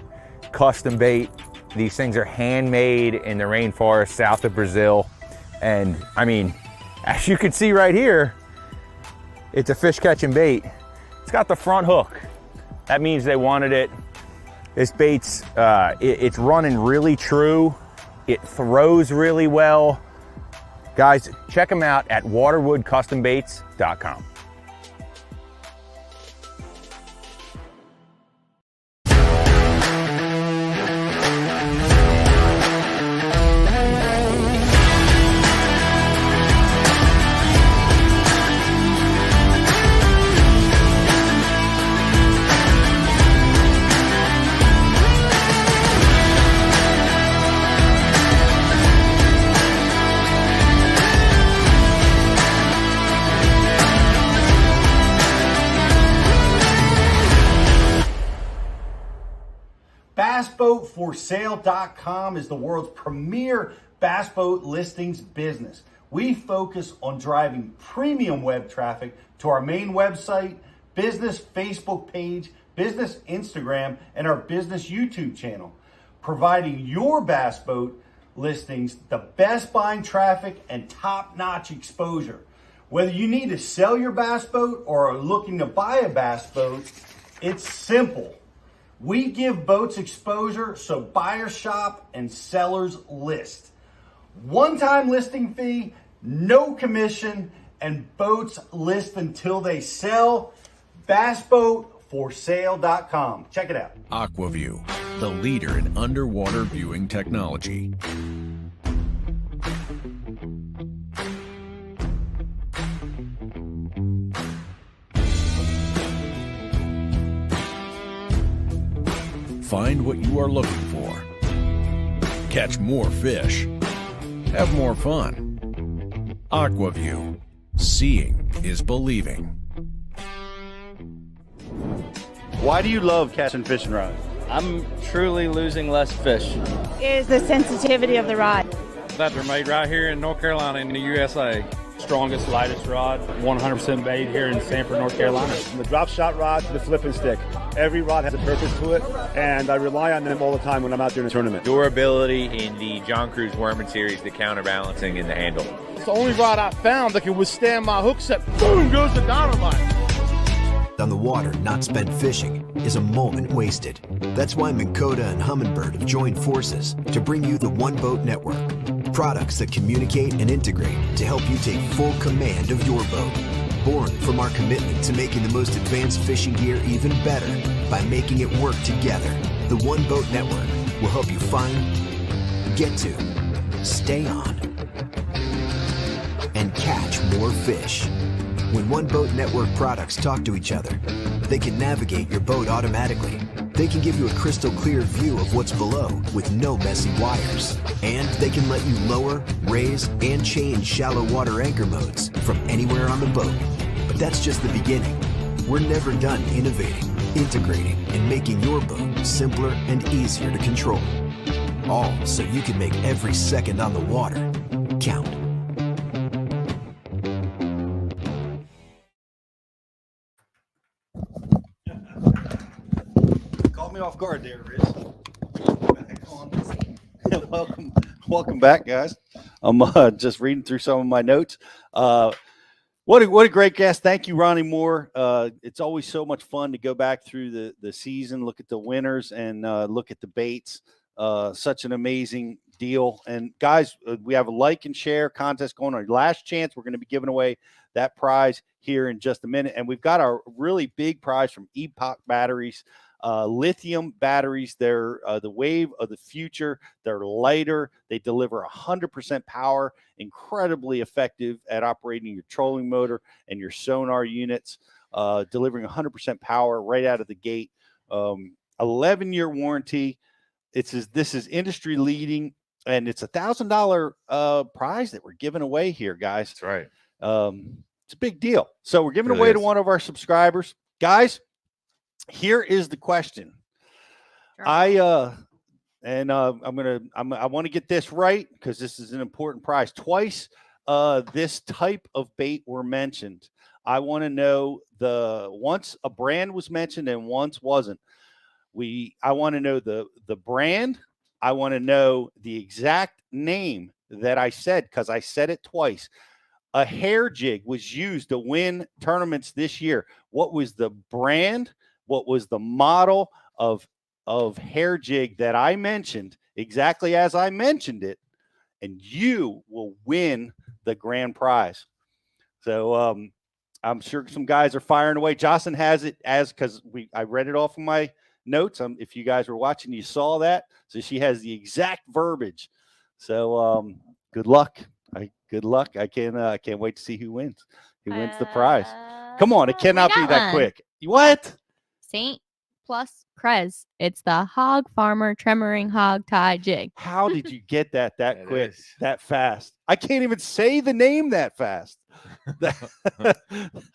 custom bait. These things are handmade in the rainforest south of Brazil. And I mean, as you can see right here, it's a fish catching bait. It's got the front hook. That means they wanted it. This bait's, it's running really true. It throws really well. Guys, check them out at waterwoodcustombaits.com. BassBoatForSale.com is the world's premier bass boat listings business. We focus on driving premium web traffic to our main website, business Facebook page, business Instagram, and our business YouTube channel, providing your bass boat listings the best buying traffic and top-notch exposure. Whether you need to sell your bass boat or are looking to buy a bass boat, it's simple. We give boats exposure so buyers shop and sellers list. One-time listing fee, no commission, and boats list until they sell. BassBoatForSale.com. Check it out. AquaView, the leader in underwater viewing technology. Find what you are looking for. Catch more fish. Have more fun. AquaView. Seeing is believing. Why do you love casting fishing rods? I'm truly losing less fish. Is the sensitivity of the rod. That they're made right here in North Carolina in the USA. Strongest, lightest rod, 100% made here in Sanford, North Carolina. From the drop shot rod to the flipping stick, every rod has a purpose to it, and I rely on them all the time when I'm out there in a tournament. Durability in the John Cruz Worming series, the counterbalancing in the handle. It's the only rod I found that can withstand my hook set. Boom goes the dynamite. on the water not spent fishing is a moment wasted. That's why Minn Kota and Humminbird have joined forces to bring you the One Boat Network. Products that communicate and integrate to help you take full command of your boat. Born from our commitment to making the most advanced fishing gear even better by making it work together. The One Boat Network will help you find, get to, stay on, and catch more fish. When One Boat Network products talk to each other, they can navigate your boat automatically. They can give you a crystal clear view of what's below with no messy wires. And they can let you lower, raise, and change shallow water anchor modes from anywhere on the boat. But that's just the beginning. We're never done innovating, integrating, and making your boat simpler and easier to control. All so you can make every second on the water count. Caught me off guard there, Riz. Welcome back, guys. I'm just reading through some of my notes. What a great guest. Thank you, Ronnie Moore. It's always so much fun to go back through the season, look at the winners, and look at the baits. Such an amazing deal. And guys, we have a like and share contest going on. Last chance, we're going to be giving away that prize here in just a minute. And we've got our really big prize from Epoch Batteries. Lithium batteries. They're the wave of the future. They're lighter. They deliver 100% power, incredibly effective at operating your trolling motor and your sonar units, delivering 100% power right out of the gate. 11-year warranty. This is industry leading, and it's $1,000 prize that we're giving away here, guys. That's right. It's a big deal. So we're giving away to one of our subscribers, guys. Here is the question. I want to get this right because this is an important prize. Twice this type of bait were mentioned. I want to know once a brand was mentioned and once wasn't. I want to know the brand. I want to know the exact name that I said because I said it twice. A hair jig was used to win tournaments this year. What was the brand? What was the model of hair jig that I mentioned exactly as I mentioned it? And you will win the grand prize. So I'm sure some guys are firing away. Jocelyn has it because I read it off of my notes. If you guys were watching, you saw that. So she has the exact verbiage. So good luck. Good luck. I can't wait to see who wins. Who wins the prize? Come on, it cannot be that quick. What? Saint plus Krez. It's the Hog Farmer Tremoring Hog Tie Jig. How did you get that quick, that fast? I can't even say the name that fast.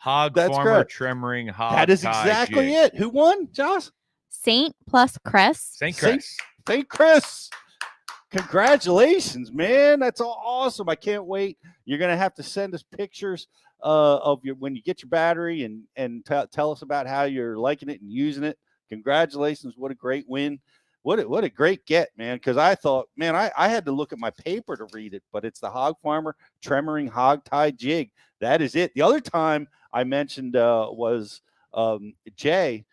Hog Farmer Tremoring Hog. That is exactly it. Who won, Josh? Saint plus Chris. Saint Chris. Congratulations, man. That's awesome. I can't wait. You're going to have to send us pictures of when you get your battery and tell us about how you're liking it and using it. Congratulations. What a great win. What a great get, man. Because I thought, man, I had to look at my paper to read it, but it's the Hog Farmer Tremoring Hog Tie Jig. That is it. The other time I mentioned was Jay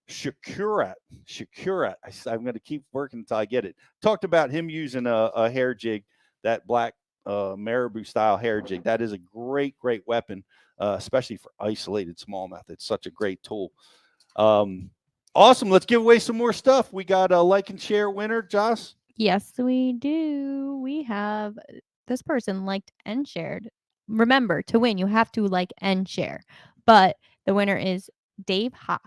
Shakurat. I'm going to keep working until I get it. Talked about him using a hair jig, that black marabou style hair jig. That is a great weapon, especially for isolated smallmouth. It's such a great tool. Awesome. Let's give away some more stuff. We got a like and share winner, Josh. Yes, we do. We have this person liked and shared. Remember, to win, you have to like and share. But the winner is Dave Haas.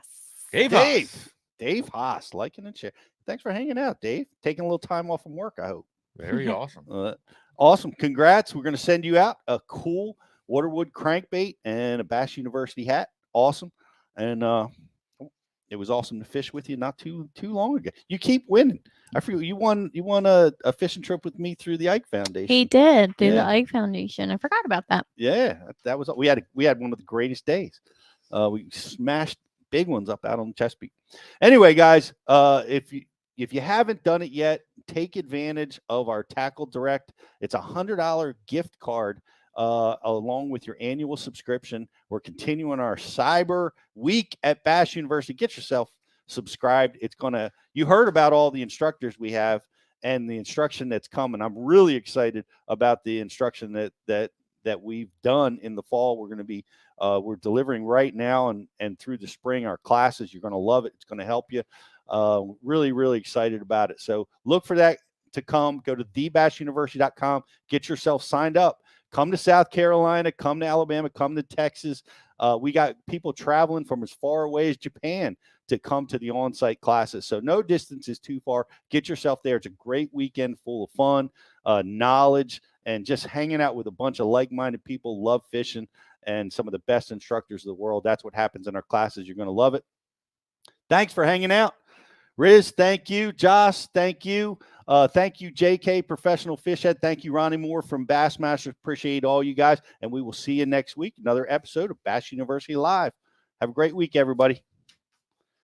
Dave Haas, liking and share. Thanks for hanging out, Dave. Taking a little time off from work, I hope. Very awesome. Awesome. Congrats. We're going to send you out a cool Waterwood crankbait and a Bass University hat. Awesome. And it was awesome to fish with you not too long ago. You keep winning. I forget you won a fishing trip with me through the Ike Foundation. He did through the Ike Foundation. I forgot about that. Yeah, that was we had one of the greatest days. We smashed big ones up out on Chesapeake. Anyway, guys, if you haven't done it yet, take advantage of our TackleDirect. It's $100 gift card along with your annual subscription. We're continuing our Cyber Week at Bass University. Get yourself subscribed. You heard about all the instructors we have and the instruction that's coming. I'm really excited about the instruction that we've done in the fall. We're going to be we're delivering right now and through the spring our classes. You're going to love it. It's going to help you. Really, really excited about it. So look for that to come. Go to thebassuniversity.com. Get yourself signed up. Come to South Carolina, come to Alabama, come to Texas. We got people traveling from as far away as Japan to come to the on-site classes. So no distance is too far. Get yourself there. It's a great weekend full of fun, knowledge, and just hanging out with a bunch of like-minded people, love fishing, and some of the best instructors of the world. That's what happens in our classes. You're going to love it. Thanks for hanging out. Riz, thank you. Josh, thank you. Thank you, JK, Professional Fish Head. Thank you, Ronnie Moore from Bassmaster. Appreciate all you guys. And we will see you next week. Another episode of Bass University Live. Have a great week, everybody.